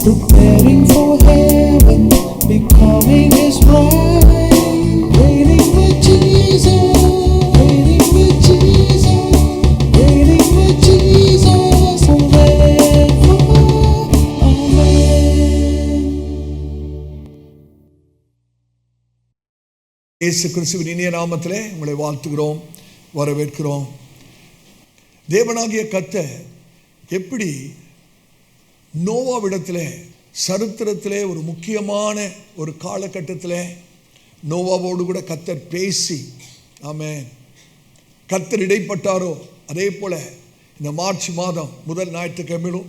preparing for heaven, becoming His bride, reigning with Jesus, reigning with Jesus, reigning with Jesus forever. Amen. இயேசு கிறிஸ்துவின் இனிய நாமத்திலே உங்களை வாழ்த்துகிறோம், வரவேற்கிறோம். தேவனாகிய கர்த்தர் எப்படி நோவாவிடத்தில் சரித்திரத்திலே ஒரு முக்கியமான ஒரு காலகட்டத்தில் நோவாவோடு கூட கர்த்தர் பேசி, ஆமென், கர்த்தர் இடைப்பட்டாரோ, அதே போல் இந்த மார்ச் மாதம் முதல் ஞாயிற்றுக்கிழமையிலும்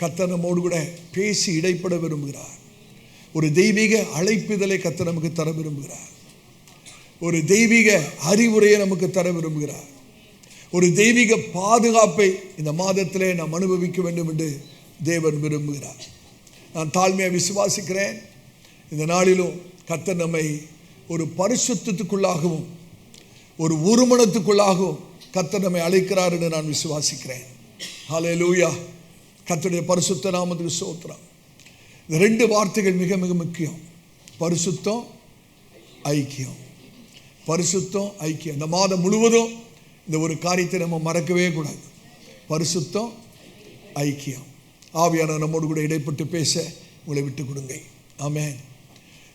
கர்த்தர் நம்மோடு கூட பேசி இடைப்பட விரும்புகிறார். ஒரு தெய்வீக அழைப்புதலை கர்த்தர் நமக்கு தர விரும்புகிறார். ஒரு தெய்வீக அறிவுரையை நமக்கு தர விரும்புகிறார். ஒரு தெய்வீக பாதுகாப்பை இந்த மாதத்திலே நாம் அனுபவிக்க வேண்டும் என்று தேவன் விரும்புகிறார். நான் தாழ்மையாக விசுவாசிக்கிறேன். இந்த நாளிலும் கர்த்தர் நம்மை ஒரு பரிசுத்தத்துக்குள்ளாகவும் ஒரு ஒருமனத்துக்குள்ளாகவும் கர்த்தர் நம்மை அழைக்கிறார் என்று நான் விசுவாசிக்கிறேன். ஹல்லேலூயா. கர்த்தருடைய பரிசுத்த நாமத்துக்கு ஸ்தோத்திரம். இந்த ரெண்டு வார்த்தைகள் மிக மிக முக்கியம். பரிசுத்தம், ஐக்கியம். பரிசுத்தம், ஐக்கியம். இந்த மாதம் முழுவதும் இந்த ஒரு காரியத்தை நம்ம மறக்கவே கூடாது. பரிசுத்தம், ஐக்கியம். ஆவியான நம்மோடு கூட இடைப்பட்டு பேச உங்களை விட்டு கொடுங்க. ஆமென்.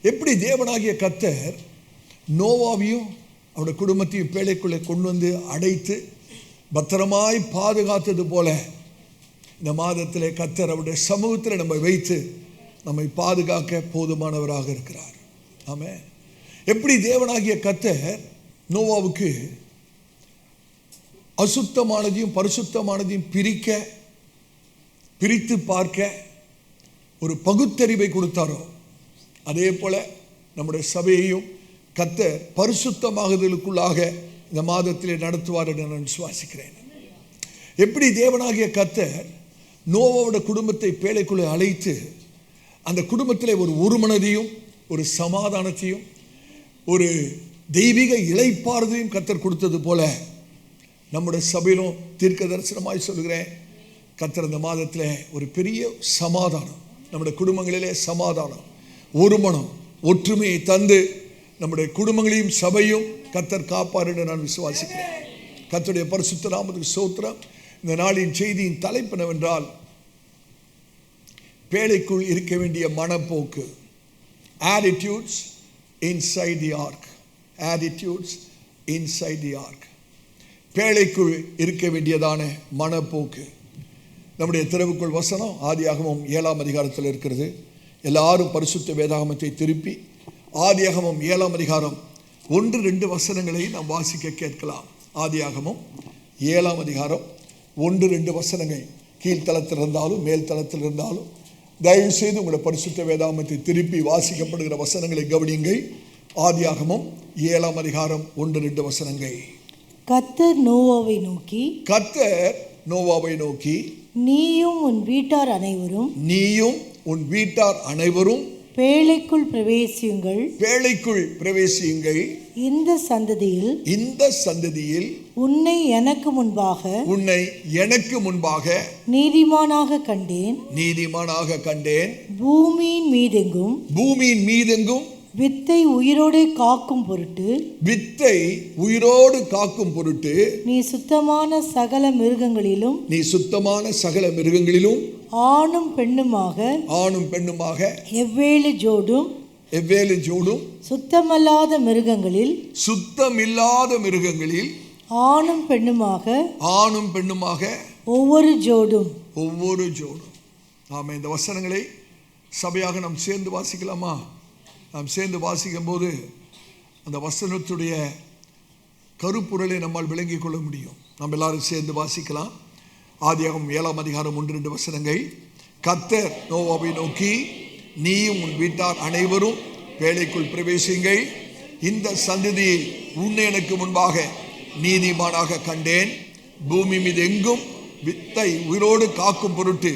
எப்படி தேவனாகிய கர்த்தர் நோவாவையும் அவருடைய குடும்பத்தையும் பேழைக்குள்ளே கொண்டு வந்து அடைத்து பத்திரமாய் பாதுகாத்தது போல இந்த மாதத்திலே கர்த்தர் அவருடைய சமூகத்தில் நம்ம வைத்து நம்மை பாதுகாக்க போதுமானவராக இருக்கிறார். ஆமென். எப்படி தேவனாகிய கர்த்தர் நோவாவுக்கு அசுத்தமானதையும் பரிசுத்தமானதையும் பிரித்து பார்க்க ஒரு பகுத்தறிவை கொடுத்தாரோ, அதே போல நம்முடைய சபையையும் கர்த்தர் பரிசுத்தமாகுதலுக்குள்ளாக இந்த மாதத்திலே நடத்துவார் என்று நான் விசுவாசிக்கிறேன். எப்படி தேவனாகிய கர்த்தர் நோவாவோட குடும்பத்தை பேழைக்குள்ளே அழைத்து அந்த குடும்பத்திலே ஒரு ஒருமனதையும் ஒரு சமாதானத்தையும் ஒரு தெய்வீக இளைப்பாறுதலையும் கர்த்தர் கொடுத்தது போல நம்முடைய சபையிலும் தீர்க்க தரிசனமாய் சொல்கிறேன், கர்த்தர் இந்த மாதத்தில் ஒரு பெரிய சமாதானம், நம்முடைய குடும்பங்களிலே சமாதானம், ஒருமனம், ஒற்றுமையை தந்து நம்முடைய குடும்பங்களையும் சபையும் கர்த்தர் காப்பார் என்று நான் விசுவாசிக்கிறேன். கர்த்தருடைய பரிசுத்த நாமத்துக்கு ஸ்தோத்திரம். இந்த நாளின் செய்தியின் தலைப்பு என்னவென்றால், பேழைக்குள் இருக்க வேண்டிய மனப்போக்கு. Attitudes inside the ark. Attitudes inside the ark. பேழைக்குள் இருக்க வேண்டியதான மனப்போக்கு. நம்முடைய திறவுக்குள் வசனம் ஆதியாகமம் 7ஆம் அதிகாரத்தில் இருக்கிறது. எல்லாரும் பரிசுத்த வேதாகமத்தை திருப்பி ஆதியாகமம் 7ஆம் அதிகாரம் 1-2 வசனங்களை நாம் வாசிக்க கேட்கலாம். ஆதியாகமம் 7ஆம் அதிகாரம் 1-2 வசனங்கள் கீழ்த்தளத்தில் இருந்தாலும் மேல் தளத்தில் இருந்தாலும் தயவு செய்து உங்களை பரிசுத்த வேதாகமத்தை திருப்பி வாசிக்கப்படுகிற வசனங்களை கவனியுங்கள். ஆதியாகமம் 7ஆம் அதிகாரம் 1-2 வசனங்கள். கர்த்தர் நோவாவை நோக்கி, நீயும் உன் வீட்டார் அனைவரும் பேழைக்குள் பிரவேசியுங்கள். இந்த சந்ததியில் உன்னை எனக்கு முன்பாக நீதிமானாக கண்டேன். பூமியின் மீதெங்கும் வித்தை உயிரோடு காக்கும் பொருட்டு நீ சுத்தமான சகல மிருகங்களிலும் ஆணும் பெண்ணுமாக எவ்வேலு ஜோடும் சுத்தமில்லாத மிருகங்களில் ஆணும் பெண்ணுமாக ஒவ்வொரு ஜோடும். ஆமா, இந்த வசனங்களை சபையாக நாம் சேர்ந்து வாசிக்கலாமா? நாம் சேர்ந்து வாசிக்கும் போது அந்த வசனத்துடைய கருப்பொருளை நம்மால் விளங்கிக் கொள்ள முடியும். நம்ம எல்லாரும் சேர்ந்து வாசிக்கலாம். ஆதியாகமம் 7ஆம் அதிகாரம் 1-2 வசனங்கள். கர்த்தர் நோவாவை நோக்கி, நீயும் உன் வீட்டார் அனைவரும் பேழைக்குள் பிரவேசியுங்கள். இந்த சந்ததியில் உன்னை எனக்கு முன்பாக நீதிமானாக கண்டேன். பூமி மீது எங்கும் வித்தை உயிரோடு காக்கும் பொருட்டு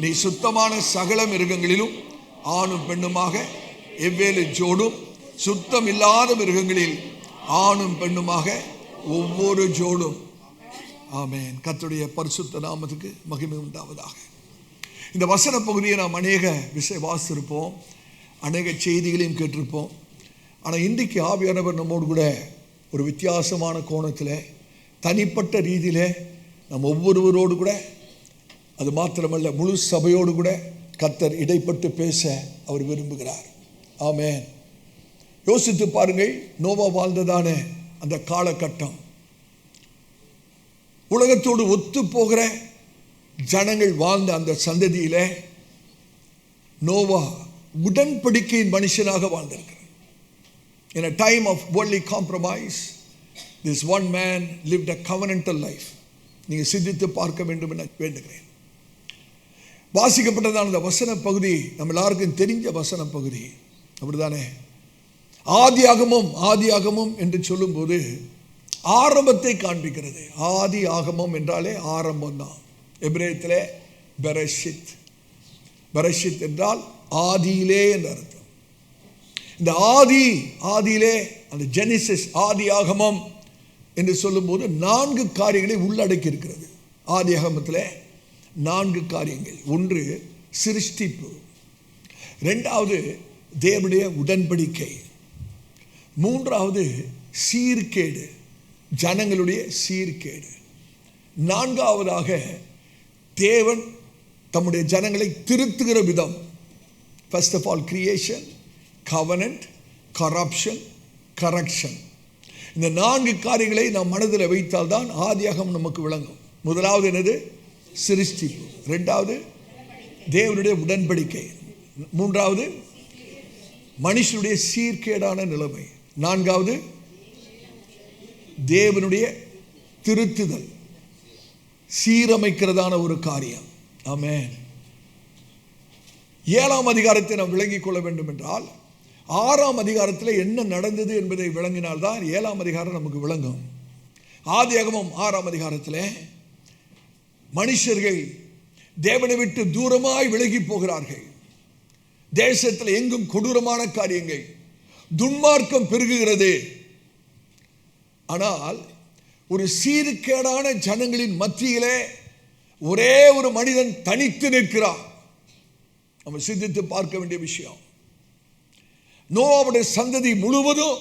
நீ சுத்தமான சகல மிருகங்களிலும் ஆணும் பெண்ணுமாக எவ்வேலு ஜோடும், சுத்தம் இல்லாத மிருகங்களில் ஆணும் பெண்ணுமாக ஒவ்வொரு ஜோடும். ஆமென். கர்த்தருடைய பரிசுத்த நாமத்துக்கு மகிமை உண்டாவதாக. இந்த வசன பகுதியை நாம் அநேக வாசித்திருப்போம், அநேக செய்திகளையும் கேட்டிருப்போம். ஆனால் இன்றைக்கு ஆவியானவர் நம்மோடு கூட ஒரு வித்தியாசமான கோணத்தில், தனிப்பட்ட ரீதியில் நம் ஒவ்வொருவரோடு கூட, அது மாத்திரமல்ல முழு சபையோடு கூட கர்த்தர் இடைப்பட்டு பேச அவர் விரும்புகிறார். ஆமென். யோசித்து பாருங்கள், நோவா வாழ்ந்ததான அந்த காலகட்டம், உலகத்தோடு ஒத்து போகிற ஜனங்கள் வாழ்ந்த அந்த சந்ததியில நோவா உடன்படிக்கையின் மனுஷனாக வாழ்ந்திருக்கிறார். In a time of worldly compromise, this one man lived a covenantal life. நீங்க சிந்தித்து பார்க்க வேண்டும் என வேண்டுகிறேன். வாசிக்கப்பட்டதான அந்த வசன பகுதி நம்ம எல்லாருக்கும் தெரிஞ்ச வசன பகுதி, அப்படிதானே? ஆதியாகமம் என்று சொல்லும்போது ஆரம்பத்தை காண்பிக்கிறது. ஆதி ஆகமம் என்றாலே ஆரம்பம் தான். எபிரேயத்திலே பெரஷித் என்றால் ஆதியிலே என்ற அர்த்தம். இந்த ஆதியிலே அந்த ஜெனிசிஸ், ஆதி ஆகமம் என்று சொல்லும்போது 4 காரியங்களை உள்ளடக்கி இருக்கிறது. ஆதி ஆகமத்தில் 4 காரியங்கள். ஒன்று சிருஷ்டிப்பு, 2வது தேவனுடைய உடன்படிக்கை, 3வது சீர்கேடு, ஜனங்களுடைய சீர்கேடு, 4வதாக தேவன் தம்முடைய ஜனங்களை திருத்துகிற விதம். First of all creation, covenant, corruption, correction. இந்த 4 காரியங்களை நாம் மனதில் வைத்தால் தான் ஆதியாகமம் நமக்கு விளங்கும். முதலாவது என்னது? சிருஷ்டிப்பு. 2வது தேவனுடைய உடன்படிக்கை. 3வது மனுஷனுடைய சீர்கேடான நிலைமை. 4வது தேவனுடைய திருத்துதல், சீரமைக்கிறதான ஒரு காரியம். ஆமென். 7ஆம் அதிகாரத்தை நாம் விளங்கிக் கொள்ள வேண்டும் என்றால் 6ஆம் அதிகாரத்தில் என்ன நடந்தது என்பதை விளங்கினால்தான் 7ஆம் அதிகாரம் நமக்கு விளங்கும். ஆதியாகமம் 6ஆம் அதிகாரத்தில் மனுஷர்கள் தேவனை விட்டு தூரமாய் விலகி போகிறார்கள். தேசத்தில் எங்கும் கொடூரமான காரியங்கள், துன்மார்க்கம் பெருகுகிறது. ஆனால் ஒரு சீர்கேடான ஜனங்களின் மத்தியிலே ஒரே ஒரு மனிதன் தனித்து நிற்கிறார். நம்ம சிந்தித்து பார்க்க வேண்டிய விஷயம். நோவாவுடைய சந்ததி முழுவதும்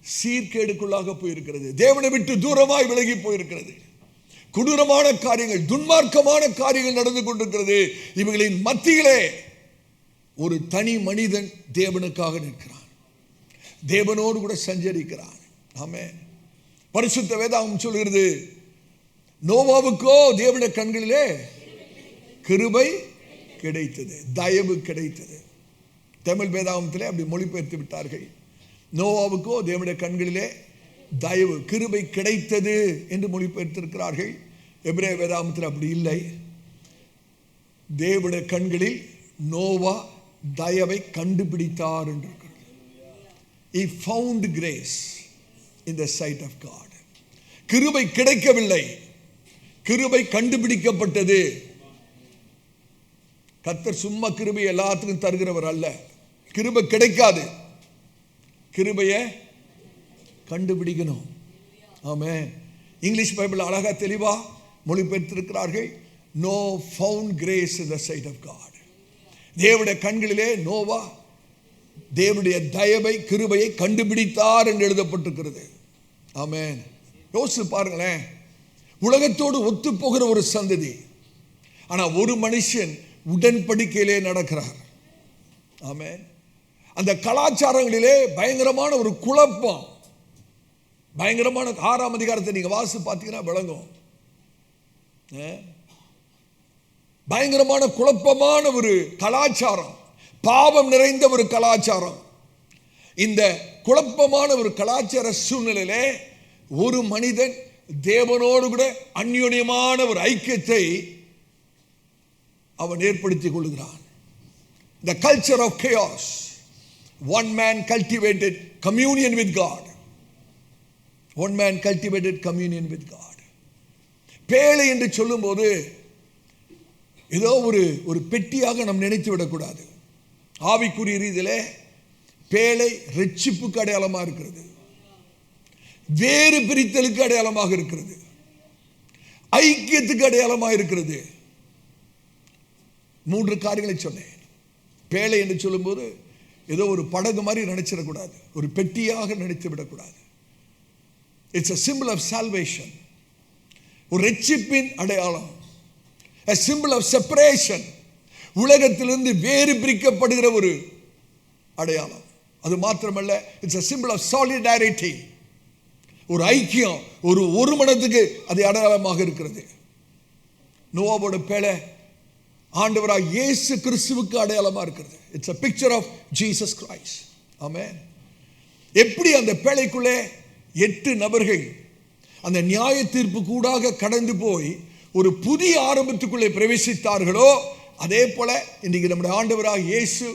சீர்கேடுக்குள்ளாக போயிருக்கிறது. தேவனை விட்டு தூரமாய் விலகி போயிருக்கிறது. கொடூரமான காரியங்கள், துன்மார்க்கமான காரியங்கள் நடந்து கொண்டிருக்கிறது. இவர்களின் மத்தியிலே ஒரு தனி மனிதன் தேவனுக்காக நிற்கிறான், தேவனோடு கூட சஞ்சரிக்கிறான். ஆமென். பரிசுத்த வேதாகமம் சொல்கிறது, நோவாவுக்கோ தேவனுடைய கண்களிலே கிருபை கிடைத்தது, தயவு கிடைத்தது. தமிழ் வேதாகமத்திலே அப்படி மொழிபெயர்த்து விட்டார்கள். நோவாவுக்கோ தேவனுடைய கண்களிலே தயவு, கிருபை கிடைத்தது என்று மொழிபெயர்த்திருக்கிறார்கள். எபிரேய வேதாகமத்தில் அப்படி இல்லை. தேவனுடைய கண்களில் நோவா தயவை கண்டுபிடித்தார் என்று இருக்கிறது. He found grace in the sight of God. கிருபை கிடைக்கவில்லை, கிருபை கண்டுபிடிக்கப்பட்டது. கர்த்தர் சும்மா கிருபை எல்லாத்துக்கும் தருகிறவர் அல்ல. கிருபை கிடைக்காது, கிருபையை கண்டுபிடிக்கணும். ஆமென். இங்கிலீஷ் பைபிள் அழகா தெளிவா மொழிபெயர்த்திருக்கிறார்கள். Noah found grace in the sight of God. தேவனுடைய கண்களிலே நோவா தேவனுடைய தயவை, கிருபையை கண்டுபிடித்தார் என்று எழுதப்பட்டிருக்கிறது. ஆமென். யோசிச்சு பாருங்களேன், உலகத்தோடு ஒத்து போகிற ஒரு சந்ததி, ஆனா ஒரு மனுஷன் உடன்படிக்கையிலே நடக்கிறார். ஆமென். அந்த கலாச்சாரங்களிலே பயங்கரமான ஒரு குழப்பம், பயங்கரமான 6ஆம் அதிகாரத்தை நீங்க வாசி பார்த்தீங்கன்னா விளங்கும். பயங்கரமான குழப்பமான ஒரு கலாச்சாரம், பாவம் நிறைந்த ஒரு கலாச்சாரம். இந்த குழப்பமான ஒரு கலாச்சார சூழ்நிலையிலே ஒரு மனிதன் தேவனோடு கூட அந்யோன்யமான ஒரு ஐக்கியத்தை அவன் ஏற்படுத்திக் கொள்கிறான். The culture of chaos. One man cultivated communion with God. One man cultivated communion with God. பேழை என்று சொல்லும்போது ஏதோ ஒரு பெட்டியாக நாம் நினைத்து விடக்கூடாது. ஆவிக்குரிய ரீதியிலே பேழை ரட்சிப்புக்கு அடையாளமாக இருக்கிறது, வேறு பிரித்தலுக்கு அடையாளமாக இருக்கிறது, ஐக்கியத்துக்கு அடையாளமாக இருக்கிறது. 3 காரியங்களை சொன்னேன். பேழை என்று சொல்லும்போது ஏதோ ஒரு படகு மாதிரி நினைச்சிடக்கூடாது, ஒரு பெட்டியாக நினைத்து விடக்கூடாது. It's a symbol of salvation, ஒரு ரட்சிப்பின் அடையாளம். a symbol of separation, உலகத்திலிருந்து வேறு பிரிக்கப்படுகிற ஒரு அடையாளம். அது மாத்திரமல்ல, it's a symbol of solidarity, ஒரு ஐக்கியம், ஒரு மனத்துக்கு அது அடையாளமாக இருக்கிறது. நோவாவோட பேழை ஆண்டவராக இயேசு கிறிஸ்துவுக்கு அடையாளமாக இருக்கிறது. It's a picture of Jesus Christ. ஆமென். எப்படி அந்த பேழைக்குள்ளே 8 நபர்கள் அந்த நியாய தீர்ப்பு கூடாக கடந்து போய் ஒரு புதிய ஆரம்பத்துக்குள்ளே பிரவேசித்தார்களோ, அதே போல இன்றைக்கு நம்முடைய ஆண்டவராக இயேசு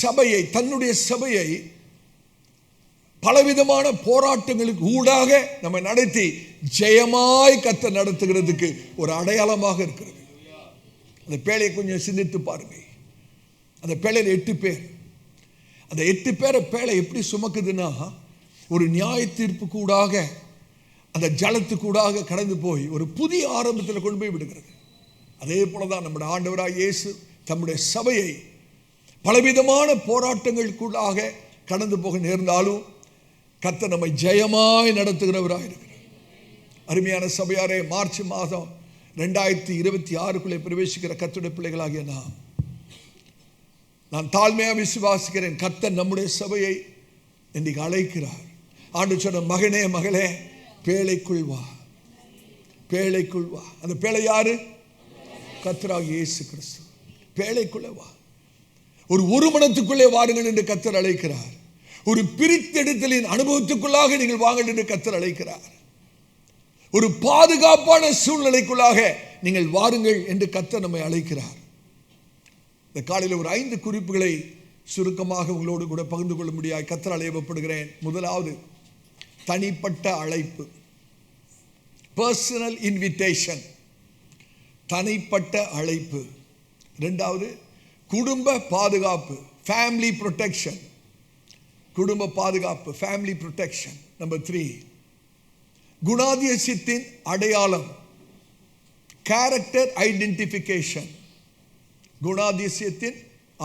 சபையை, தன்னுடைய சபையை பலவிதமான போராட்டங்களுக்கு ஊடாக நம்ம நடத்தி ஜெயமாய் கர்த்தர் நடத்துகிறதுக்கு ஒரு அடையாளமாக இருக்கிறது. அந்த பேழையை கொஞ்சம் சிந்தித்து பாருங்க. அந்த பேழையில் 8 பேர், அந்த 8 பேரை பேழை எப்படி சுமக்குதுன்னா, ஒரு நியாய தீர்ப்பு கூடாக அந்த ஜலத்துக்கூடாக கடந்து போய் ஒரு புதிய ஆரம்பத்தில் கொண்டு போய் விடுகிறது. அதே போலதான் நம்முடைய ஆண்டவராக இயேசு தம்முடைய சபையை பலவிதமான போராட்டங்களுக்குள்ளாக கடந்து போக நேர்ந்தாலும் கர்த்தர் நம்மை ஜெயமாய் நடத்துகிறவராக இருக்கிறார். அருமையான சபையாரே, மார்ச் மாதம் 2026 பிரவேசிக்கிற கர்த்தருடைய பிள்ளைகளாகிய நான் தாழ்மையாக விசுவாசிக்கிறேன். கர்த்தர் நம்முடைய சபையை இன்றைக்கு அழைக்கிறார். ஆண்டு சொன்ன, மகனே மகளே, பேழைக்குள் வா, பேழைக்குள் வா. அந்த பேழை யாரு? கர்த்தராகிய இயேசு கிறிஸ்து. பேழைக்குள்ளே வா, ஒரு மனத்துக்குள்ளே வாருங்கள் என்று கர்த்தர் அழைக்கிறார். ஒரு பிரித்தெடுத்தலின் அனுபவத்துக்குள்ளாக நீங்கள் வாங்கள் என்று கர்த்தர் அழைக்கிறார். ஒரு பாதுகாப்பான சூழ்நிலைக்குள்ளாக நீங்கள் வாருங்கள் என்று கர்த்தர் நம்மை அழைக்கிறார். இந்த காலையில் ஒரு 5 குறிப்புகளை சுருக்கமாக உங்களோடு கூட பகிர்ந்து கொள்ள முடியாது கர்த்தரால் ஏவப்படுகிறேன். முதலாவது, தனிப்பட்ட அழைப்பு, பர்சனல் இன்விடேஷன், தனிப்பட்ட அழைப்பு. இரண்டாவது, குடும்ப பாதுகாப்பு, ஃபேமிலி ப்ரொடெக்ஷன், குடும்ப பாதுகாப்பு, ஃபேமிலி ப்ரொடெக்ஷன். நம்பர் 3, குணாதிசயத்தின் அடையாளம், கேரக்டர் ஐடென்டிஃபிகேஷன், குணாதிசயத்தின்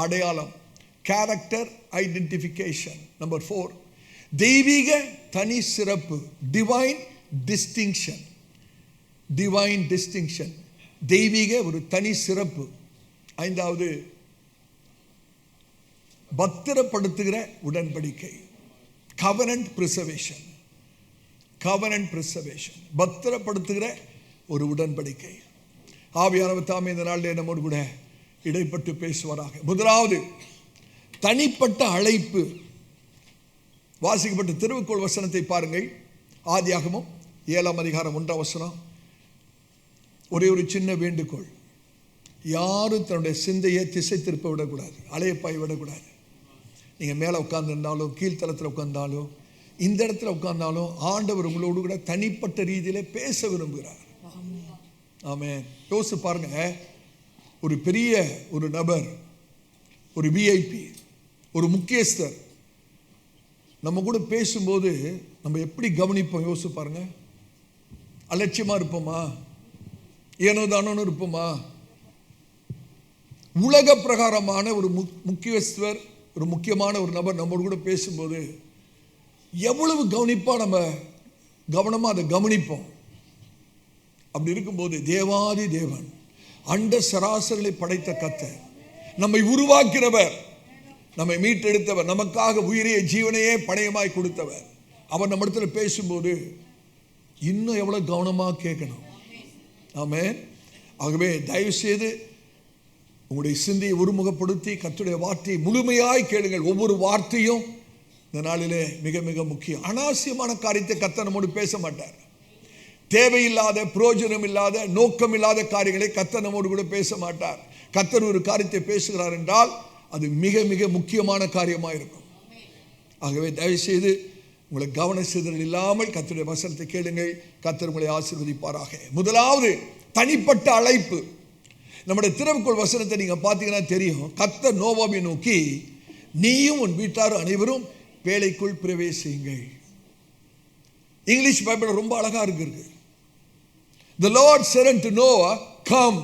அடையாளம், கேரக்டர் ஐடென்டிஃபிகேஷன். நம்பர் 4, தெய்வீக தனி சிறப்பு, டிவைன் டிஸ்டிங்ஷன், டிவைன் டிஸ்டிங்ஷன், தெய்வீக ஒரு தனி சிறப்பு. 5வது, பத்திரப்படுத்துகிற உடன்படிக்கை, கவனன்ட் பிரிசர்வேஷன், கவனன்ட் பிரிசர்வேஷன், பத்திரப்படுத்துகிற ஒரு உடன்படிக்கை. ஆவியானவர் தாமே இந்த நாளிலே நம்மோடு கூட இடைப்பட்டு பேசுவாராக. முதலாவது, தனிப்பட்ட அழைப்பு. வாசிக்கப்பட்ட திருவுக்கோள் வசனத்தை பாருங்கள். ஆதியாகமம் 7ஆம் அதிகாரம் 1ஆம் வசனம். ஒரே ஒரு சின்ன வேண்டுகோள், யாரும் தன்னுடைய சிந்தையை திசை திருப்ப விடக்கூடாது, அலையப்பாய் விடக்கூடாது. நீங்கள் மேலே உட்கார்ந்துருந்தாலும், கீழ்த்தளத்தில் உட்கார்ந்தாலும், இந்த இடத்துல உட்கார்ந்தாலும், ஆண்டவர் உங்களோடு கூட தனிப்பட்ட ரீதியில் பேச விரும்புகிறார். ஆமென். யோசிச்சு பாருங்க, ஒரு பெரிய ஒரு நபர், ஒரு விஐபி, ஒரு முக்கியஸ்தர் நம்ம கூட பேசும்போது நம்ம எப்படி கவனிப்போம்? யோசிச்சு பாருங்க. அலட்சியமாக இருப்போமா? ஏனோ தானோன்னு இருப்போமா? உலக பிரகாரமான ஒரு முக்கியஸ்தர், ஒரு முக்கியமான ஒரு நபர் நம்மோடு கூட பேசும்போது எவ்வளவு கவனிப்பாக நம்ம கவனமாக அதை கவனிப்போம். அப்படி இருக்கும்போது தேவாதி தேவன், அண்ட சராசரிகளை படைத்த கர்த்தர், நம்மை உருவாக்கிறவர், நம்மை மீட்டெடுத்தவர், நமக்காக உயிரையே ஜீவனையே பணயமாய் கொடுத்தவர், அவர் நம்ம இடத்துல பேசும்போது இன்னும் எவ்வளோ கவனமாக கேட்கணும். ஆமென். ஆகவே தயவு செய்து உங்களுடைய சிந்தையை ஒருமுகப்படுத்தி கர்த்தருடைய வார்த்தையை முழுமையாய் கேளுங்கள். ஒவ்வொரு வார்த்தையும் இந்த நாளிலே மிக மிக முக்கியம். அனாவசியமான காரியத்தை கர்த்தர் நம்மோடு பேச மாட்டார். தேவையில்லாத, பிரயோஜனம் இல்லாத, நோக்கம் இல்லாத காரியங்களை கர்த்தர் நம்மோடு கூட பேச மாட்டார். கர்த்தர் ஒரு காரியத்தை பேசுகிறார் என்றால் அது மிக மிக முக்கியமான காரியமாக இருக்கும். ஆகவே தயவுசெய்து உங்களை கவன சிதறல் இல்லாமல் கர்த்தருடைய வசனத்தை கேளுங்கள். கர்த்தர் உங்களை ஆசீர்வதிப்பாராக. முதலாவது, தனிப்பட்ட அழைப்பு. நம்முடைய திருவுக்கோள் வசனத்தை நீங்கள் பார்த்தீங்கன்னா தெரியும். கர்த்தர் நோவாவை நோக்கி, நீயும் உன் வீட்டார் அனைவரும் பேழைக்குள் பிரவேசியுங்கள். இங்கிலீஷ் பைபிள் ரொம்ப அழகா இருக்கு. The Lord said unto Noah, come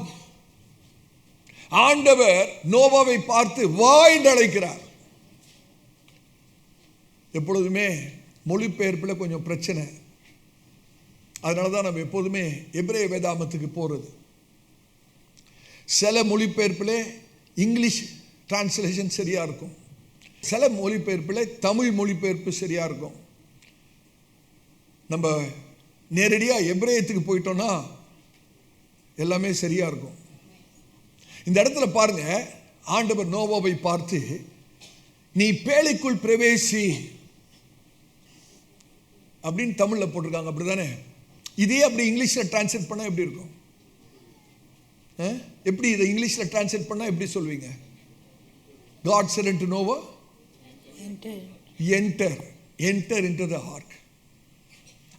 ஆண்டவர் நோவாவை பார்த்து வா என்று அழைக்கிறார். எப்பொழுதுமே மொழிபெயர்ப்பில் கொஞ்சம் பிரச்சனை. அதனால தான் நம்ம எப்போதுமே எபிரேய வேதாகமத்துக்கு போகிறது. சில மொழிபெயர்ப்பில் இங்கிலீஷ் டிரான்ஸ்லேஷன் சரியாக இருக்கும், சில மொழிபெயர்ப்பில் தமிழ் மொழிபெயர்ப்பு சரியாக இருக்கும். நம்ம நேரடியாக எபிரேயத்துக்கு போயிட்டோம்னா எல்லாமே சரியாக இருக்கும். இந்த இடத்துல பாருங்க, ஆண்டவர் நோவாவை பார்த்து நீ பேழைக்குள் பிரவேசி அப்படின்னு தமிழில் போட்டிருக்காங்க, அப்படிதானே? இதே அப்படி இங்கிலீஷில் டிரான்ஸ்லேட் பண்ணால் எப்படி இருக்கும்? எப்படி இதை இங்கிலீஷில் டிரான்ஸ்லேட் பண்ணால் எப்படி சொல்வீங்க? God said unto Noah, enter into the ark.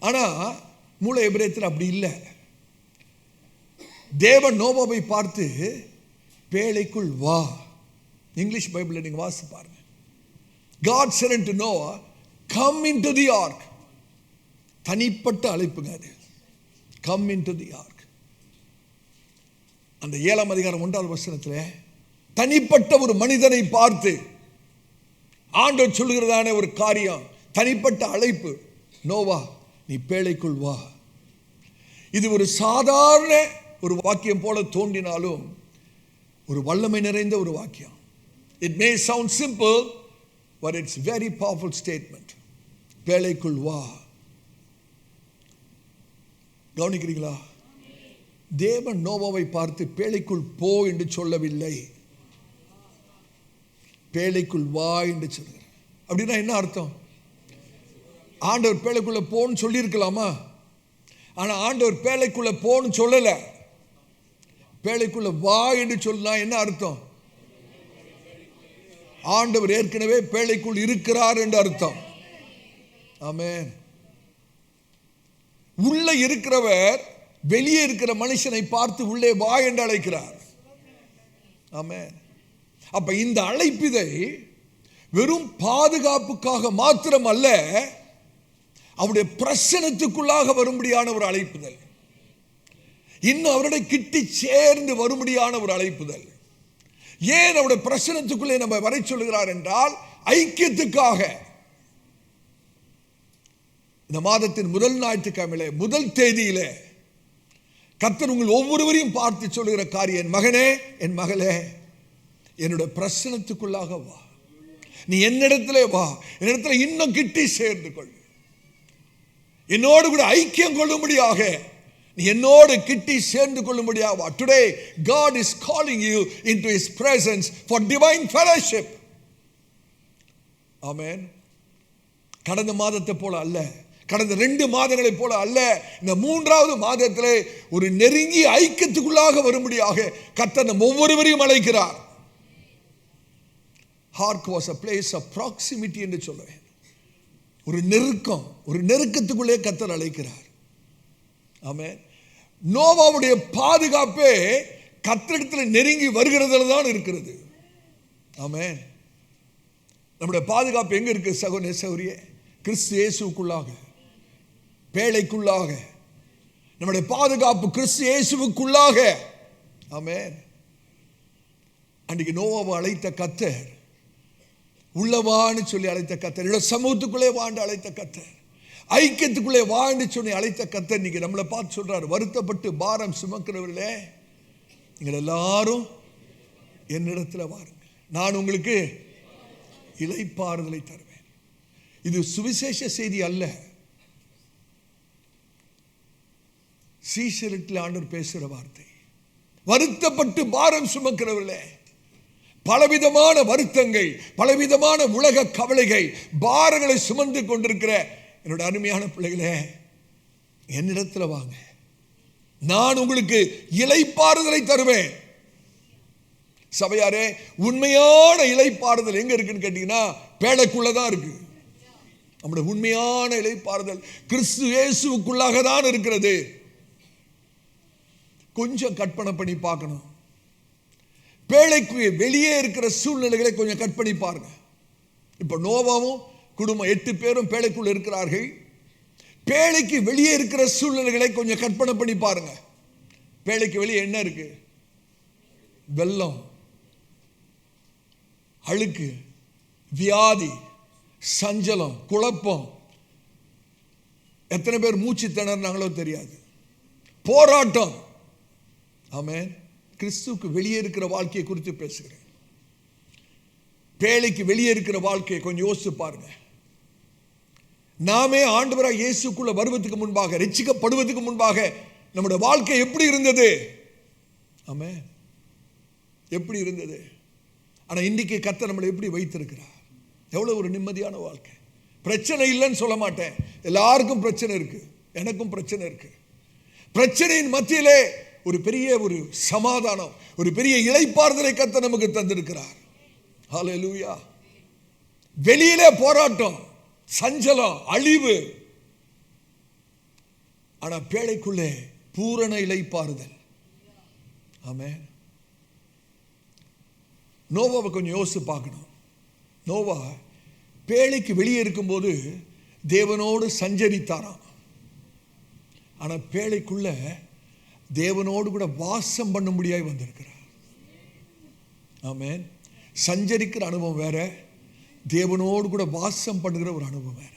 ஆனால் மூல எபிரேயத்தில் அப்படி இல்லை. தேவன் நோவாவை பார்த்து பேழைக்குள் வா. இங்கிலீஷ் பைபிளில் நீங்கள் வாசி பாருங்க. God said unto Noah, come into the ark. தனிப்பட்ட அழைப்புங்க அது. come into the ark. அந்த 7ஆம் அதிகாரம் 1வது வசனத்தில் தனிப்பட்ட ஒரு மனிதனை பார்த்து ஆண்டவர் சொல்லுகிறதான ஒரு காரியம், தனிப்பட்ட அழைப்பு. நோவா, நீ பேழைக்குள் வா. இது ஒரு சாதாரண ஒரு வாக்கியம் போல தோன்றினாலும் ஒரு வல்லமை நிறைந்த ஒரு வாக்கியம். It may sound simple, but it's very powerful statement. பேழைக்குள் வா. கவனிக்கிறீங்களா? தேவன் நோவாவை பார்த்து பேழைக்குள் போ என்று சொல்லவில்லை, பேழைக்குள் வா என்று சொல்கிறார். அப்படின்னா என்ன அர்த்தம்? ஆண்டவர் பேழைக்குள்ள போன்னு சொல்லியிருக்கலாமா? ஆனால் ஆண்டவர் பேழைக்குள்ள போன்னு சொல்லலை, பேழைக்குள்ள வா என்று சொன்னா என்ன அர்த்தம்? ஆண்டவர் ஏற்கனவே பேழைக்குள் இருக்கிறார் என்று அர்த்தம். ஆமென். உள்ள இருக்கிறவர் வெளியே இருக்கிற மனுஷனை பார்த்து உள்ளே வா என்று அழைக்கிறார். ஆமென். அப்ப இந்த அழைப்பிதை வெறும் பாதுகாப்புக்காக மாத்திரம் அல்ல, அவருடைய பிரசன்னத்துக்குள்ளாக வரும்படியான ஒரு அழைப்புதல், இன்னும் அவருடைய கிட்டி சேர்ந்து வரும்படியான ஒரு அழைப்புதல். ஏன் அவருடைய பிரசன்னத்துக்குள்ளே நம்ம வரை சொல்லுகிறார் என்றால் ஐக்கியத்துக்காக. இந்த மாதத்தின் முதல் ஞாயிற்றுக்கிழமையிலே முதல் தேதியிலே கர்த்தர் உங்கள் ஒவ்வொருவரையும் பார்த்து சொல்லுகிற காரியம், என் மகனே, என் மகளே, என்னுடைய பிரசன்னத்துக்குள்ளாக வா. நீ என்னிடத்திலே வா, என்னிடத்துல இன்னும் கிட்டி சேர்ந்து கொள், என்னோடு கூட ஐக்கியம் கொள்ளும்படியாக நீ என்னோடு கிட்டி சேர்ந்து கொள்ளும்படியாக வா. Today God is calling you into his presence for divine fellowship. ஆமென். கடந்த மாதத்தை போல அல்ல, கடந்த 2 மாதங்களை போல அல்ல, இந்த 3வது மாதத்திலே ஒரு நெருங்கிய ஐக்கியத்துக்குள்ளாக வரும்படியாக கர்த்தர் நம் ஒவ்வொருவரையும் அழைக்கிறார். Ark was a place of proximity என்று சொல்லுவேன். ஒரு நெருக்கம், ஒரு நெருக்கத்துக்குள்ளே கர்த்தர் அழைக்கிறார். ஆமென். நோவாவுடைய பாதுகாப்பே கர்த்தரிடத்தில் நெருங்கி வருகிறதுல தான் இருக்கிறது. ஆமென். நம்முடைய பாதுகாப்பு எங்க இருக்கு சகோதரனே, சகோதரியே? கிறிஸ்து இயேசுவுக்குள்ளாக, பேழைக்குள்ளாக. நம்முடைய பாதுகாப்பு கிறிஸ்து இயேசுவுக்குள்ளாக. ஆமென். அன்றைக்கு நோவாவை அழைத்த கர்த்தர், உள்ளவான்னு சொல்லி அழைத்த கர்த்தர், என்னோட சமூகத்துக்குள்ளே வாண்டு அழைத்த கர்த்தர், ஐக்கியத்துக்குள்ளே வாண்டு சொல்லி அழைத்த கர்த்தர் இன்னைக்கு நம்மளை பார்த்து சொல்றாரு, வருத்தப்பட்டு பாரம் சுமக்கிறவர்களே, நீங்கள் எல்லாரும் என்னிடத்தில் வாருங்க, நான் உங்களுக்கு இளைப்பாறுதலை தருவேன். இது சுவிசேஷ செய்தி அல்ல, சீசரில் ஆண்டவர் பேசுகிற வார்த்தை. வருத்தப்பட்டு பாரம் சுமக்கிறவர்களே, பலவிதமான வருத்தங்கள், பலவிதமான உலக கவலைகள், பாரங்களை சுமந்து கொண்டிருக்கிற என்னோட அருமையான பிள்ளைகளே, என்னிடத்தில் வாங்க, நான் உங்களுக்கு இளைப்பாறுதலை தருவேன். சபையாரே, உண்மையான இளைப்பாறுதல் எங்க இருக்குன்னு கேட்டீங்கன்னா பேழைக்குள்ளதான் இருக்கு. நம்முடைய உண்மையான இளைப்பாறுதல் கிறிஸ்து இயேசுவுக்குள்ளாக தான் இருக்கிறது. கொஞ்சம் கற்பனை பண்ணி பார்க்கணும். பேழைக்கு வெளியே இருக்கிற சூழ்நிலைகளை கொஞ்சம் கற்பனை பாருங்க. இப்ப நோவாவும் குடும்பம் 8 பேரும் பேழைக்குள்ள இருக்கிறார்கள். பேழைக்கு வெளியே இருக்கிற சூழ்நிலைகளை கொஞ்சம் கற்பனை பண்ணி பாருங்க. பேழைக்கு வெளியே என்ன இருக்கு? வெள்ளம், அழுக்கு, வியாதி, சஞ்சலம், குழப்பம். எத்தனை பேர் மூச்சு திணறினாங்களோ தெரியாது. போராட்டம். ஆமென். கிறிஸ்துவுக்கு வெளியே இருக்கிற வாழ்க்கையை குறித்து பேசுகிறேன். பேழைக்கு வெளியே இருக்கிற வாழ்க்கையை கொஞ்சம் யோசிச்சு பாருங்க. நாமே ஆண்டவராய் இயேசுக்குள்ள வருவதற்கு முன்பாக, ரட்சிக்கப்படுவதற்கு முன்பாக நம்முடைய வாழ்க்கை எப்படி இருந்தது? ஆமென். எப்படி இருந்தது? ஆனா இன்றைக்கு கர்த்தர் நம்மளை எப்படி வைத்திருக்கிறார்? எவ்வளவு ஒரு நிம்மதியான வாழ்க்கை. பிரச்சனை இல்லைன்னு சொல்ல மாட்டேன். எல்லாருக்கும் பிரச்சனை இருக்கு, எனக்கும் பிரச்சனை இருக்கு. பிரச்சனையின் மத்தியிலே ஒரு பெரிய ஒரு சமாதானம், ஒரு பெரிய இளைப்பாறுதலை கர்த்தர் நமக்கு தந்திருக்கிறார். ஹல்லேலூயா. வெளியிலே போராட்டம், சஞ்சலம், அழிவு. ஆனா பேழைக்குள்ளே பூரண இளைப்பாறுதல். ஆமென். நோவாவை கொஞ்சம் யோசித்து பார்க்கணும். நோவா பேழைக்கு வெளியே இருக்கும்போது தேவனோடு சஞ்சரித்தாராம். ஆனா பேழைக்குள்ள தேவனோடு கூட வாசம் பண்ண முடியாய் வந்திருக்கிறார். ஆமென். சஞ்சரிக்கிற அனுபவம் வேற, தேவனோடு கூட வாசம் பண்ணுகிற ஒரு அனுபவம் வேற.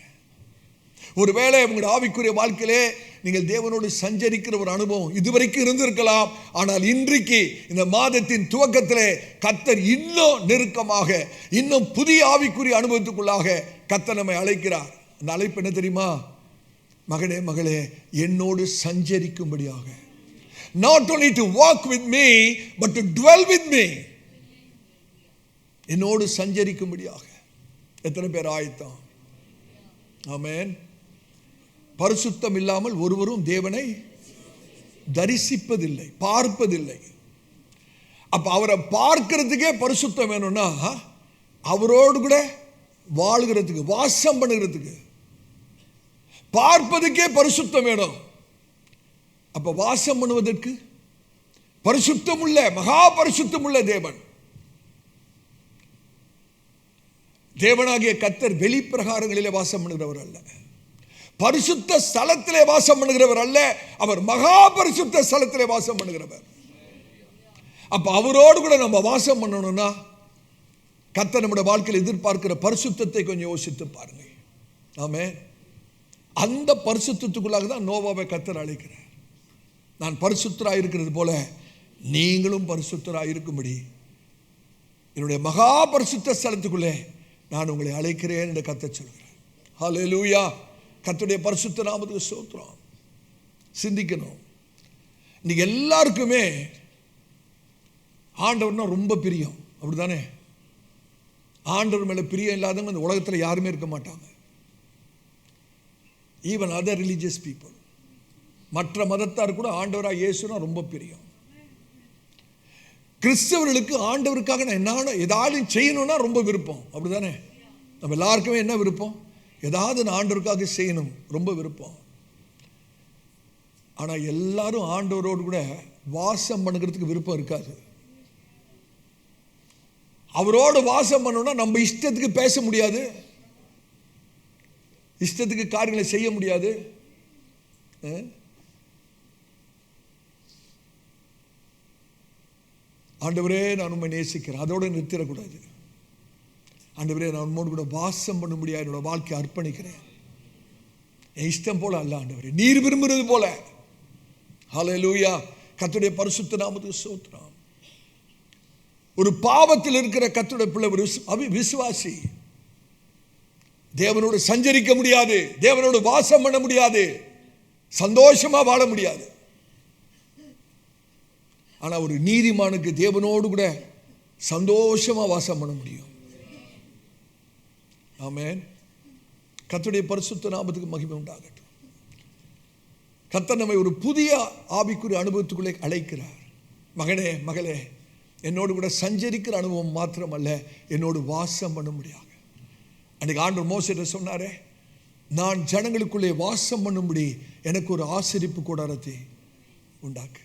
ஒருவேளை உங்களுடைய ஆவிக்குரிய வாழ்க்கையிலே நீங்கள் தேவனோடு சஞ்சரிக்கிற ஒரு அனுபவம் இதுவரைக்கும் இருந்திருக்கலாம். ஆனால் இன்றைக்கு இந்த மாதத்தின் துவக்கத்திலே கர்த்தர் இன்னும் நெருக்கமாக, இன்னும் புதிய ஆவிக்குரிய அனுபவத்துக்குள்ளாக கர்த்தர் நம்மை அழைக்கிறார். அந்த அழைப்பு என்ன தெரியுமா? மகனே, மகளே, என்னோடு சஞ்சரிக்கும்படியாக. Not only to walk with me, but to dwell with me. என்னோடு சஞ்சரிக்கும்படியாக. எத்தனை பேர் ஆயத்தம்? ஆமென். பரிசுத்தம் இல்லாமல் ஒருவரும் தேவனை தரிசிப்பதில்லை, பார்ப்பதில்லை. அப்ப அவரை பார்க்கிறதுக்கே பரிசுத்தம் வேணும்னா அவரோடு கூட வாழ்கிறதுக்கு, வாசம் பண்ணுகிறதுக்கு, பார்ப்பதுக்கே பரிசுத்தம் வேணும். அப்ப வாசம் பண்ணுவதற்கு பரிசுத்தம் உள்ள, மகா பரிசுத்தம் உள்ள தேவன். தேவனாகிய கர்த்தர் வெளிப்பிரகாரங்களிலே வாசம் பண்ணுகிறவர் அல்ல, பரிசுத்த ஸ்தலத்திலே வாசம் பண்ணுகிறவர் அல்ல, அவர் மகா பரிசுத்த ஸ்தலத்திலே வாசம் பண்ணுகிறவர். அப்ப அவரோடு கூட நம்ம வாசம் பண்ணணும்னா கர்த்தர் நம்முடைய வாழ்க்கையில் எதிர்பார்க்கிற பரிசுத்தத்தை கொஞ்சம் யோசித்து பாருங்க. ஆமென். அந்த பரிசுத்தத்துக்குள்ளாக தான் நோவாவை கர்த்தர் அழைக்கிறார். நான் பரிசுத்தராக இருக்கிறது போல நீங்களும் பரிசுத்தராக இருக்கும்படி என்னுடைய மகா பரிசுத்த ஸ்தலத்துக்குள்ளே நான் உங்களை அழைக்கிறேன் என்று கர்த்தர் சொல்கிறார். ஹல்லேலூயா. கர்த்தருடைய பரிசுத்த நாமத்துக்கு ஸ்தோத்திரம். சிந்திக்கணும். இன்னைக்கு எல்லாருக்குமே ஆண்டவர்னா ரொம்ப பிரியம், அப்படிதானே? ஆண்டவர் மேல பிரியம் இல்லாதவங்க இந்த உலகத்தில் யாருமே இருக்க மாட்டாங்க. ஈவன் அதர் ரிலீஜியஸ் பீப்புள், மற்ற மதத்தார் கூட ஆண்டவராக இயேசுனா ரொம்ப பிரியம். கிறிஸ்தவர்களுக்கு ஆண்டவருக்காக நான் என்ன ஏதாவது செய்யணும்னா ரொம்ப விருப்பம், அப்படிதானே? நம்ம எல்லாருக்குமே என்ன விருப்பம்? ஏதாவது நான் ஆண்டவருக்காக செய்யணும், ரொம்ப விருப்பம். ஆனா எல்லாரும் ஆண்டவரோடு கூட வாசம் பண்ணுகிறதுக்கு விருப்பம் இருக்காது. அவரோடு வாசம் பண்ணணும்னா நம்ம இஷ்டத்துக்கு பேச முடியாது, இஷ்டத்துக்கு காரியங்களை செய்ய முடியாது. ஆண்டவரே நான் உண்மை நேசிக்கிறேன், அதோடு நிறுத்திடக்கூடாது. ஆண்டவரே நான் உண்மையோடு கூட வாசம் பண்ண முடியாது, என்னோட வாழ்க்கையை அர்ப்பணிக்கிறேன். என் இஷ்டம் போல அல்ல ஆண்டவரே, நீர் விரும்புகிறது போல. ஹல்லேலூயா. கர்த்தருடைய பரிசுத்த நாமத்துக்கு ஸ்தோத்திரம். ஒரு பாவத்தில் இருக்கிற கர்த்தருடைய பிள்ளை ஒரு விசுவாசி தேவனோடு சஞ்சரிக்க முடியாது, தேவனோடு வாசம் பண்ண முடியாது, சந்தோஷமா வாழ முடியாது. ஆனா ஒரு நீதிமானுக்கு தேவனோடு கூட சந்தோஷமா வாசம் பண்ண முடியும். ஆமென். கர்த்தருடைய பரிசுத்த நாமத்துக்கு மகிமை உண்டாகட்டும். கர்த்தர் நம்மை ஒரு புதிய ஆவிக்குரிய அனுபவத்துக்குள்ளே அழைக்கிறார். மகனே, மகளே, என்னோடு கூட சஞ்சரிக்கிற அனுபவம் மாத்திரமல்ல, என்னோடு வாசம் பண்ண முடியாது. அன்றைக்கு ஆண்டவர் மோசேட்ட சொன்னாரே, நான் ஜனங்களுக்குள்ளே வாசம் பண்ணும்படி எனக்கு ஒரு ஆசரிப்பு கூடாரத்தை உண்டாக்கு.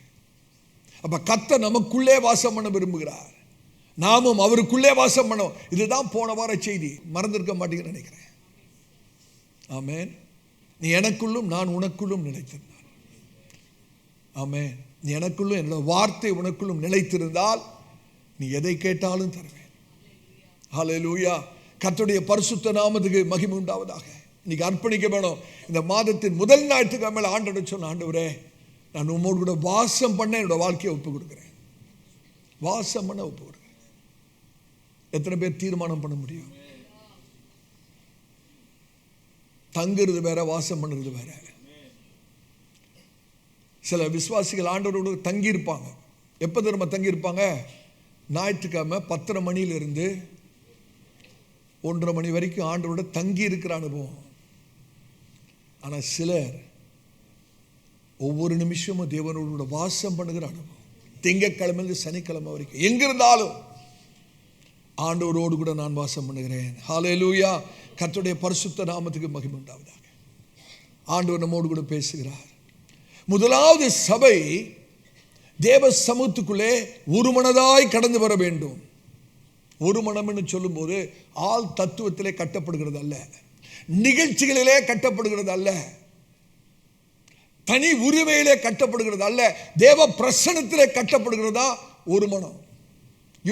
அப்ப கர்த்தர் நமக்குள்ளே வாசம் பண்ண விரும்புகிறார், நாமும் அவருக்குள்ளே வாசம் பண்ணோம். இதுதான் போன வார செய்தி, மறந்திருக்க மாட்டேங்குன்னு நினைக்கிறேன். ஆமென். நீ எனக்குள்ளும் நான் உனக்குள்ளும் நிலைத்திருந்தார். ஆமென். நீ எனக்குள்ளும், என்னோட வார்த்தை உனக்குள்ளும் நிலைத்திருந்தால் நீ எதை கேட்டாலும் தருவேன். ஹல்லேலூயா. கர்த்தருடைய பரிசுத்த நாமத்துக்கு மகிமை உண்டாவதாக. இன்னைக்கு அர்ப்பணிக்க வேணும். இந்த மாதத்தின் முதல் ஞாயிற்றுக்கிழமை ஆண்டவரை சொன்ன, ஆண்டவரே நான் உம்மோடு கூட வாசம் பண்ண என்னோட வாழ்க்கையை ஒப்பு கொடுக்குறேன். வாசம் பண்ண ஒப்பு கொடுக்குறேன். எத்தனை பேர் தீர்மானம் பண்ண முடியும்? தங்குறது வேற, வாசம் பண்ணுறது வேற. சில விசுவாசிகள் ஆண்டவரோடு தங்கி இருப்பாங்க. எப்போ திரும்ப தங்கி இருப்பாங்க? ஞாயிற்றுக்கிழமை 10:30 மணியிலிருந்து 1:30 மணி வரைக்கும் ஆண்டவரோட தங்கி இருக்கிற அனுபவம். ஆனால் சிலர் ஒவ்வொரு நிமிஷமும் தேவனோட வாசம் பண்ணுகிற அனுபவம். திங்கட்கிழமையிலிருந்து சனிக்கிழமை வரைக்கும் எங்கிருந்தாலும் ஆண்டவரோடு கூட நான் வாசம் பண்ணுகிறேன். ஹல்லேலூயா. கர்த்தருடைய பரிசுத்த நாமத்துக்கு மகிமை உண்டாவதாக. ஆண்டவர் நம்மோடு கூட பேசுகிறார். முதலாவது சபை தேவ சமூகத்துக்குள்ளே ஒரு மனதாய் கடந்து வர வேண்டும். ஒரு மனம் என்று சொல்லும்போது ஆள் தத்துவத்திலே கட்டப்படுகிறது அல்ல, நிகழ்ச்சிகளிலே கட்டப்படுகிறது அல்ல, தனி உரிமையிலே கட்டப்படுகிறது அல்ல, தேவ பிரசன்னத்திலே கட்டப்படுகிறதா ஒரு மனம்.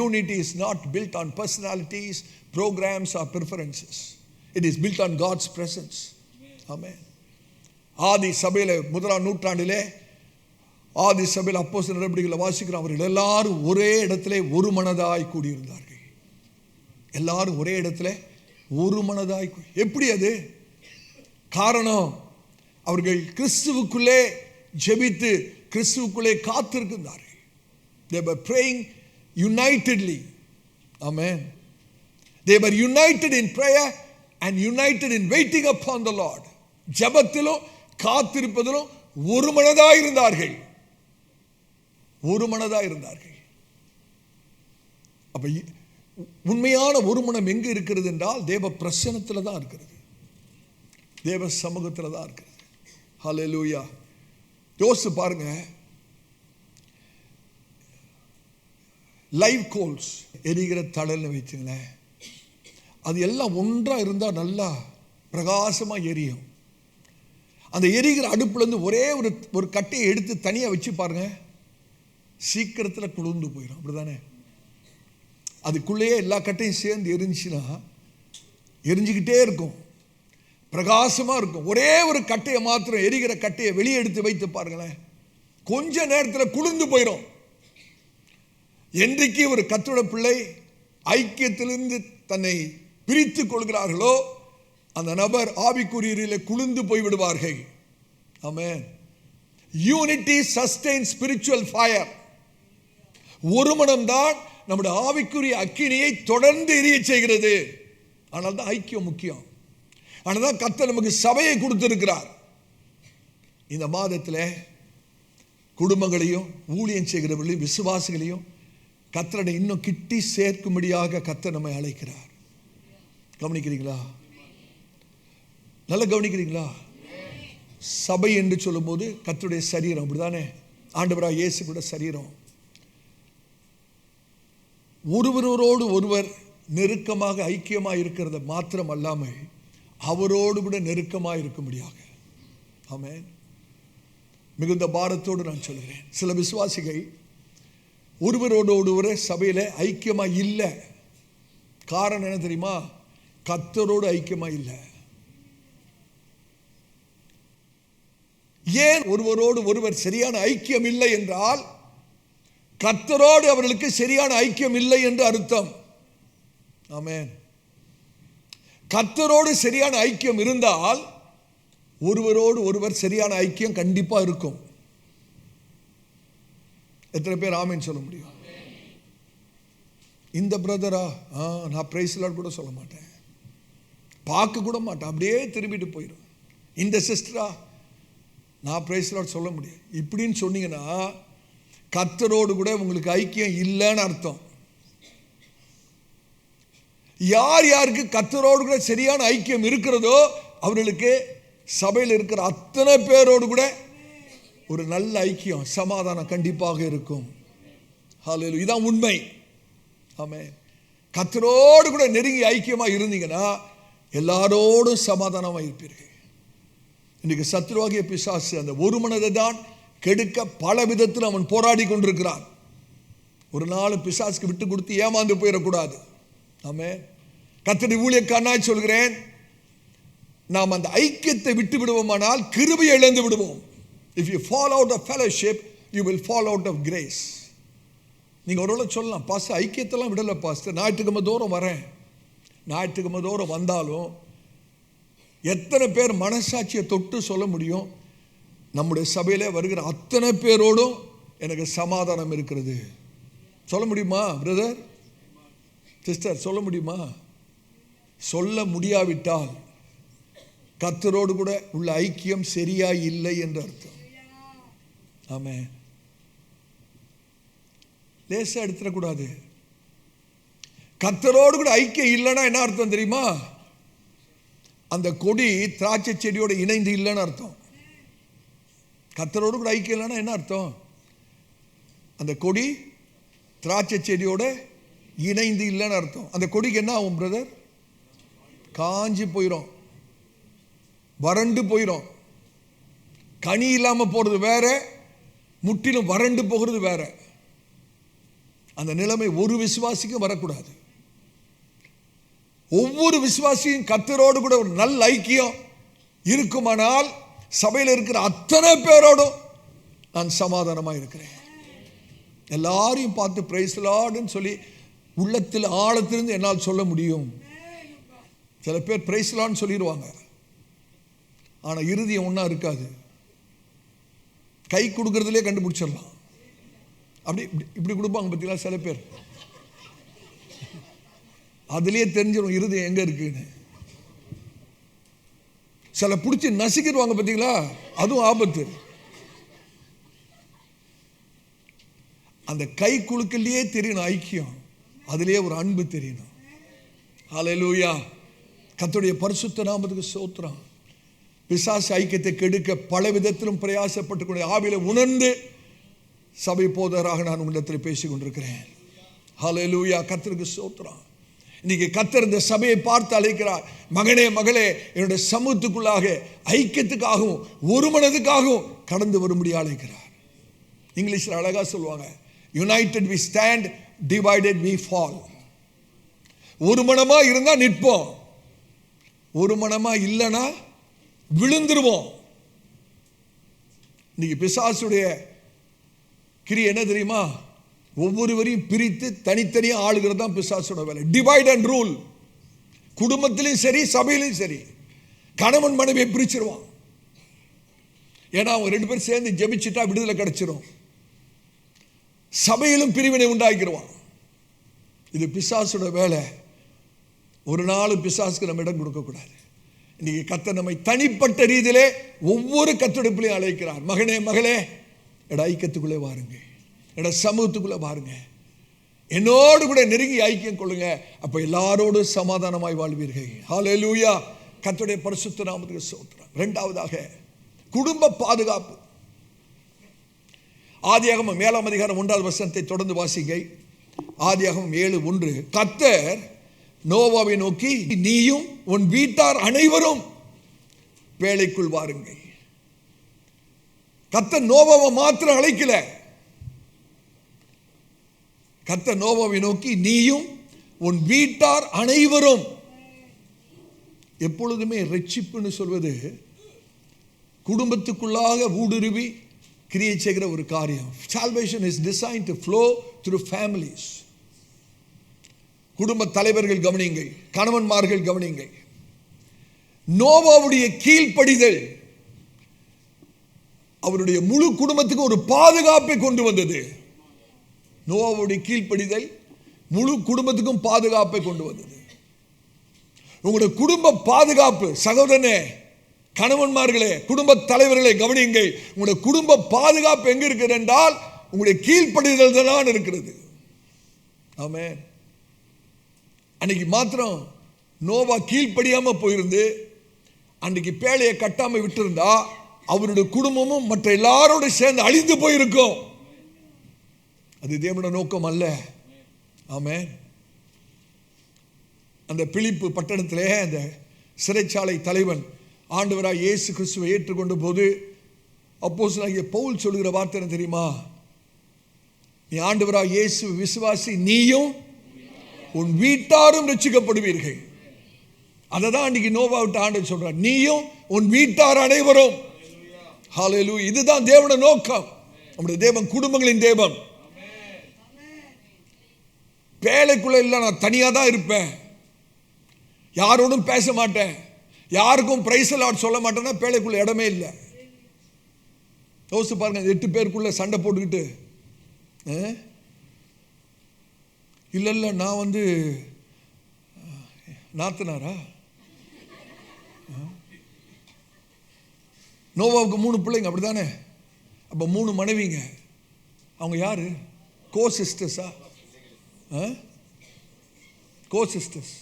Unity is not built on personalities, programs or preferences. It is built on God's presence. Amen. ஆதி சபையில 1ஆம் நூற்றாண்டிலே ஆதி சபையில் அப்போஸ்தலர் நடவடிக்கைகளை வாசிக்கிறோம். அவர்கள் எல்லாரும் ஒரே இடத்திலே ஒரு மனதாய் கூடியிருந்தார்கள். எல்லாரும் ஒரே இடத்துல ஒரு மனதாய். எப்படி அது காரணம்? அவர்கள் கிறிஸ்துவுக்குள்ளே ஜெபித்து கிறிஸ்துவுக்குள்ளே காத்திருக்கிறார்கள். They were praying unitedly. Amen. They were united in prayer and united in waiting upon the Lord. ஜெபத்திலும் காத்திருப்பதிலும் ஒரு மனதாய் இருந்தார்கள். ஒரு மனதாய் இருந்தார்கள். அப்ப உண்மையான ஒரு மனம் எங்க இருக்கிறது என்றால் தேவ பிரசன்னத்துல தான் இருக்கிறது, தேவ சமூகத்துல தான் இருக்கிறது. ஹல்லேலூயா. யோசிச்சு பாருங்க, லைவ் கோல்ஸ் எரிகிற தழல்னு வச்சுங்களேன், அது எல்லாம் ஒன்றா இருந்தால் நல்லா பிரகாசமா எரியும். அந்த எரிகிற அடுப்புலேருந்து ஒரே ஒரு கட்டையை எடுத்து தனியாக வச்சு பாருங்க, சீக்கிரத்தில் குளிர்ந்து போயிடும். அப்படிதானே? அதுக்குள்ளேயே எல்லா கட்டையும் சேர்ந்து எரிஞ்சுன்னா எரிஞ்சுக்கிட்டே இருக்கும், பிரகாசமாக இருக்கும். ஒரே ஒரு கட்டையை மாத்திரம், எரிகிற கட்டையை வெளியே எடுத்து வைத்து பாருங்களேன், கொஞ்ச நேரத்தில் குளிர்ந்து போயிடும். என்றைக்கு ஒரு கர்த்தருடைய பிள்ளை ஐக்கியத்திலிருந்து தன்னை பிரித்து கொள்கிறார்களோ அந்த நபர் ஆவிக்குரியரிலே குளிர்ந்து போய்விடுவார்கள். ஆமென். Unity sustain spiritual fire. ஒரு மனம்தான் நம்முடைய ஆவிக்குரிய அக்கினியை தொடர்ந்து எரிய செய்கிறது. ஆனால் தான் ஐக்கியம் முக்கியம். ஆனால் தான் கர்த்தர் நமக்கு சபையை கொடுத்திருக்கிறார். இந்த மாதத்தில் குடும்பங்களையும் ஊழியம் செய்கிறவர்களையும் விசுவாசிகளையும் கர்த்தரை இன்னும் கிட்டி சேர்க்கும்படியாக கர்த்தர் நம்மை அழைக்கிறார். கவனிக்கிறீங்களா? நல்லா கவனிக்கிறீங்களா? சபை என்று சொல்லும்போது கர்த்தருடைய சரீரம், அப்படிதானே? ஆண்டவராகிய இயேசு கூட சரீரம். ஒருவரோடு ஒருவர் நெருக்கமாக ஐக்கியமாக இருக்கிறது மாத்திரம் அல்லாமல் அவரோடு கூட நெருக்கமாக இருக்கும்படியாக. ஆமென். மிகுந்த பாரத்தோடு நான் சொல்கிறேன், சில விசுவாசிகள் ஒருவரோடு ஒருவர் சபையில் ஐக்கியமாக இல்லை. காரணம் என்ன தெரியுமா? கர்த்தரோடு ஐக்கியமாக இல்லை. ஏன் ஒருவரோடு ஒருவர் சரியான ஐக்கியம் இல்லை என்றால் கர்த்தரோடு அவர்களுக்கு சரியான ஐக்கியம் இல்லை என்று அர்த்தம். ஆமென். கர்த்தரோடு சரியான ஐக்கியம் இருந்தால் ஒருவரோடு ஒருவர் சரியான ஐக்கியம் கண்டிப்பா இருக்கும். எத்தனை பேர் ஆமென் சொல்ல முடியும்? இந்த பிரதரா நான் பிரைஸ் லார்ட் கூட சொல்ல மாட்டேன், பார்க்க கூட மாட்டேன், அப்படியே திரும்பிட்டு போயிடும். இந்த சிஸ்டரா நான் பிரைஸ் லார்ட் சொல்ல முடியாது இப்படின்னு சொன்னீங்கன்னா கர்த்தரோடு கூட உங்களுக்கு ஐக்கியம் இல்லைன்னு அர்த்தம். யார் யாருக்கு கர்த்தரோடு கூட சரியான ஐக்கியம் இருக்கிறதோ அவர்களுக்கு சபையில் இருக்கிற அத்தனை பேரோடு கூட ஒரு நல்ல ஐக்கியம், சமாதானம் கண்டிப்பாக இருக்கும். ஹல்லேலூயா. இதான் உண்மை. ஆமென். கர்த்தரோடு கூட நெருங்கி ஐக்கியமாக இருந்தீங்கன்னா எல்லாரோடும் சமாதானமாக இருப்பீர்கள். இன்னைக்கு சத்துருவாகிய பிசாசு அந்த ஒரு மனதை தான் கெடுக்க பல விதத்தில் அவன் போராடி கொண்டிருக்கிறான். ஒரு நாள் பிசாசுக்கு விட்டு கொடுத்து ஏமாந்து போயிடக்கூடாது. ஆமென். கர்த்தருடைய ஊழியக்காரனாய் சொல்கிறேன், நாம் அந்த ஐக்கியத்தை விட்டு விடுவோமானால் கிருபையை இழந்து விடுவோம். If you fall out of fellowship, you will fall out of grace. நீங்கள் ஒருவேளை சொல்லலாம், பாஸ்டர் ஐக்கியத்தெல்லாம் விடலை பாஸ்டர், ஞாயிற்றுக்கிழமை தோறும் வரேன். ஞாயிற்றுக்கிழமை தோறும் வந்தாலும் எத்தனை பேர் மனசாட்சியை தொட்டு சொல்ல முடியும், நம்முடைய சபையில் வருகிற அத்தனை பேரோடும் எனக்கு சமாதானம் இருக்கிறது? சொல்ல முடியுமா பிரதர் சிஸ்டர்? சொல்ல முடியுமா? சொல்ல முடியாவிட்டால் கர்த்தரோடு கூட உள்ள ஐக்கியம் சரியா இல்லை என்று அர்த்தம். ஆமென். லேசா எடுத்துடக்கூடாது. கர்த்தரோடு கூட ஐக்கியம் இல்லைன்னா என்ன அர்த்தம் தெரியுமா? அந்த கொடி திராட்சை செடியோட இணைந்து இல்லைன்னு அர்த்தம். கர்த்தரோடு கூட ஐக்கியம் இல்லைன்னா என்ன அர்த்தம்? அந்த கொடி திராட்சை செடியோட இணைந்து இல்லைன்னு அர்த்தம். அந்த கொடிக்கு என்ன ஆகும் பிரதர்? காஞ்சி போயிடும், வறண்டு போயிடும். கனி இல்லாமல் போகிறது வேற, முற்றிலும் வறண்டு போகிறது வேற. அந்த நிலைமை ஒரு விசுவாசிக்கும் வரக்கூடாது. ஒவ்வொரு விசுவாசியும் கர்த்தரோடு கூட ஒரு நல்ல ஐக்கியம் இருக்குமானால் சபையில் இருக்கிற அத்தனை பேரோடும் நான் சமாதானமாக இருக்கிறேன். எல்லாரையும் பார்த்து பிரைஸ் லார்ட்னு சொல்லி உள்ளத்தில் ஆழத்திலிருந்து என்னால் சொல்ல முடியும். சில பேர் பிரைஸ் லார்ட்னு சொல்லிடுவாங்க, ஆனால் இறுதியம் ஒன்றா இருக்காது. கை கொடுக்கறதுலே கண்டுபிடிச்சிடலாம். அப்படி இப்படி கொடுப்பாங்க பார்த்தீங்களா சில பேர், அதுலேயே தெரிஞ்சிடும் இருதயம் எங்கே இருக்குன்னு. சில பிடிச்சி நசிக்கிடுவாங்க பார்த்தீங்களா, அதுவும் ஆபத்து. அந்த கை குலுக்கலையே தெரியணும் ஐக்கியம், அதுலேயே ஒரு அன்பு தெரியணும். ஹல்லேலூயா. கர்த்தருடைய பரிசுத்த நாமத்துக்கு ஸ்தோத்திரம். பிசாசு ஐக்கியத்தை கெடுக்க பல விதத்திலும் பிரயாசப்பட்டு ஆவியில உணர்ந்து சபை போதராக நான் உங்களிடத்தில் பேசிக் கொண்டிருக்கிறேன். ஹல்லேலூயா. கர்த்தருக்கு ஸ்தோத்திரம். இன்னைக்கு கர்த்தர் இந்த சபையை பார்த்து அழைக்கிறார், மகனே மகளே, என்னுடைய சமூகத்துக்குள்ளாக ஐக்கியத்துக்காகவும் ஒரு மனதுக்காகவும் கடந்து வரும்படி அழைக்கிறார். இங்கிலீஷில் அழகா சொல்லுவாங்க, united we stand, divided we fall. ஒரு மனமா இருந்தா நிற்போம், ஒரு மனமா இல்லைன்னா விழுந்துருவோம். இன்னைக்கு பிசாசுடைய கிரியை என்ன தெரியுமா? ஒவ்வொருவரையும் பிரித்து தனித்தனியாக ஆளுகிறது தான் பிசாசோட வேலை. Divide and rule. குடும்பத்திலையும் சரி, சபையிலையும் சரி, கணவன் மனைவியை பிரிச்சிருவான். ஏன்னா அவங்க ரெண்டு பேரும் சேர்ந்து ஜெபிச்சுட்டா விடுதலை கிடைச்சிரும். சபையிலும் பிரிவினை உண்டாக்கிடுவான். இது பிசாசோட வேலை. ஒரு நாள் பிசாசுக்கு நம்ம இடம் கொடுக்கக்கூடாது. இன்னைக்கு கர்த்தர் நம்மை தனிப்பட்ட ரீதியிலே ஒவ்வொரு கத்தெடுப்பிலையும் அழைக்கிறார். மகனே மகளே, எட ஐக்கியத்துக்குள்ளே வாருங்க, எட சமூகத்துக்குள்ளே வாருங்க, என்னோடு கூட நெருங்கி ஐக்கியம் கொள்ளுங்க. அப்போ எல்லாரோடும் சமாதானமாய் வாழ்வீர்கள். ஹல்லேலூயா. கர்த்தருடைய பரிசுத்த நாமத்துக்கு ஸ்தோத்திரம். இரண்டாவதாக குடும்ப பாதுகாப்பு. ஆதியாகமம் 7ஆம் அதிகாரம் 1வது வசனத்தை தொடர்ந்து வாசிங்க. ஆதியாகமம் 7:1. கர்த்தர் நோவாவை நோக்கி, நீயும் உன் வீட்டார் அனைவரும் வேலைக்குள் வாருங்கள். கர்த்தர் நோவாவை மாத்திரம் அழைக்கல. கர்த்தர் நோவாவை நோக்கி, நீயும் உன் வீட்டார் அனைவரும். எப்பொழுதுமே ரட்சிப்புன்னு சொல்வது குடும்பத்துக்குள்ளாக ஊடுருவி கிரியை செய்கிற ஒரு காரியம். Salvation is designed to flow through families. குடும்ப தலைவர்கள் கவனியுங்கள், கணவன்மார்கள் கவனியுங்கள். நோவாவுடைய கீழ்ப்படிதல் அவருடைய முழு குடும்பத்துக்கு ஒரு பாதுகாப்பை கொண்டு வந்தது. நோவாவுடைய கீழ்ப்படிதல் முழு குடும்பத்துக்கும் பாதுகாப்பை கொண்டு வந்தது. உங்களுடைய குடும்ப பாதுகாப்பு, சகோதரனே, கணவன்மார்களே, குடும்ப தலைவர்களே கவனியுங்கள். உங்களுடைய குடும்ப பாதுகாப்பு எங்க இருக்கிறது என்றால் உங்களுடைய கீழ்ப்படிதல் தான் இருக்கிறது. ஆமென். அன்னைக்கு மாத்திரம் நோவா கீழ்ப்படியாம போயிருந்து அன்னைக்கு பேழையை கட்டாம விட்டிருந்தா அவருடைய குடும்பமும் மற்ற எல்லாரோட சேர்ந்து அழிந்து போயிருக்கும். அது தேவனுடைய நோக்கம் அல்ல. ஆமென். அந்த பிலிப்பு பட்டணத்திலே அந்த சிறைச்சாலை தலைவன் ஆண்டவராய் இயேசு கிறிஸ்துவை ஏற்றுக்கொண்ட போது அப்போஸ்தலனாகிய பவுல் சொல்லுகிற வார்த்தை என்ன தெரியுமா? நீ ஆண்டவராகிய இயேசு விசுவாசி, நீயும் உன் வீட்டாரும் ரட்சிக்கப்படுவீர்கள். அதை தான் அன்றைக்கி நோவா விட்டு ஆண்டவர் சொல்றார், நீயும் உன் வீட்டார் அனைவரும். ஹல்லேலூயா. இதுதான் தேவனுடைய நோக்கம். நம்முடைய தேவன் குடும்பங்களின் தேவன். பேழைக்குள்ள இல்லை, நான் தனியாக தான் இருப்பேன், யாரோடும் பேச மாட்டேன், யாருக்கும் பிரைஸ் லார்ட் சொல்ல மாட்டேன்னா பேழைக்குள்ள இடமே இல்லை. யோசிச்சு பாருங்க, 8 பேருக்குள்ள சண்டை போட்டுக்கிட்டு, இல்லை இல்லை நான் வந்து நாத்தனாரா? நோவாவுக்கு 3 பிள்ளைங்க, அப்படித்தானே? அப்போ 3 மனைவிங்க. அவங்க யாரு? கோ சிஸ்டர்ஸா? கோ சிஸ்டர்ஸ்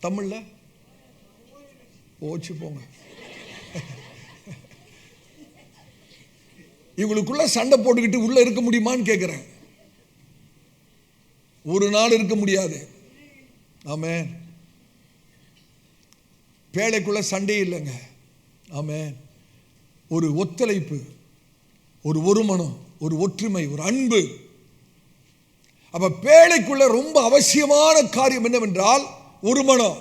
தமிழ்ல போச்சு போங்க. இவங்களுக்குள்ள சண்டை போட்டுக்கிட்டு உள்ள இருக்க முடியுமான்னு கேட்கிறேன். ஒரு நாள் இருக்க முடியாது. ஆமென். பேழைக்குள்ள சண்டை இல்லைங்க. ஆமென். ஒரு ஒத்துழைப்பு, ஒரு ஒருமனம், ஒரு ஒற்றுமை, ஒரு அன்பு. அப்ப பேழைக்குள்ள ரொம்ப அவசியமான காரியம் என்னவென்றால் ஒருமனம்.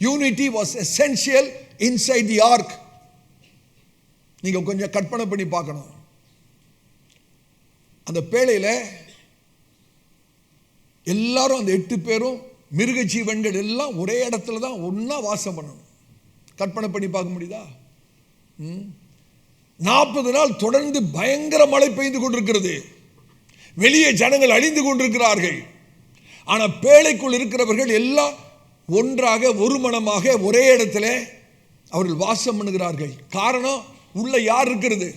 Unity was essential inside the ark. நீங்க கொஞ்சம் கற்பனை பண்ணி பார்க்கணும். அந்த பேழையில எல்லாரும், அந்த 8 பேரும், மிருக ஜீவன்கள் எல்லாம் ஒரே இடத்துல தான் ஒன்னா வாசம் பண்ணணும். கற்பனை பண்ணி பார்க்க முடியுதா? 40 நாள் தொடர்ந்து பயங்கர மழை பெய்து கொண்டிருக்கிறது. வெளியே ஜனங்கள் அழிந்து கொண்டிருக்கிறார்கள். ஆனால் பேழைக்குள் இருக்கிறவர்கள் எல்லாம் ஒன்றாக ஒரு மனமாக ஒரே இடத்துல அவர்கள் வாசம் பண்ணுகிறார்கள். காரணம், உள்ள யார் இருக்கிறது?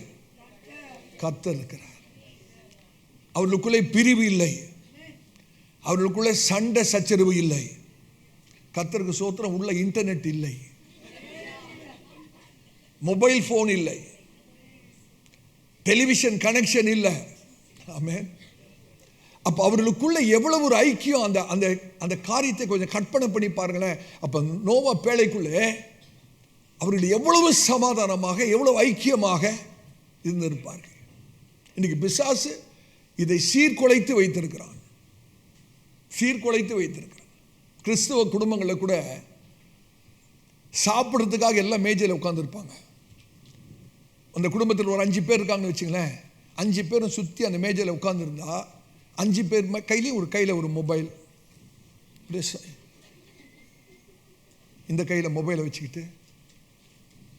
கர்த்தர் இருக்கிறார். அவர்களுக்குள்ளே பிரிவு இல்லை, அவர்களுக்குள்ளே சண்டை சச்சரவு இல்லை. கர்த்தருக்கு ஸ்தோத்திரம். உள்ள இன்டர்நெட் இல்லை, மொபைல் போன் இல்லை, டெலிவிஷன் கனெக்ஷன் இல்லை. ஆமென். அப்ப அவர்களுக்குள்ள எவ்வளவு ஒரு ஐக்கியம். அந்த அந்த அந்த காரியத்தை கொஞ்சம் கற்பனை பண்ணி பாருங்களேன். அப்ப நோவா பேழைக்குள்ளே அவர்கள் எவ்வளவு சமாதானமாக, எவ்வளவு ஐக்கியமாக இருந்திருப்பார்கள். இன்னைக்கு பிசாசு இதை சீர்குலைத்து வைத்திருக்கிறான், சீர்குலைத்து வைத்திருக்கிறான். கிறிஸ்தவ குடும்பங்களில் கூட சாப்பிட்றதுக்காக எல்லாம் மேஜையில் உட்காந்துருப்பாங்க. அந்த குடும்பத்தில் ஒரு 5 பேர் இருக்காங்கன்னு வச்சுங்களேன். 5 பேரும் சுற்றி அந்த மேஜையில் உட்காந்துருந்தா 5 பேர் கையிலையும் ஒரு கையில் ஒரு மொபைல், இந்த கையில் மொபைலை வச்சுக்கிட்டு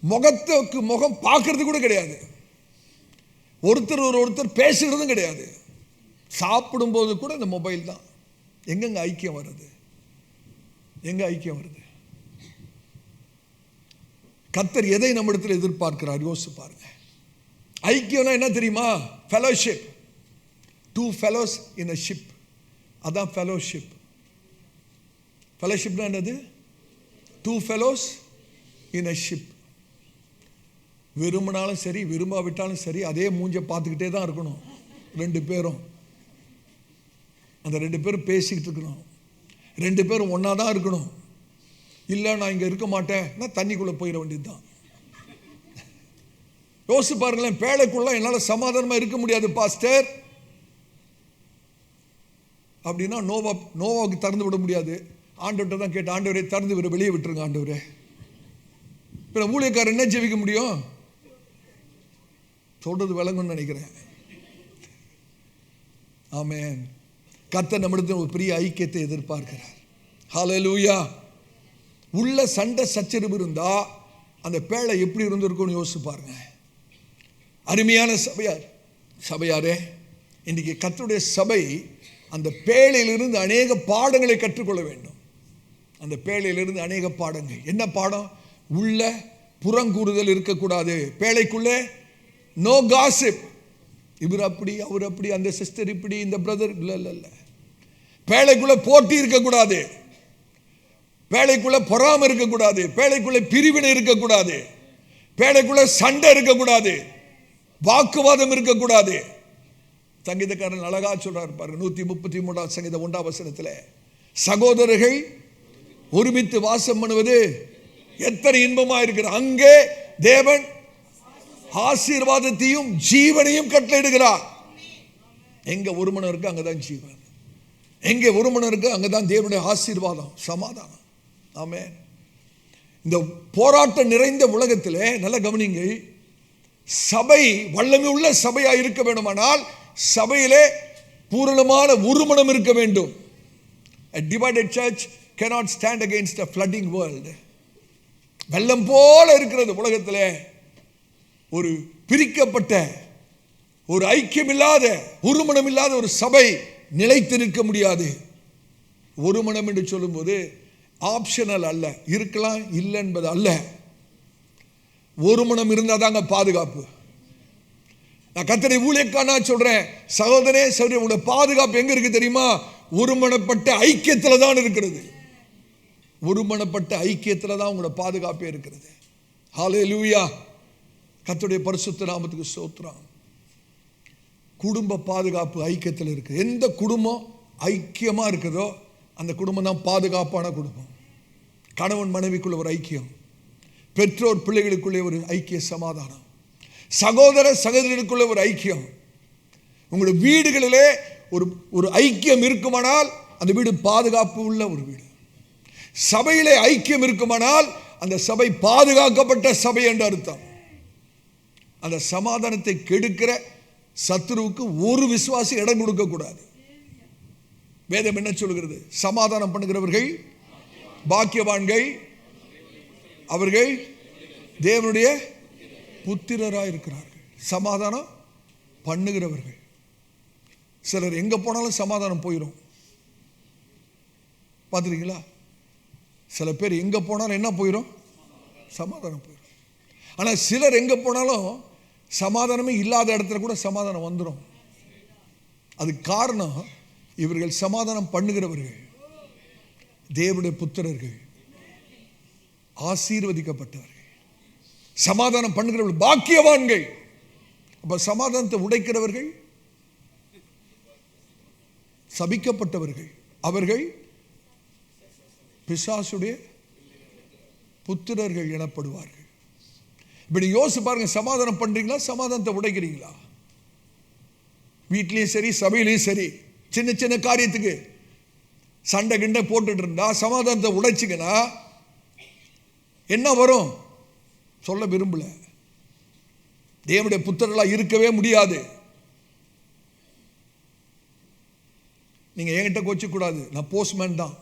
முகத்துக்கு முகம் பார்க்கறது கூட கிடையாது. ஒருத்தர் பேசுகிறதும் கிடையாது. சாப்பிடும்போது கூட இந்த மொபைல் தான். எங்கெங்க ஐக்கியம் வருது? எங்க ஐக்கியம் வருது? கர்த்தர் எதை நம்மிடத்தில் எதிர்பார்க்கிறார் யோசிச்சு பாருங்க. ஐக்கியம்னா என்ன தெரியுமா? Fellowship. 2 fellows in a ship. அதான் ஃபெலோஷிப். ஃபெலோஷிப்னா என்னது? 2 fellows in a ship. விரும்பினாலும் சரி, விரும்பாவிட்டாலும் சரி, அதே மூஞ்ச பார்த்துக்கிட்டே தான் இருக்கணும் 2 பேரும். அந்த 2 பேரும் பேசிக்கிட்டு இருக்கணும். 2 பேரும் ஒன்றா தான் இருக்கணும். இல்லை நான் இங்கே இருக்க மாட்டேன், நான் தண்ணிக்குள்ளே போயிட வேண்டியது தான். யோசிச்சு பாருங்களேன். பேழைக்குள்ள என்னால் சமாதானமாக இருக்க முடியாது பாஸ்டர் அப்படின்னா நோவாவுக்கு திறந்து விட முடியாது. ஆண்டவர்கிட்ட தான் கேட்டு, ஆண்டவரே திறந்து விட, வெளியே விட்டுருங்க ஆண்டவரே. இப்போ ஊழியக்காரர் என்ன ஜெபிக்க முடியும்? சொல்றது விளங்கும்னு நினைக்கிறேன். ஆமென். கர்த்தர் நம்மிடத்தில் ஒரு பெரிய ஐக்கியத்தை எதிர்பார்க்கிறார். ஹல்லேலூயா. உள்ள சண்டை சச்சரவு இருந்தா அந்த பேழை எப்படி இருந்திருக்கும்னு யோசிச்சு பாருங்க. அருமையான சபையாரே, இன்னைக்கு கர்த்தருடைய சபை அந்த பேழையிலிருந்து அநேக பாடங்களை கற்றுக்கொள்ள வேண்டும். அந்த பேழையிலிருந்து அநேக பாடங்கள். என்ன பாடம்? உள்ள புறங்கூறுதல் இருக்கக்கூடாது. பேழைக்குள்ளே நோ காசிப். இவர் அப்படி, அவர் அப்படி, அந்த சிஸ்டர் இப்படி, இந்த பிரதர் இல்லை இல்லை இல்லை. பேழைக்குள்ள போட்டி இருக்கக்கூடாது, பேழைக்குள்ள பொறாமை இருக்கக்கூடாது, பேழைக்குள்ள பிரிவினை இருக்கக்கூடாது, பேழைக்குள்ள சண்டை இருக்கக்கூடாது, வாக்குவாதம் இருக்கக்கூடாது. சங்கீதக்காரன் அழகா சொல்றார் பாருங்க, 133 சங்கீதம் 1ஆம் வசனத்தில், சகோதரர்கள் ஒருமித்து வாசம் பண்ணுவது எத்தனை இன்பமா இருக்கிற, அங்கே தேவன் ஆசீர்வாதத்தையும் ஜீவனையும் கட்டளையிடுகிறார். எங்க ஒரு மனம் இருக்கு அங்கதான் ஜீவன், எங்கே ஒரு மனம் இருக்கு அங்கதான் தேவனுடைய ஆசீர்வாதம், சமாதானம். ஆமென். இந்த போராட்டம் நிறைந்த உலகத்திலே நல்ல கவனிங்கள், சபை வல்லமை உள்ள சபையா இருக்க வேண்டுமானால் சபையிலே பூரணமான ஒரு மனம் இருக்க வேண்டும். A divided church cannot stand against a flooding world. வெள்ளம் போல இருக்கிறது உலகத்திலே. ஒரு பிரிக்கப்பட்ட, ஒரு ஐக்கியமில்லாத, ஒரு மனம் இல்லாத ஒரு சபை நிலைத்து நிற்க முடியாது. ஒரு மனம் என்று சொல்லும்போது ஆப்ஷனல் அல்ல, இருக்கலாம் இல்லை என்பது அல்ல. ஒரு மனம் இருந்தால் தாங்க பாதுகாப்பு. நான் கர்த்தருடைய ஊழியக்காரனா சொல்றேன், சகோதரனே சரி, உங்க பாதுகாப்பு எங்க இருக்கு தெரியுமா? ஒருமனப்பட்ட ஐக்கியத்தில் தான் இருக்கிறது. ஒருமனப்பட்ட ஐக்கியத்தில் தான் உங்களோட பாதுகாப்பே இருக்கிறது. ஹல்லேலூயா. கர்த்தருடைய பரிசுத்த நாமத்துக்கு ஸ்தோத்திரம். குடும்ப பாதுகாப்பு ஐக்கியத்தில் இருக்கு. எந்த குடும்பம் ஐக்கியமா இருக்குதோ அந்த குடும்பம் தான் பாதுகாப்பான குடும்பம். கணவன் மனைவிக்குள்ள ஒரு ஐக்கியம், பெற்றோர் பிள்ளைகளுக்குள்ளே ஒரு ஐக்கிய சமாதானம், சகோதர சகோதரிகளுக்குள்ள ஒரு ஐக்கியம். உங்களுடைய வீடுகளிலே ஒரு ஐக்கியம் இருக்குமானால் அந்த வீடு பாதுகாப்பு உள்ள ஒரு வீடு. சபையிலே ஐக்கியம் இருக்குமானால் அந்த சபை பாதுகாக்கப்பட்ட சபை என்று அர்த்தம். அந்த சமாதானத்தை கெடுக்கிற சத்துருவுக்கு ஒரு விசுவாசி இடம் கொடுக்க கூடாது. வேதம் என்ன சொல்கிறது? சமாதானம் பண்ணுகிறவர்கள் பாக்கியவான்கள், அவர்கள் தேவனுடைய புத்திரராய் இருக்கிறார்கள். சமாதானம் பண்ணுகிறவர்கள். சிலர் எங்க போனாலும் சமாதானம் போயிடும். பார்த்துருக்கீங்களா? சில பேர் எங்க போனாலும் என்ன போயிடும்? சமாதானம் போயிடும். ஆனால் சிலர் எங்க போனாலும் சமாதானமே இல்லாத இடத்துல கூட சமாதானம் வந்துடும். அதுக்கு காரணம் இவர்கள் சமாதானம் பண்ணுகிறவர்கள், தேவனுடைய புத்திரர்கள், ஆசீர்வதிக்கப்பட்டவர்கள். சமாதானம் பண்ணுகிறவர்கள் பாக்கியவான்கள். அப்ப சமாதானத்தை உடைக்கிறவர்கள் சபிக்கப்பட்டவர்கள். அவர்கள் பிசாசுடைய புத்திரர்கள் எனப்படுவார்கள். இப்படி யோசிச்சு பாருங்க, சமாதானம் பண்றீங்களா, சமாதானத்தை உடைக்கிறீங்களா? வீட்லயும் சரி, சபையிலையும் சரி, சின்ன சின்ன காரியத்துக்கு சண்டை கிண்டை போட்டுட்டு இருந்தா சமாதானத்தை உடைச்சிங்கன்னா என்ன வரும் சொல்ல விரும்பல. தேவனுடைய புத்திரர்களா இருக்கவே முடியாது. நீங்க என்கிட்ட கோச்சு கூடாது, நான் போஸ்ட்மேன் தான்.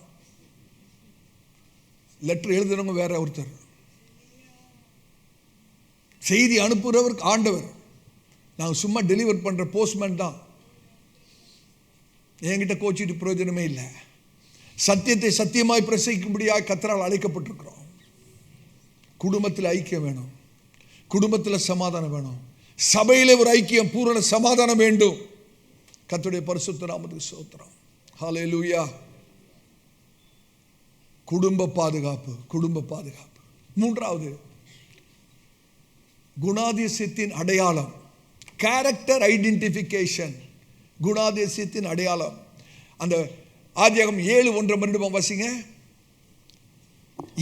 லெட்டர் எழுதுறவங்க வேற ஒருத்தர், செய்தி அனுப்புறவர் ஆண்டவர், நான் சும்மா டெலிவர் பண்ற போஸ்ட்மேன் தான். என்கிட்ட கோச்சிட்டு பிரயோஜனமே இல்லை. சத்தியத்தை சத்தியமாய் பிரசங்கிக்கும்படியாக கர்த்தரால் அழைக்கப்பட்டிருக்கிறோம். குடும்பத்தில் ஐக்கியம் வேணும், குடும்பத்தில் சமாதானம் வேணும், சபையிலே ஒரு ஐக்கியம், பூரண சமாதானம் வேண்டும். கர்த்தருடைய பரிசுத்த நாமத்துக்கு ஸ்தோத்திரம். ஹல்லேலூயா. குடும்ப பாதுகாப்பு, குடும்ப பாதுகாப்பு. மூன்றாவது, குணாதிசயத்தின் அடையாளம், கேரக்டர் ஐடென்டிஃபிகேஷன். குணாதிசயத்தின் அடையாளம். அந்த ஆதியாகமம் 7:1-2 வாசிங்க.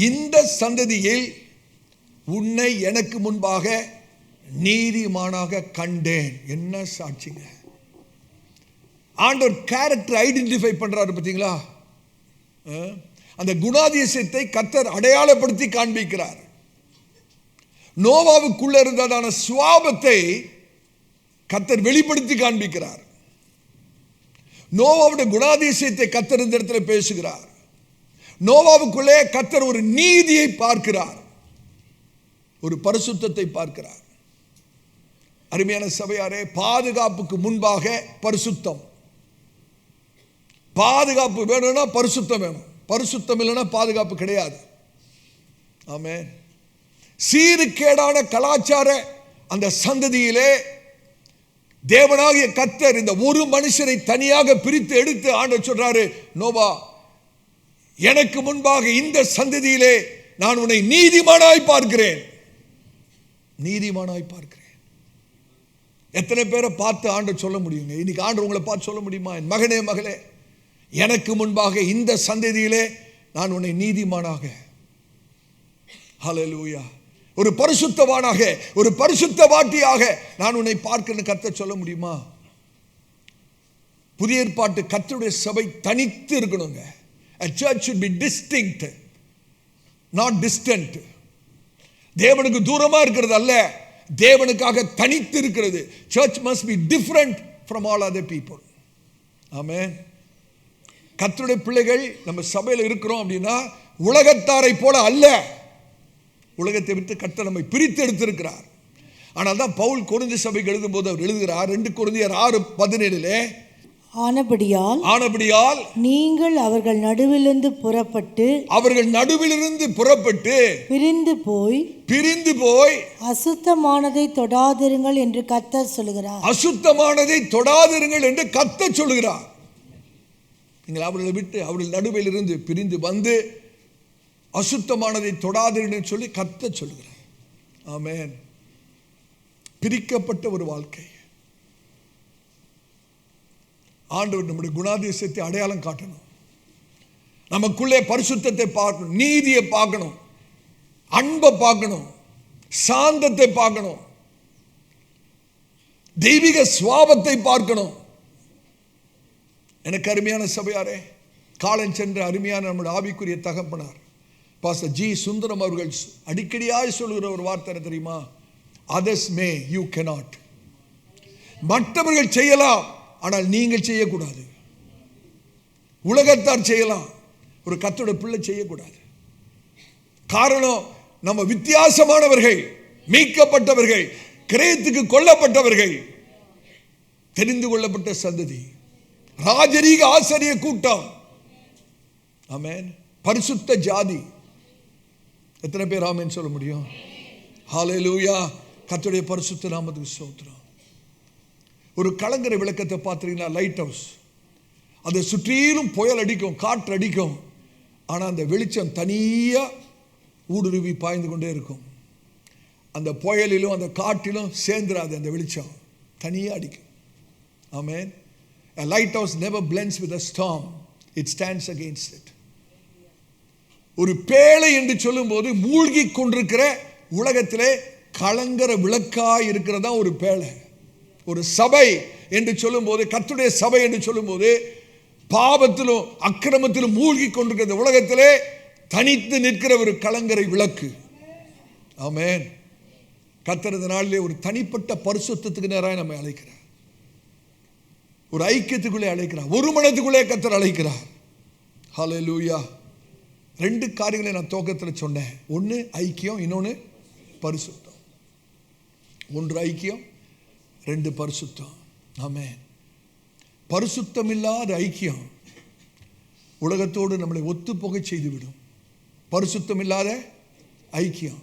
இந்த சந்ததியில் உன்னை எனக்கு முன்பாக நீதிமானாக கண்டேன். என்ன சாட்சிங்க! ஆண்டவர் கேரக்டர் ஐடென்டிஃபை பண்றாரு பார்த்தீங்களா? அந்த குணாதிசயத்தை கர்த்தர் அடையாளப்படுத்தி காண்பிக்கிறார். நோவாவுக்குள்ள இருந்ததான சுவாபத்தை கர்த்தர் வெளிப்படுத்தி காண்பிக்கிறார். நோவாவுடைய குணாதிசயத்தை கர்த்தர் இந்த இடத்துல பேசுகிறார். நோவாவுக்குள்ளே கர்த்தர் ஒரு நீதியை பார்க்கிறார், ஒரு பரிசுத்தத்தை பார்க்கிறார். அருமையான சபையாரே, பாதுகாப்புக்கு முன்பாக பரிசுத்தம். பாதுகாப்பு வேணும்னா பரிசுத்தம் வேணும். பரிசுத்தம் இல்லைன்னா பாதுகாப்பு கிடையாது. ஆமென். சீர்கேடான கலாச்சார அந்த சந்ததியிலே தேவனாகிய கர்த்தர் இந்த ஒரு மனுஷனை தனியாக பிரித்து எடுத்து ஆண்டவர் சொல்றாரு, நோவா, எனக்கு முன்பாக இந்த சந்ததியிலே நான் உன்னை நீதிமானாய் பார்க்கிறேன். நீதிமானாய் பார்க்கிறேன். எத்தனை பேரை பார்த்து ஆண்டவர் சொல்ல முடியுங்க? இன்னைக்கு ஆண்டவர் உங்களை பார்த்து சொல்ல முடியுமா? என் மகனே, மகளே, எனக்கு முன்பாக இந்த சந்ததியிலே நான் உன்னை நீதிமானாக, ஹல்லேலூயா, ஒரு பரிசுத்தவானாக, ஒரு பரிசுத்தவாட்டியாக நான் உன்னை பார்க்கிறேன்னு கர்த்தர் சொல்ல முடியுமா? புதிய ஏற்பாட்டு கர்த்தருடைய சபை தனித்து இருக்கணுங்க. A church should be distinct, not distant. தேவனுக்கு தூரமா இருக்கிறது அல்ல, தேவனுக்காக தனித்து இருக்கிறது. Church must be different from all other people. ஆமென். கர்த்தருடைய பிள்ளைகள் நம்ம சபையில் இருக்கிறோம் அப்படின்னா உலகத்தாரை போல அல்ல. உலகத்தை விட்டு கர்த்தர் நம்மை பிரித்து எடுத்திருக்கிறார். ஆனால் தான் பவுல் கொரிந்து சபைக்கு எழுதும் போது அவர் எழுதுகிறார் 2 கொரிந்தியர் 6:17 ஆனபடியால் நீங்கள் அவர்கள் நடுவிலிருந்து புறப்பட்டு பிரிந்து போய் அசுத்தமானதை தொடாதிருங்கள் என்று கர்த்தர் சொல்லுகிறார். அசுத்தமானதை தொடாதிருங்கள் என்று கர்த்தர் சொல்லுகிறார். நீங்கள் அவர்களை விட்டு அவர்கள் நடுவிலிருந்து பிரிந்து வந்து அசுத்தமானதை தொடாதிருங்கள் சொல்லி கர்த்தர் சொல்லுகிறார். ஆமென். பிரிக்கப்பட்ட ஒரு வாழ்க்கை. ஆண்டவர் நம்முடைய குணாதிசயத்தை அடையாளம் காட்டணும். நமக்குள்ளே பரிசுத்தத்தை பார்க்கணும், நீதியை பார்க்கணும், அன்பை பார்க்கணும், சாந்தத்தை பார்க்கணும், தெய்வீக சுவாபத்தை பார்க்கணும். எனக்கு அருமையான சபையாரே, காலம் சென்ற அருமையான நம்முடைய ஆவிக்குரிய தகப்பனார் பாஸ்டர் ஜி சுந்தரம் அவர்கள் அடிக்கடியாக சொல்லுகிற ஒரு வார்த்தை தெரியுமா? Others may, you cannot. மற்றவர்கள் செய்யலாம், ஆனால் நீங்கள் செய்யக்கூடாது. உலகத்தார் செய்யலாம், ஒரு கர்த்தருடைய பிள்ளை செய்யக்கூடாது. காரணம், நம்ம வித்தியாசமானவர்கள், மீட்கப்பட்டவர்கள், கிரயத்துக்கு கொல்லப்பட்டவர்கள், தெரிந்து கொள்ளப்பட்ட சந்ததி, ராஜரீக ஆசாரிய கூட்டம். ஆமென். பரிசுத்த ஜாதி. எத்தனை பேர் ஆமென் சொல்ல முடியும்? ஹல்லேலூயா. கர்த்தருடைய பரிசுத்த நாமத்துக்கு ஸ்தோத்திரம். ஒரு கலங்கரை விளக்கத்தை பார்த்தீங்கன்னா லைட் ஹவுஸ், அதை சுற்றிலும் புயல் அடிக்கும், காற்று அடிக்கும், ஆனால் அந்த வெளிச்சம் தனியாக ஊடுருவி பாய்ந்து கொண்டே இருக்கும். அந்த புயலிலும் அந்த காற்றிலும் சேர்ந்துராது, அந்த வெளிச்சம் தனியாக அடிக்கும். ஆமென். A lighthouse never blends with a storm, it stands against it. ஒரு பேழை என்று சொல்லும்போது மூழ்கி கொண்டிருக்கிற உலகத்திலே கலங்கர விளக்காய் இருக்கிறதா ஒரு பேழை. ஒரு சபை என்று சொல்லும்போது, கர்த்தருடைய சபை என்று சொல்லும்போது, பாவத்திலும் அக்கிரமத்திலும் மூழ்கி கொண்டிருக்கிற உலகத்திலே தனித்து நிற்கிற ஒரு கலங்கரை விளக்கு. ஆமென். கர்த்தர் இந்த நாளிலே ஒரு தனிப்பட்ட பரிசுத்தத்துக்கு நேராக நம்மை அழைக்கிறார். ஒரு ஐக்கியத்துக்குள்ளே அழைக்கிறார், ஒரு மனத்துக்குள்ளே கர்த்தர் அழைக்கிறார். ஹல்லேலூயா. 2 காரியங்களை நான் துவக்கத்தில் சொன்னேன். ஒன்று ஐக்கியம், இன்னொன்று பரிசுத்தம். 1 ஐக்கியம், 2 பரிசுத்தம். ஆமென். பரிசுத்தம் இல்லாத ஐக்கியம் உலகத்தோடு நம்மளை ஒத்துப்போக செய்துவிடும். பரிசுத்தம் இல்லாத ஐக்கியம்.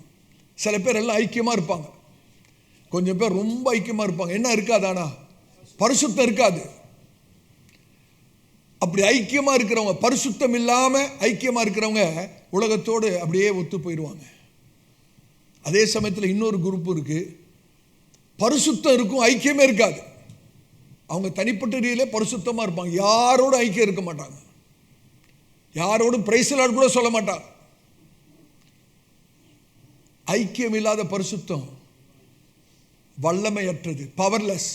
சில பேர் எல்லாம் ஐக்கியமாக இருப்பாங்க, கொஞ்சம் பேர் ரொம்ப ஐக்கியமாக இருப்பாங்க. என்ன இருக்காது? ஆனால் பரிசுத்தம் இருக்காது. அப்படி ஐக்கியமாக இருக்கிறவங்க, பரிசுத்தம் இல்லாமல் ஐக்கியமாக இருக்கிறவங்க உலகத்தோடு அப்படியே ஒத்து போயிடுவாங்க. அதே சமயத்தில் இன்னொரு குரூப் இருக்கு, பரிசுத்தம் இருக்கும், ஐக்கியமே இருக்காது. அவங்க தனிப்பட்ட ரீதியிலே பரிசுத்தமாக இருப்பாங்க, யாரோடும் ஐக்கியம் இருக்க மாட்டாங்க, யாரோடும் பிரைஸ் லார்ட் கூட சொல்ல மாட்டாங்க. ஐக்கியம் இல்லாத பரிசுத்தம் வல்லமையற்றது, பவர்லெஸ்.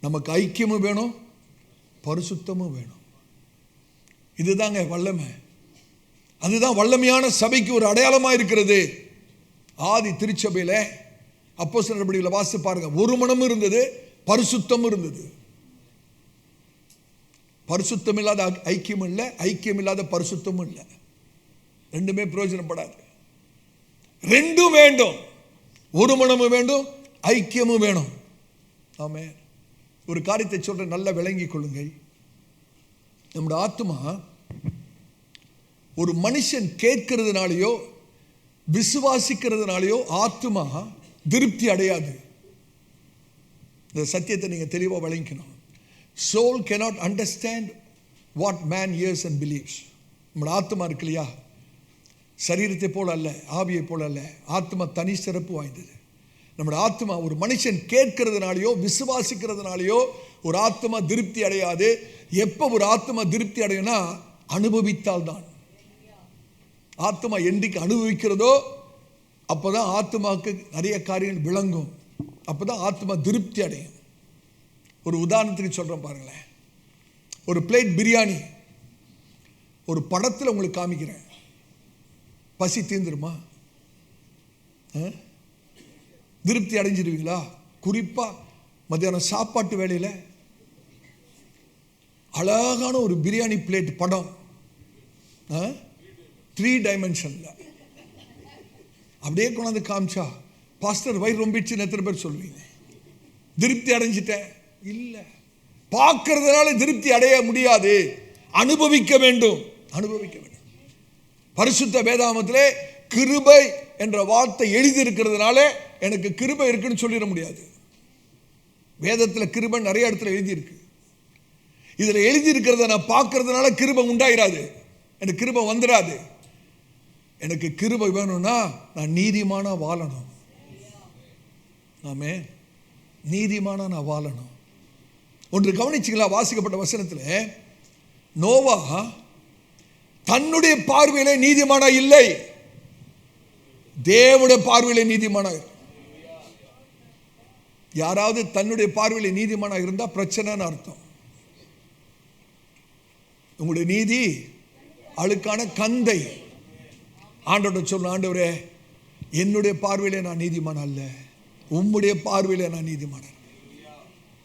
நமக்கு ஐக்கியமும் வேணும், பரிசுத்தமும் வேணும். இதுதாங்க வல்லமை. அதுதான் வல்லமையான சபைக்கு ஒரு அடையாளமாக இருக்கிறது. ஆதி திருச்சபையில் அப்போஸ்தலர் நடபடிகளை வாசித்து பாருங்க. ஒரு மனமும் இருந்தது, பரிசுத்தமும் இருந்தது. பரிசுத்தம் இல்லாத ஐக்கியம் இல்லை, ஐக்கியம் இல்லாத பரிசுத்தமும் இல்லை. ரெண்டுமே பிரயோஜனப்படாது. ரெண்டும் வேண்டும். ஒரு மனமும் வேண்டும், ஐக்கியமும் வேணும். ஆமென். ஒரு காரியத்தை சொல்ற, நல்லா விளங்கிக் கொள்ளுங்கள். நம்முடைய ஆத்மா ஒரு மனுஷன் கேட்கிறதுனாலையோ விசுவாசிக்கிறதுனாலையோ ஆத்மா திருப்தி அடையாது. இந்த சத்தியத்தை நீங்க தெளிவாக விளங்கிக்கணும். Soul cannot understand what man hears and believes. நம்முடைய ஆத்மா இருக்கு இல்லையா, சரீரத்தை போல அல்ல, ஆவியை போல அல்ல. ஆத்மா தனி சிறப்பு வாய்ந்தது. நம்முடைய ஆத்மா ஒரு மனுஷன் கேட்கிறதுனாலையோ விசுவாசிக்கிறதுனாலையோ ஒரு ஆத்மா திருப்தி அடையாது. எப்போ ஒரு ஆத்மா திருப்தி அடையும்னா அனுபவித்தால் தான். ஆத்மா என்றைக்கு அனுபவிக்கிறதோ அப்போதான் ஆத்மாவுக்கு நிறைய காரியங்கள் விளங்கும். அப்பதான் ஆத்மா திருப்தி அடையும். ஒரு உதாரணத்துக்கு சொல்றேன் பாருங்களேன். ஒரு பிளேட் பிரியாணி ஒரு படத்தில் உங்களுக்கு காமிக்கிறேன். பசி தீர்ந்துருமா? திருப்தி அடைஞ்சிருவீங்களா? குறிப்பா மத்தியானம் சாப்பாட்டு வேளையில் அழகான ஒரு பிரியாணி பிளேட் படம் 3 டைமென்ஷன்ல அப்படியே கொண்டாந்து காமிச்சா, பாஸ்டர் வயிறு ரொம்பிடுச்சுன்னு எத்தனை பேர் சொல்லுவீங்க? திருப்தி அடைஞ்சிட்டேன் இல்லை. பார்க்கறதுனால திருப்தி அடைய முடியாது, அனுபவிக்க வேண்டும். அனுபவிக்க வேண்டும். பரிசுத்த வேதாகமத்திலே கிருபை என்ற வார்த்தை எழுதி இருக்கிறதுனால எனக்கு கிருபை இருக்குன்னு சொல்லிட முடியாது. வேதத்தில் கிருபை நிறைய இடத்துல எழுதி இருக்கு. இதில் எழுதி இருக்கிறத நான் பார்க்கறதுனால கிருபை உண்டாயிராது, எனக்கு கிருபை வந்துடாது. எனக்கு கிருபை வேணும்னா நான் நீதிமானா வாழணும். ஆமே, நீதிமானா நான் வாழணும். ஒன்று கவனிச்சிங்களா? வாசிக்கப்பட்ட வசனத்தில் நோவா தன்னுடைய பார்வையிலே நீதிமானா இல்லை, தேவனுடைய பார்வையிலே நீதிமானா. யாராவது தன்னுடைய பார்வையிலே நீதிமானா இருந்தா பிரச்சனைன்னு அர்த்தம். உங்களுடைய நீதி அழுக்கான கந்தை. ஆண்டவர்கிட்ட சொல்லணும், ஆண்டவரே என்னுடைய பார்வையிலே நான் நீதிமான் அல்ல, உம்முடைய பார்வையிலே நான் நீதிமான்,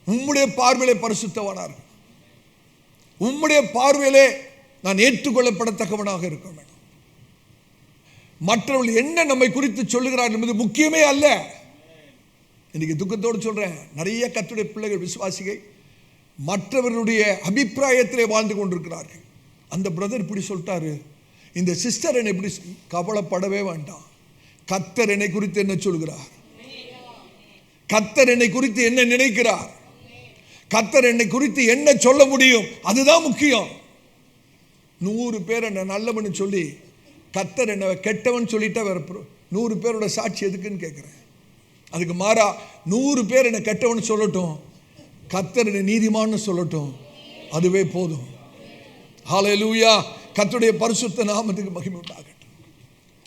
உம்முடைய பார்வையிலே பரிசுத்தவனார், உம்முடைய பார்வையிலே நான் ஏற்றுக்கொள்ளப்படத்தக்கவனாக இருக்க வேண்டும். மற்றவர்கள் என்ன நம்மை குறித்து சொல்லுகிறார் என்பது முக்கியமே அல்ல. இன்னைக்கு துக்கத்தோடு சொல்றேன், நிறைய கர்த்தருடைய பிள்ளைகள் விசுவாசிகள் மற்றவர்களுடைய அபிப்பிராயத்திலே வாழ்ந்து கொண்டிருக்கிறார்கள். அந்த பிரதர் இப்படி சொல்லிட்டாரு, இந்த சிஸ்டர் என்னை இப்படி. கவலைப்படவே வேண்டாம். கர்த்தர் என்னை குறித்து என்ன சொல்கிறார், கர்த்தர் என்னை குறித்து என்ன நினைக்கிறார், கர்த்தர் என்னை குறித்து என்ன சொல்ல முடியும், அதுதான் முக்கியம். 100 பேர் என்ன நல்லவன் சொல்லி கர்த்தர் என்ன கெட்டவன் சொல்லிட்டா வேற 100 பேரோட சாட்சி எதுக்குன்னு கேட்குறேன். அதுக்கு மாறா 100 பேர் என்ன கெட்டவன் சொல்லட்டும், கர்த்தர் என்ன நீதிமான்னு சொல்லட்டும், அதுவே போதும். ஹல்லேலூயா. கர்த்தருடைய பரிசுத்த நாமத்துக்கு மகிமை உண்டாகட்டும்.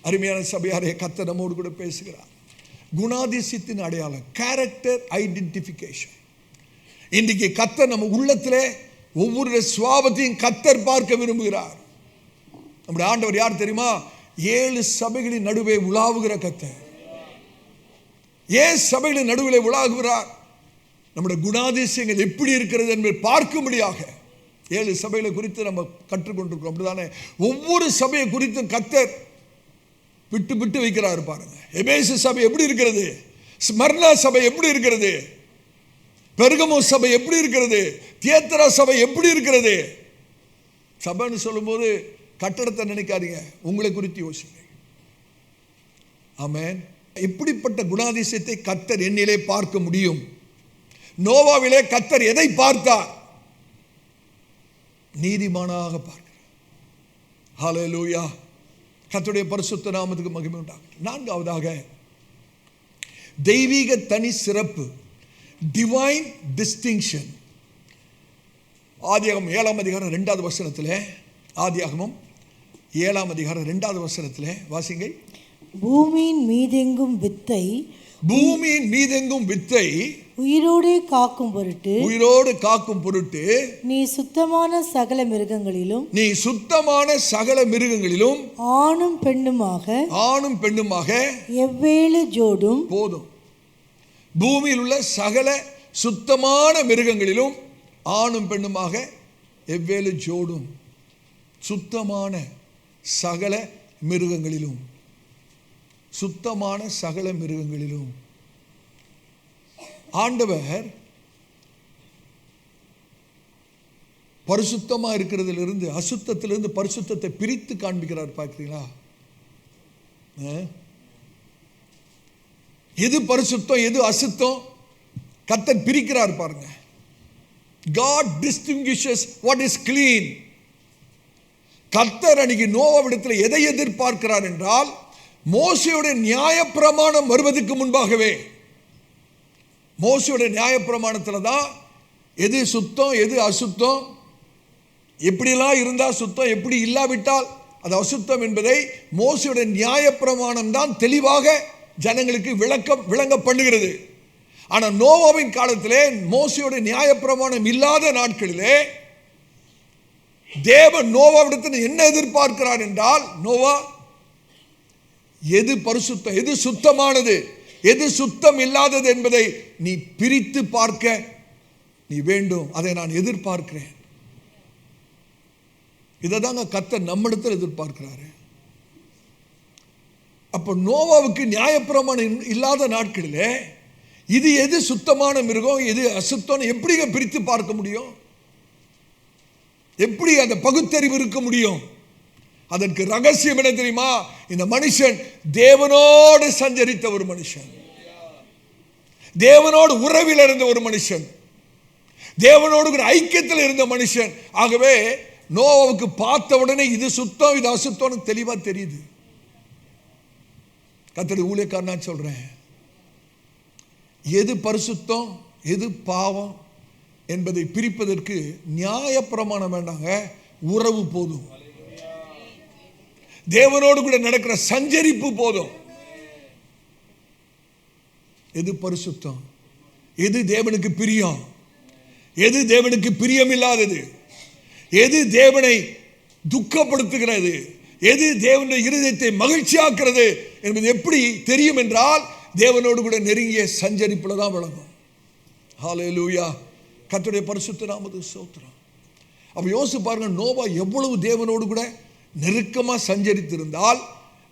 அருமையான சபையாரே, கர்த்தர் நம்மோடு கூட பேசுகிறார். குணாதிசயத்தின் அடையாளம், கேரக்டர் ஐடென்டிஃபிகேஷன். இன்றைக்கு கர்த்தர் நம்ம உள்ளத்திலே ஒவ்வொரு சுவாபத்தையும் கர்த்தர் பார்க்க விரும்புகிறார். நம்முடைய ஆண்டவர் யார் தெரியுமா? 7 சபைகளின் நடுவே உலாவுகிற கர்த்தர். ஏன் சபைகளின் நடுவில் உலாவுகிறார்? நம்முடைய குணாதிசயங்கள் எப்படி இருக்கிறது என்பதை பார்க்கும்படியாக 7 சபைகளை குறித்து நம்ம கற்றுக்கொண்டிருக்கிறோம். அப்படிதானே? ஒவ்வொரு சபையை குறித்தும் கர்த்தர் விட்டு விட்டு வைக்கிறார் பாருங்க. எபேசு சபை எப்படி இருக்கிறது, ஸ்மர்னா சபை எப்படி இருக்கிறது, பெர்கமு சபை எப்படி இருக்கிறது, தியேத்திரா சபை எப்படி இருக்கிறது. சபைன்னு சொல்லும்போது கட்டடத்தை நினைக்காதீங்க, உங்களை குறித்து யோசிங்க. ஆமென். இப்படிப்பட்ட குணாதிசயத்தை கர்த்தர் என்னிலே பார்க்க முடியும். நோவாவிலே கர்த்தர் எதை பார்த்தார்? நீதிமானாக பார்க்கிறார். ஹல்லேலூயா. கர்த்தருடைய பரிசுத்த நாமத்துக்கு மகிமை உண்டாகட்டும். 4ஆவதாக தெய்வீக தனி சிறப்பு, டிவைன் டிஸ்டிங்ஷன். ஆதியாகமம் 7ஆம் அதிகாரம் 2வது வசனத்தில், ஆதியாகமம் 7ஆம் அதிகாரம் 2வது வசனத்தில் வாசிங்க. பூமியின் மீதெங்கும் வித்தை, பூமியின் மீதெங்கும் வித்தை உயிரோடு காக்கும் பொருட்டு, உயிரோடு காக்கும் பொருட்டு நீ சுத்தமான சகல மிருகங்களிலும், நீ சுத்தமான சகல மிருகங்களிலும் ஆணும் பெண்ணுமாக, ஆணும் பெண்ணுமாக எவ்வேழு ஜோடும். போதும். பூமியில் உள்ள சகல சுத்தமான மிருகங்களிலும் ஆணும் பெண்ணுமாக எவ்வேழு ஜோடும். சுத்தமான சகல மிருகங்களிலும், சுத்தமான சகல மிருகங்களிலும். ஆண்டவர் பரிசுத்தமா இருக்கிறதிலிருந்து, அசுத்தத்திலிருந்து பரிசுத்தத்தை பிரித்து காண்பிக்கிறார். பார்க்கிறீங்களா? எது பரிசுத்தம் எது அசுத்தம் கர்த்தர் பிரிக்கிறார் பாருங்க. God distinguishes what is clean. கர்த்தர் அன்னைக்கு நோவாவிடத்தில் எதை எதிர்பார்க்கிறார் என்றால், மோசேயுடைய நியாயப்பிரமாணம் வருவதற்கு முன்பாகவே, மோசேயுடைய நியாயப்பிரமாணத்தில் தான் எது சுத்தம் எது அசுத்தம், எப்படிலாம் இருந்தால் சுத்தம் எப்படி இல்லாவிட்டால் அது அசுத்தம் என்பதை மோசேயுடைய நியாயப்பிரமாணம் தான் தெளிவாக ஜனங்களுக்கு விளங்க பண்ணுகிறது. ஆனா நோவாவின் காலத்திலே, மோசேயோட நியாயப்பிரமாணம் இல்லாத நாட்களிலே தேவன் நோவாவிடத்தில் என்ன எதிர்பார்க்கிறார் என்றால், நோவா, எது பரிசுத்தம், எது சுத்தமானது, எது சுத்தம் இல்லாதது என்பதை நீ பிரித்து பார்க்க நீ வேண்டும். அதை நான் எதிர்பார்க்கிறேன். இதை தாங்க கர்த்தர் நம்மிடத்தில் எதிர்பார்க்கிறாரு. அப்போ நோவாவுக்கு நியாயப்பிரமாணம் இல்லாத நாட்களிலே இது எது சுத்தமான மிருகம், எது அசுத்தம் எப்படி பிரித்து பார்க்க முடியும்? எப்படி அந்த பகுத்தறிவு இருக்க முடியும்? அதற்கு ரகசியம் என்ன தெரியுமா? இந்த மனுஷன் தேவனோடு சஞ்சரித்த ஒரு மனுஷன், தேவனோடு உறவில் இருந்த ஒரு மனுஷன், தேவனோடு கூட ஐக்கியத்தில் இருந்த மனுஷன். ஆகவே நோவாவுக்கு பார்த்த உடனே இது சுத்தம், இது அசுத்தம் தெளிவா தெரியுது. கர்த்தருடைய ஊழியக்காரனா சொல்றேன், எது பரிசுத்தம் எது பாவம் என்பதை பிரிப்பதற்கு நியாயப்பிரமாணம் வேண்டாங்க, உறவு போதும். தேவனோடு கூட நடக்கிற சஞ்சரிப்பு போதும். எது பரிசுத்தம், எது தேவனுக்கு பிரியம், எது தேவனுக்கு பிரியமில்லாதது, எது தேவனை துக்கப்படுத்துகிறது, எது தேவனுடைய இருதயத்தை மகிழ்ச்சியாக்குறது என்பது எப்படி தெரியும் என்றால், தேவனோடு கூட நெருங்கிய சஞ்சரிப்புல தான் விளங்கும். ஹல்லேலூயா, கர்த்தருடைய பரிசுத்த நாமத்துக்கு ஸ்தோத்திரம். அப்ப யோசிச்சு பாருங்க, நோவா எவ்வளவு தேவனோடு கூட நெருக்கமா சஞ்சரித்திருந்தால்,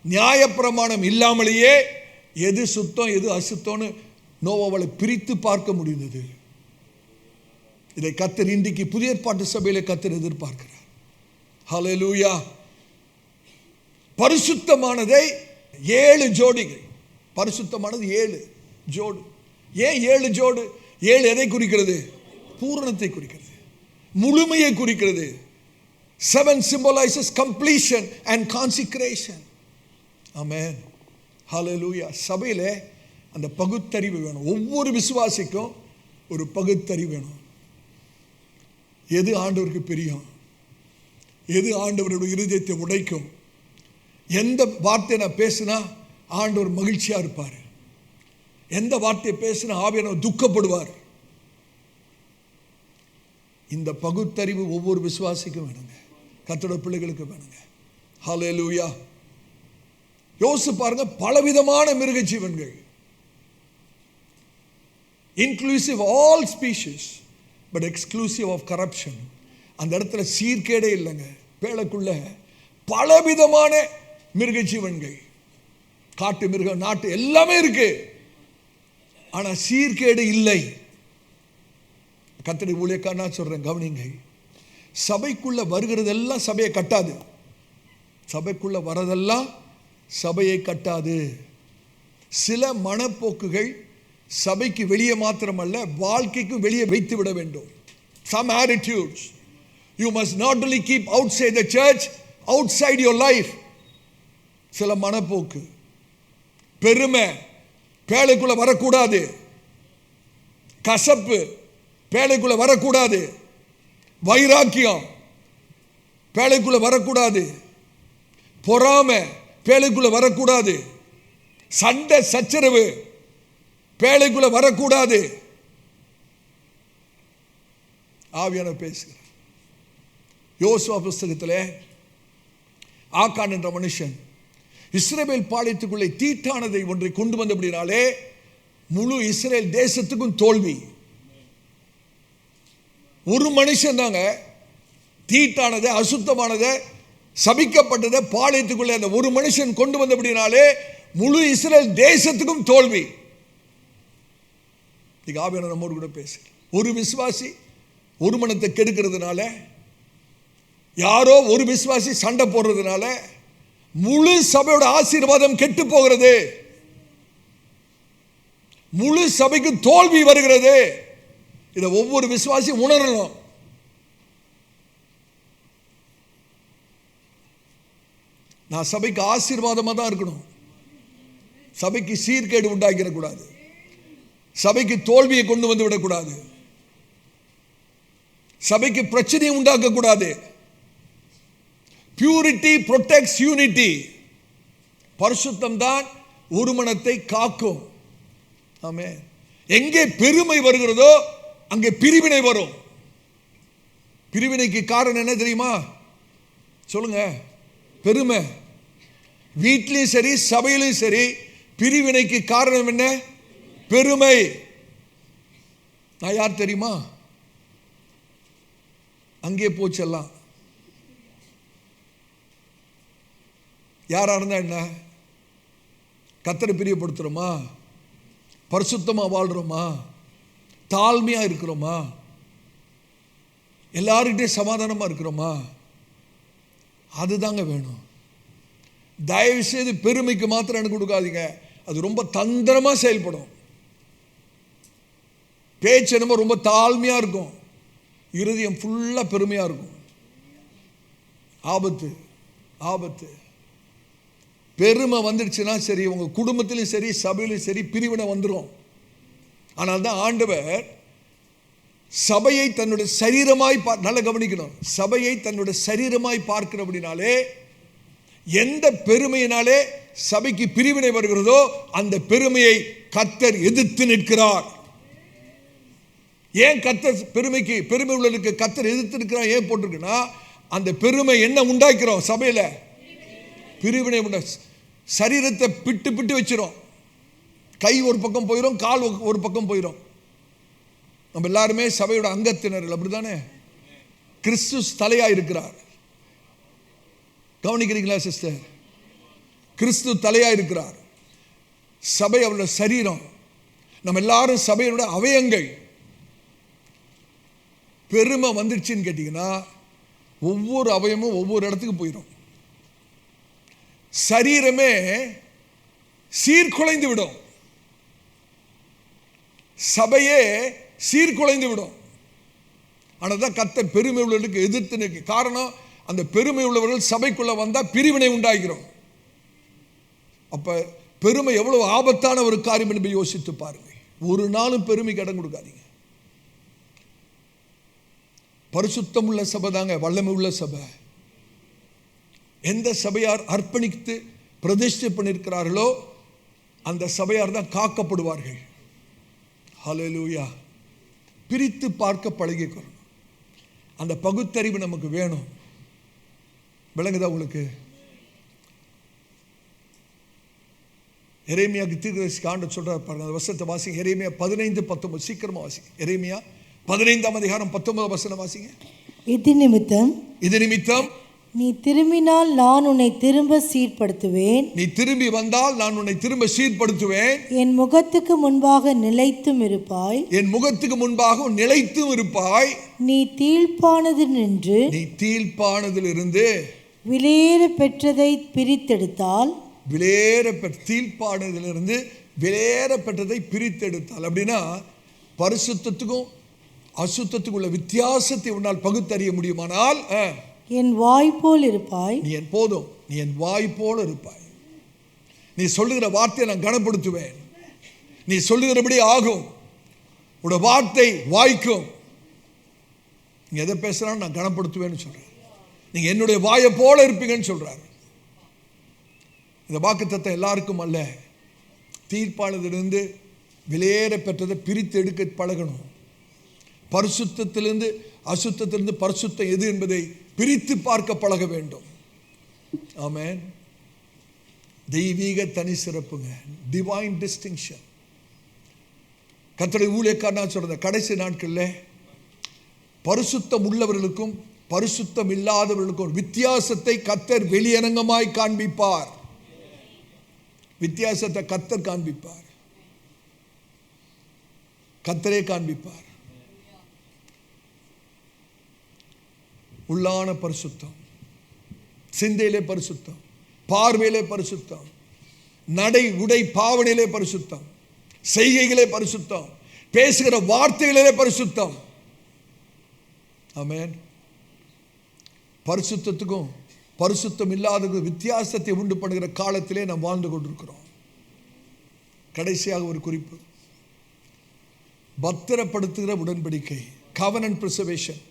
நியாயப்பிரமாணம் இல்லாமலேயே எது சுத்தம் எது அசுத்தம்னு நோவாவை பிரித்து பார்க்க முடிந்தது. இதை கர்த்தர் இன்றைக்கு புதிய ஏற்பாட்டு சபையிலே கர்த்தர் எதிர்பார்க்கிறார். ஹல்லேலூயா. பரிசுத்தமானதை 7 ஜோடிகள், பரிசுத்தமானது 7 ஜோடு. ஏன் 7 ஜோடு? 7 எதை குறிக்கிறது? பூரணத்தை குறிக்கிறது, முழுமையை குறிக்கிறது. 7 symbolizes completion and consecration. Amen. Hallelujah. சபையிலே அந்த பகுத்தறிவு வேணும். ஒவ்வொரு விசுவாசிக்கும் ஒரு பகுத்தறிவு வேணும். எது ஆண்டவருக்கு பிரியம், எது ஆண்டவருடைய இருதயத்தை உடைக்கும், எந்த வார்த்தையை நான் பேசினா ஆண்டவர் மகிழ்ச்சியா இருப்பார், எந்த வார்த்தையை பேசினா ஆவியானவர் துக்கப்படுவார். இந்த பகுத்தறிவு ஒவ்வொரு விசுவாசிக்கும் வேணுங்க, கர்த்தருடைய பிள்ளைகளுக்கு வேணுங்க. ஹல்லேலூயா. யோசிச்சு பாருங்க, பலவிதமான மிருக ஜீவன்கள், inclusive all species but exclusive of corruption. அந்த இடத்துல சீர்கேடே இல்லைங்க. பேழைக்குள்ள பலவிதமான மிருக ஜீவன்கள், காட்டு மிருகம், நாட்டு எல்லாமே இருக்கு, ஆனா சீர்கேடு இல்லை. கர்த்தருடைய ஊழியக்காரனா சொல்றேன், கவனிங்க. சபைக்குள்ள வருகிறதெல்லாம் சபையை கட்டாது, சபைக்குள்ள வரதெல்லாம் சபையை கட்டாது. சில மனப்போக்குகள் சபைக்கு வெளியே மாத்திரமல்ல, வாழ்க்கைக்கும் வெளியே வைத்து விட வேண்டும். Some attitudes you must not only keep outside the church, outside your life. சில மனப்போக்கு, பெருமை பேழைக்குள்ள வரக்கூடாது, கசப்பு பேழைக்குள்ள வரக்கூடாது, வைராக்கியம் பேழைக்குள்ள வரக்கூடாது, பொறாமை பேழைக்குள்ள வரக்கூடாது, சண்டை சச்சரவு பேழைக்குள்ள வரக்கூடாது. ஆவியானவர் பேசுகிறார். யோசுவா புஸ்தகத்திலே ஆக்கான் என்ற மனுஷன் இஸ்ரவேல் பாளையத்துக்குள்ளே தீட்டானதை ஒன்றை கொண்டு வந்தபடினாலே முழு இஸ்ரேல் தேசத்துக்கும் தோல்வி. ஒரு மனுஷன் தாங்க தீட்டானதை, அசுத்தமானதை, சபிக்கப்பட்டதை பாளையத்துக்குள்ளே அந்த ஒரு மனுஷன் கொண்டு வந்தபடினாலே முழு இஸ்ரேல் தேசத்துக்கும் தோல்வி. ஆவியானவர் நம்மோடு கூட பேசு. ஒரு விசுவாசி ஒரு மனத்தை கெடுக்கிறதுனால, யாரோ ஒரு விசுவாசி சண்டை போடுறதுனால முழு சபையோட ஆசீர்வாதம் கெட்டு போகிறது, முழு சபைக்கு தோல்வி வருகிறது. இதை ஒவ்வொரு விசுவாசியும் உணரணும். நான் சபைக்கு ஆசீர்வாதமா தான் இருக்கணும், சபைக்கு சீர்கேடு உண்டாக்கிடக்கூடாது, சபைக்கு தோல்வியை கொண்டு வந்து விடக்கூடாது, சபைக்கு பிரச்சனையை உண்டாக்க கூடாது. Purity protects unity. பரிசுத்தம் தான் ஒரு மனத்தை காக்கும். ஆமென். எங்கே பெருமை வருகிறதோ அங்கே பிரிவினை வரும். பிரிவினைக்கு காரணம் என்ன தெரியுமா? சொல்லுங்க. பெருமை. வீட்டிலையும் சரி சபையிலும் சரி பிரிவினைக்கு காரணம் என்ன? பெருமை. நான் யார் தெரியுமா? அங்கே போச்செல்லாம். யாரா இருந்தா என்ன? கர்த்தரை பிரியப்படுத்துறோமா? பரிசுத்தமா வாழ்றோமா? தாழ்மையா இருக்கிறோமா? எல்லார்கிட்டயும் சமாதானமா இருக்கிறோமா? அதுதாங்க வேணும். தயவு செய்து பெருமைக்கு மாத்திரம் எனக்கு கொடுக்காதீங்க. அது ரொம்ப தந்திரமா செயல்படும். பேச்சு என்னமோ ரொம்ப தாழ்மையா இருக்கும், இருதயம் ஃபுல்லா பெருமையா இருக்கும். ஆபத்து, ஆபத்து. பெருமை வந்துடுச்சுன்னா சரி, உங்க குடும்பத்திலும் சரி சபையிலும் சரி பிரிவினை வந்துடும். ஆனால் தான் ஆண்டவர் சபையை தன்னுடைய சரீரமாய் நல்லா கவனிக்கணும். சபையை தன்னுடைய சரீரமாய் பார்க்கிறபடினாலே எந்த பெருமையினாலே சபைக்கு பிரிவினை வருகிறதோ அந்த பெருமையை கர்த்தர் எதிர்த்து நிற்கிறார். ஏன் கர்த்தர் பெருமை உள்ளதுக்கு கர்த்தர் எதிர்த்து நிற்கிறார் ஏன் போட்டிருக்குன்னா, அந்த பெருமை என்ன உண்டாக்கிறோம்? சபையில பிரிவினை உண்டா. சரீரத்தை பிட்டு பிட்டு வச்சிரும். கை ஒரு பக்கம் போயிடும், கால் ஒரு பக்கம் போயிடும். நம்ம எல்லாருமே சபையோட அங்கத்தினர்கள், அப்படித்தானே? கிறிஸ்து தலையா இருக்கிறார். கவனிக்கிறீங்களா சிஸ்டர்? கிறிஸ்து தலையா இருக்கிறார். சபை அவருடைய சரீரம். நம்ம எல்லாரும் சபையோட அவயங்கள். பெருமை வந்துடுச்சுன்னு கேட்டீங்கன்னா ஒவ்வொரு அவயமும் ஒவ்வொரு இடத்துக்கு போயிடும். சரீரமே சீர்குலைந்து விடும். சபையே சீர்குலைந்து விடும். ஆனால் தான் கர்த்தர் பெருமை உள்ளவர்களுக்கு எதிர்த்து நிற்க காரணம். அந்த பெருமை உள்ளவர்கள் சபைக்குள்ள வந்தா பிரிவினை உண்டாகிறோம். அப்ப பெருமை எவ்வளவு ஆபத்தான ஒரு காரியம் என்று யோசித்து பாருங்க. ஒரு நாளும் பெருமைக்கு இடம் கொடுக்காதீங்க. பரிசுத்தம் உள்ள சபை தாங்க வல்லமை உள்ள சபை. எந்த சபையார் அர்ப்பணித்து பிரதிஷ்டை பண்ணியிருக்கிறார்களோ அந்த சபையார் தான் காக்கப்படுவார்கள். ஹல்லேலூயா. பிரித்து பார்க்க பழகிக்கணும். அந்த பகுத்தறிவு நமக்கு வேணும். விளங்குதா உங்களுக்கு? எரேமியாவுக்கு தீர்க்கதரிசி ஆண்டவர் சொல்றார் பாருங்க. அந்த வசனத்தை வாசிங்க. எரேமியா 15:19. சீக்கிரமா வாசிங்க. எரேமியா 15ஆம் அதிகாரம் 19 வசனம் வாசிங்க. இது நிமித்தம் நீ திரும்பினால் நான் உன்னை திரும்ப சீர்படுத்துவேன். நீ திரும்பி வந்தால் நான் உன்னை திரும்ப சீர்படுத்துவேன். என் முகத்துக்கு முன்பாக நிலைத்தும் இருப்பாய். என் முகத்துக்கு முன்பாக நிலைத்தும் இருப்பாய். நீ தீழ்ப்பானதிலிருந்து இருந்து விலையேற பெற்றதை பிரித்தெடுத்தால். தீழ்ப்பானதிலிருந்து விலையேற பெற்றதை பிரித்தெடுத்தால் அப்படின்னா பரிசுத்தத்துக்கும் அசுத்தத்துக்கும் உள்ள வித்தியாசத்தை உன்னால் பகுத்தறிய முடியுமானால் என் வாய் போல் இருப்பாய். நீ என் வாய் போல இருப்பாய். நீ சொல்லுகிற வார்த்தையை நான் கனப்படுத்துவேன். நீ சொல்லுகிறபடி ஆகும். உடைய வார்த்தை வாய்க்கும். நீங்க எதை பேசுறான்னு நான் கனப்படுத்துவேன்னு சொல்றேன். நீங்க என்னுடைய வாயை போல இருப்பீங்கன்னு சொல்றாரு. இந்த வாக்குத்தத்தம் எல்லாருக்கும் அல்ல. தீர்ப்பானதிலிருந்து விலையேற பெற்றதை பிரித்து எடுக்க பழகணும். பரிசுத்தத்திலிருந்து அசுத்தத்திலிருந்து பரிசுத்தம் எது என்பதை பிரித்து பார்க்க பழக வேண்டும். ஆமென். தெய்வீக தனி சிறப்புங்க. Divine distinction. கர்த்தருடைய ஊழியக்காரனா சொல்ற கடைசி நாட்களில் பரிசுத்தம் உள்ளவர்களுக்கும் பரிசுத்தம் இல்லாதவர்களுக்கும் வித்தியாசத்தை கர்த்தர் வெளியரங்கமாய் காண்பிப்பார். வித்தியாசத்தை கர்த்தர் காண்பிப்பார். கர்த்தரே காண்பிப்பார். உள்ளான பரிசுத்தம், சிந்தையிலே பரிசுத்தம், பார்வையிலே பரிசுத்தம், நடை உடை பாவனையிலே பரிசுத்தம், செய்கைகளே பரிசுத்தம், பேசுகிற வார்த்தைகளிலே பரிசுத்தம். ஆமென். பரிசுத்தத்துக்கும் பரிசுத்தம் இல்லாத வித்தியாசத்தை உண்டு பண்ணுகிற காலத்திலே நாம் வாழ்ந்து கொண்டிருக்கிறோம். கடைசியாக ஒரு குறிப்பு. பத்திரப்படுத்துகிற உடன்படிக்கை, கவனன்ட் பிரிசர்வேஷன்.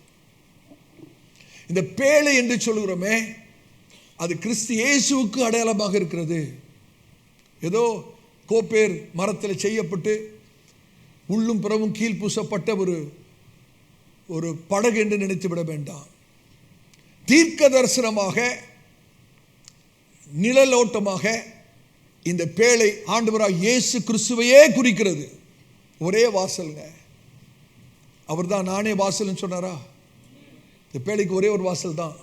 இந்த பேழை என்று சொல்கிறோமே, அது கிறிஸ்து இயேசுவுக்கு அடையாளமாக இருக்கிறது. ஏதோ கோப்பேர் மரத்தில் செய்யப்பட்டு உள்ளும் புறமும் கீழ் பூசப்பட்ட ஒரு படகு என்று நினைத்து விட வேண்டாம். தீர்க்க தரிசனமாக, நிழலோட்டமாக இந்த பேழை ஆண்டவராகிய இயேசு கிறிஸ்துவையே குறிக்கிறது. ஒரே வாசல்ங்க. அவர் தான் நானே வாசல்னு சொன்னாரா? இந்த பேழைக்கு ஒரே ஒரு வாசல் தான்.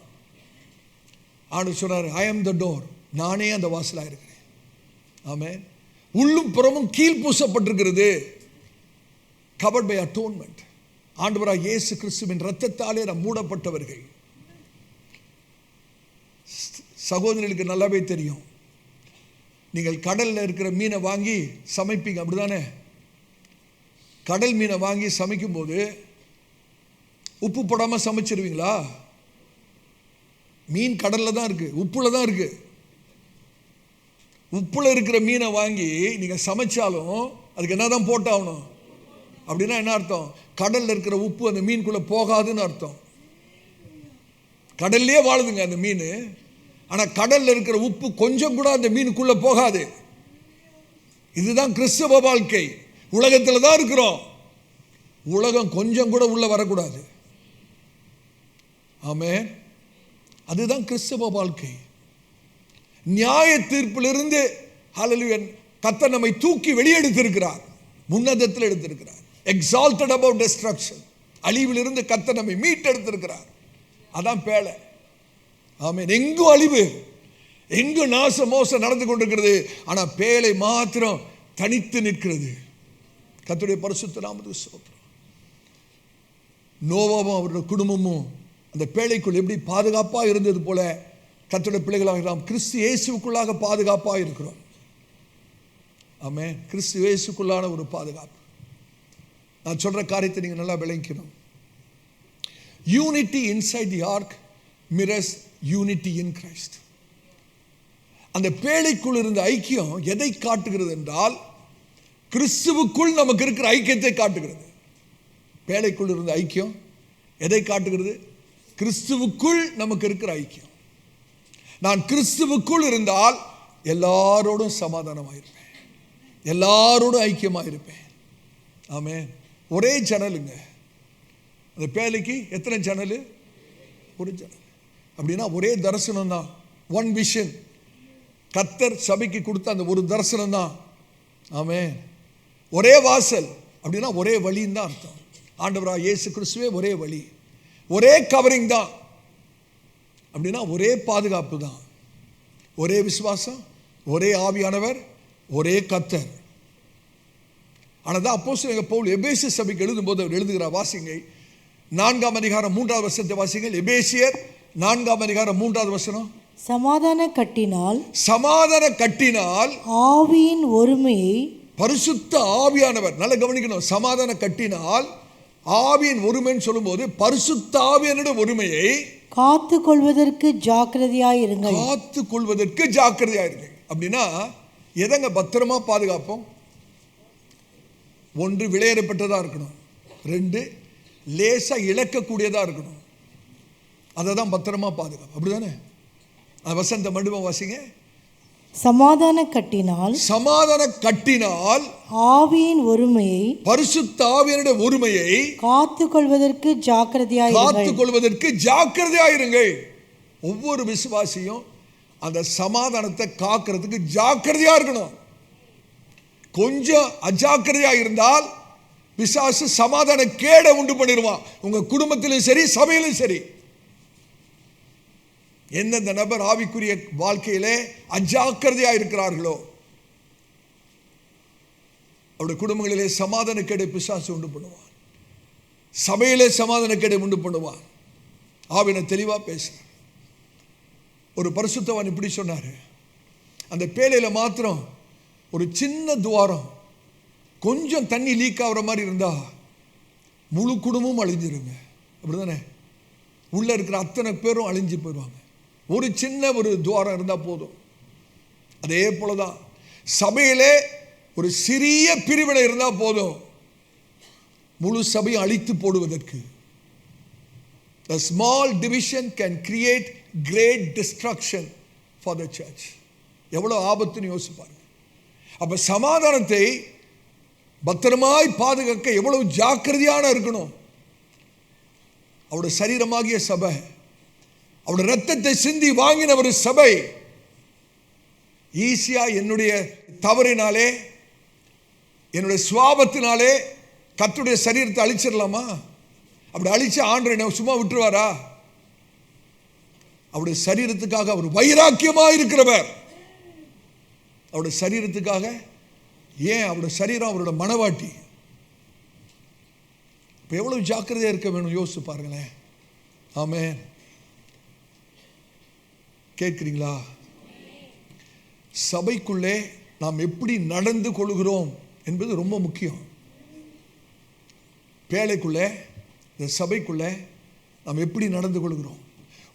ஆண்டவர் சொன்னார், ஐ ஆம் த டோர், நானே அந்த வாசலாக இருக்கிறேன். ஆமென். உள்ளும் புறமும் கீழ் பூசப்பட்டிருக்கிறது. Covert by atonement. ஆண்டவராகிய இயேசு கிறிஸ்துவின் இரத்தத்தாலே நாம் மூடப்பட்டவர்கள். சகோதரர்களுக்கு நல்லாவே தெரியும், நீங்கள் கடலில் இருக்கிற மீனை வாங்கி சமைப்பீங்க, அப்படிதானே? கடல் மீனை வாங்கி சமைக்கும் போது உப்பு போடாமல் சமைச்சிருவீங்களா? மீன் கடலில் தான் இருக்கு, உப்புல தான் இருக்கு. உப்புல இருக்கிற மீனை வாங்கி நீங்கள் சமைச்சாலும் அதுக்கு என்ன தான் போட்டாகணும்? அப்படின்னா என்ன அர்த்தம்? கடலில் இருக்கிற உப்பு அந்த மீனுக்குள்ளே போகாதுன்னு அர்த்தம். கடல்லே வாழுதுங்க அந்த மீன், ஆனால் கடலில் இருக்கிற உப்பு கொஞ்சம் கூட அந்த மீனுக்குள்ளே போகாது. இதுதான் கிறிஸ்தவ வாழ்க்கை. உலகத்தில் தான் இருக்கிறோம், உலகம் கொஞ்சம் கூட உள்ள வரக்கூடாது. ஆமென். அதுதான் கிறிஸ்தவ வாழ்க்கை. நியாய தீர்ப்பிலிருந்து ஹல்லேலூயா கர்த்தர் நம்மை தூக்கி வெளியெடுத்திருக்கிறார், முன்னதத்தில் எடுத்திருக்கிறார். எக்ஸால்டட் அபவுட் டிஸ்ட்ரக்ஷன், அழிவிலிருந்து கர்த்தர் நம்மை மீட்டெடுத்திருக்கிறார். அதான் பேழை. ஆமென். எங்கும் அழிவு, எங்கும் நாச மோசம் நடந்து கொண்டிருக்கிறது, ஆனால் பேழை மாத்திரம் தனித்து நிற்கிறது. கர்த்தருடைய பரிசுத்த நாமத்துக்கு ஸ்தோத்திரம். நோவாவும் அவருடைய குடும்பமும் அந்த பேழைக்குள் எப்படி பாதுகாப்பாக இருந்தது போல கர்த்தருடைய பிள்ளைகளாக நாம் கிறிஸ்து இயேசுக்குள்ளாக பாதுகாப்பாக இருக்கிறோம். ஆமென். கிறிஸ்து இயேசுக்குள்ளான ஒரு பாதுகாப்பு. நான் சொல்ற காரியத்தை நீங்கள் நல்லா விளங்கிக்கணும். Unity inside the ark mirrors unity in Christ. அந்த பேழைக்குள் இருந்த ஐக்கியம் எதை காட்டுகிறது என்றால், கிறிஸ்துவுக்குள் நமக்கு இருக்கிற ஐக்கியத்தை காட்டுகிறது. பேழைக்குள் இருந்த ஐக்கியம் எதை காட்டுகிறது? கிறிஸ்துவுக்குள் நமக்கு இருக்கிற ஐக்கியம். நான் கிறிஸ்துவுக்குள் இருந்தால் எல்லாரோடும் சமாதானமாக இருப்பேன், எல்லாரோடும் ஐக்கியமாக இருப்பேன். ஆமென். ஒரே ஜன்னலுங்க அந்த பேழைக்கு. எத்தனை ஜன்னல்? ஒரு ஜன்னல். அப்படின்னா ஒரே தரிசனம் தான், ஒன் விஷன். கர்த்தர் சபைக்கு கொடுத்த அந்த ஒரு தரிசனம் தான். ஆமென். ஒரே வாசல் அப்படின்னா ஒரே வழின்னு தான் அர்த்தம். ஆண்டவராகிய இயேசு கிறிஸ்துவே ஒரே வழி, ஒரே கவரிங் தான். அப்படின்னா ஒரே பாதுகாப்பு தான், ஒரே விசுவாசம், ஒரே ஆவியானவர், ஒரே கர்த்தர். ஆனால் தான் அப்போஸ்தலனாகிய பவுல் எபேசிய சபைக்கு எழுதும்போது அவர் எழுதுகிறார். வாசிங்க 4ஆம் அதிகாரம் 3வது வசனத்தை வாசிங்கள். எபேசியர் 4ஆம் அதிகாரம் 3வது வசனம். சமாதான கட்டினால், சமாதான கட்டினால் ஆவியின் ஒருமையை, பரிசுத்த ஆவியானவர், நல்லா கவனிக்கணும், சமாதான கட்டினால் ஆவியின் ஒருமைன்னு சொல்லும்போது பரிசுத்த ஆவியானுடைய ஒருமையை காத்து கொள்வதற்கு ஜாக்கிரதையாயிருங்கள். காத்து கொள்வதற்கு ஜாக்கிரதையாயிருங்கள். அப்படின்னா எதங்க பத்திரமா பாதுகாப்போம்? ஒன்று விளையாடப்பட்டதா இருக்கணும், ரெண்டு லேசா இழக்கக்கூடியதா இருக்கணும். அதை தான் பத்திரமா பாதுகாப்பு. அப்படிதானே? வசந்த மண்டபம் வாசிங்க. சமாதான கட்டினால், சமாதான கட்டினால் ஆவியின் ஒருமையை, பரிசுத்த ஆவியானுடைய ஒருமையை காத்து கொள்வதற்கு ஜாக்கிரதையாயிருங்கள். காத்து கொள்வதற்கு ஜாக்கிரதையாயிருங்கள். ஒவ்வொரு விசுவாசியும் அந்த சமாதானத்தை காக்கிறதுக்கு ஜாக்கிரதையா இருக்கணும். கொஞ்சம் அஜாக்கிரதையா இருந்தால் பிசாசு சமாதான கேடை உண்டு பண்ணிடுவான். உங்க குடும்பத்திலும் சரி, சபையிலும் சரி. எந்தெந்த நபர் ஆவிக்குரிய வாழ்க்கையிலே அஜாக்கிரதையா இருக்கிறார்களோ அவருடைய குடும்பங்களிலே சமாதான கேடை பிசாசு உண்டு பண்ணுவான், சபையிலே சமாதான கேடை உண்டு பண்ணுவான். ஆவின தெளிவா பேசுறார். ஒரு பரிசுத்தவான் இப்படி சொன்னாரு, அந்த பேழையில மாத்திரம் ஒரு சின்ன துவாரம், கொஞ்சம் தண்ணி லீக் ஆகிற மாதிரி இருந்தா முழு குடும்பமும் அழிஞ்சிருங்க. அப்படிதானே? உள்ள இருக்கிற அத்தனை பேரும் அழிஞ்சு போயிடுவாங்க. ஒரு சின்ன ஒரு துவாரம் இருந்தால் போதும். அதே போலதான் சபையிலே ஒரு சிறிய பிரிவினை இருந்தால் போதும் முழு சபையை அழித்து போடுவதற்கு. A small division can create great destruction for the church. எவ்வளவு ஆபத்துன்னு யோசிப்பாங்க. அப்ப சமாதானத்தை பத்திரமாய் பாதுகாக்க எவ்வளவு ஜாக்கிரதையான இருக்கணும். அவருடைய சரீரமாகிய சபை, அவருடைய ரத்தத்தை சிந்தி வாங்கின ஒரு சபை. ஈஸியா என்னுடைய தவறினாலே, என்னுடைய சுவாபத்தினாலே கர்த்தருடைய சரீரத்தை அழிச்சிடலாமா? அப்படி அழிச்சு ஆண்டவர் என்ன சும்மா விட்டுருவாரா? அவருடைய சரீரத்துக்காக அவர் வைராக்கியமா இருக்கிறவர். அவருடைய சரீரத்துக்காக, ஏன் அவருடைய சரீரம் அவருடைய மனவாட்டி. இப்போ எவ்வளவு ஜாக்கிரதையா இருக்க வேணும் யோசிச்சு பாருங்களேன். ஆமென். கேட்கிறீங்களா? சபைக்குள்ளே நாம் எப்படி நடந்து கொள்கிறோம் என்பது ரொம்ப முக்கியம். பேழைக்குள்ளே, இந்த சபைக்குள்ளே நாம் எப்படி நடந்து கொள்கிறோம்,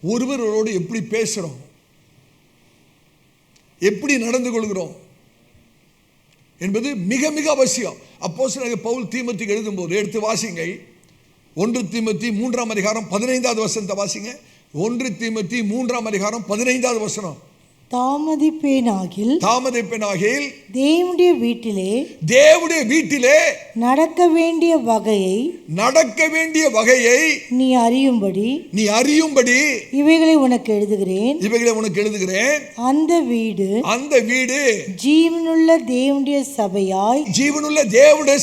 ஒருவரோடு எப்படி பேசுகிறோம், எப்படி நடந்து கொள்கிறோம் என்பது மிக மிக அவசியம். அப்போஸ்தலனாகிய பவுல் தீமோத்தேயுக்கு எழுதும்போது, எடுத்து வாசிங்க, 1 தீமோத்தேயு 3ஆம் அதிகாரம் 15வது வசனத்தை வாசிங்க. 1 தீமோத்தேயு 3ஆம் அதிகாரம் 15வது வசனம். தாமதிப்பேனாகில் தேவனுடைய வீட்டிலே நடக்க வேண்டிய வகையை நீ அறியும்படி இவைகளை உனக்கு எழுதுகிறேன். அந்த வீடு ஜீவனுள்ள தேவனுடைய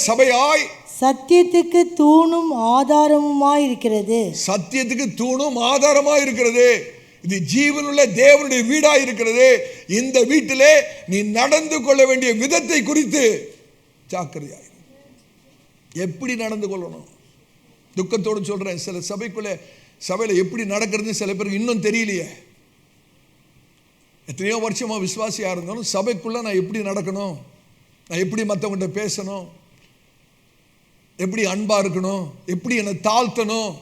சபையாய் சத்தியத்துக்கு தூணும் ஆதாரமுமாய் இருக்கிறது. இது ஜீவனுள்ள தேவனுடைய வீடாய் இருக்கிறது. இந்த வீட்டிலே நீ நடந்து கொள்ள வேண்டிய விதத்தை குறித்து ஜாக்கிரதையாய். எப்படி நடந்து கொள்ளணும்? துக்கத்தோடு சொல்றேன், சில சபையில எப்படி நடக்கிறது சில பேருக்கு இன்னும் தெரியலையே. எத்தனையோ வருஷமா விசுவாசியா இருந்தாலும் சபைக்குள்ள நான் எப்படி நடக்கணும், நான் எப்படி மற்றவங்கிட்ட பேசணும், எப்படி அன்பா இருக்கணும், எப்படி என்னை தாழ்த்தணும்,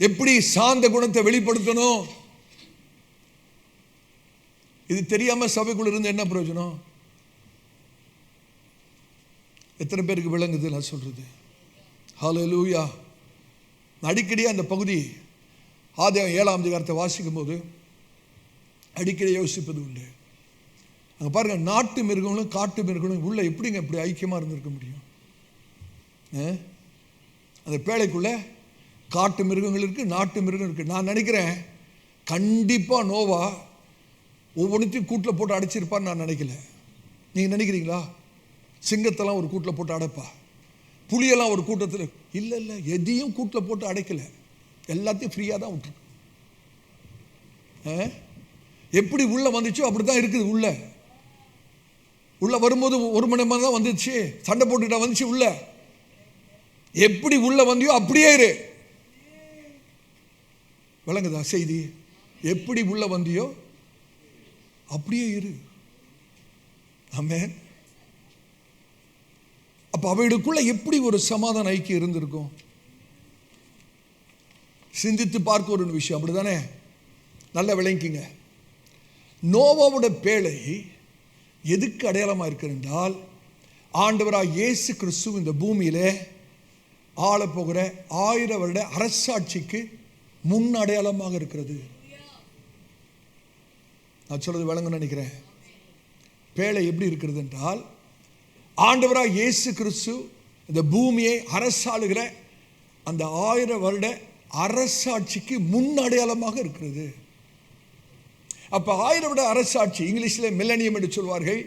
எப்படி சாந்த குணத்தை வெளிப்படுத்தணும், இது தெரியாம சபைக்குள்ள இருந்து என்ன பிரயோஜனம்? எத்தனை பேருக்கு விளங்குது நான் சொல்றது? ஹல்லேலூயா. அடிக்கடி அந்த பகுதி ஆதியாகமம் 7ஆம் அதிகாரத்தை வாசிக்கும் போது அடிக்கடி யோசிப்பது உண்டு. அங்க பாருங்க, நாட்டு மிருகங்களும் காட்டு மிருகங்களும் உள்ள எப்படிங்க இப்படி ஐக்கியமா இருந்திருக்க முடியும்? அந்த பேழைக்குள்ள காட்டு மிருகங்கள் இருக்கு, நாட்டு மிருகம் இருக்கு. நான் நினைக்கிறேன் கண்டிப்பா நோவா ஒவ்வொன்றையும் கூட்டில் போட்டு அடைச்சிருப்பான்னு நான் நினைக்கல. நீங்க நினைக்கிறீங்களா? சிங்கத்தெல்லாம் ஒரு கூட்டில் போட்டு அடைப்பா, புலியெல்லாம் ஒரு கூட்டத்தில் இல்லை, எதையும் கூட்டில் போட்டு அடைக்கல, எல்லாத்தையும் ஃப்ரீயாக தான் விட்டுருக்கு. எப்படி உள்ள வந்துச்சோ அப்படித்தான் இருக்குது. உள்ள வரும்போது ஒரு மணி நேரம் தான் வந்துச்சு, சண்டை போட்டுக்கிட்ட வந்துச்சு. உள்ள எப்படி உள்ள வந்தியோ அப்படியே இரு. விளங்குதா செய்தி? எப்படி உள்ள வந்தியோ அப்படியே இரு. ஆமென். அப்ப அவைகளுக்குள்ள எப்படி ஒரு சமாதான ஐக்கியம் இருந்திருக்கும்? சிந்தித்து பார்க்க ஒரு விஷயம். அப்படிதானே? நல்ல விளங்கிங்க. நோவாவோட பேழை எதுக்கு அடையாளமா இருக்கிறது என்றால், ஆண்டவராகிய இயேசு கிறிஸ்து இந்த பூமியிலே ஆள போகிற 1000 வருட அரசாட்சிக்கு முன் அடையாளமாக இருக்கிறது. நான் சொல்றது விளங்குன்னு நினைக்கிறேன். பேழை எப்படி இருக்கிறது என்றால், ஆண்டவராகிய இயேசு கிறிஸ்து இந்த பூமியை அரசாளுகிற அந்த 1000 வருட அரசாட்சிக்கு முன் அடையாளமாக இருக்கிறது. அப்ப 1000 வருட அரசாட்சி, இங்கிலீஷில் மில்லனியம் என்று சொல்வார்கள்.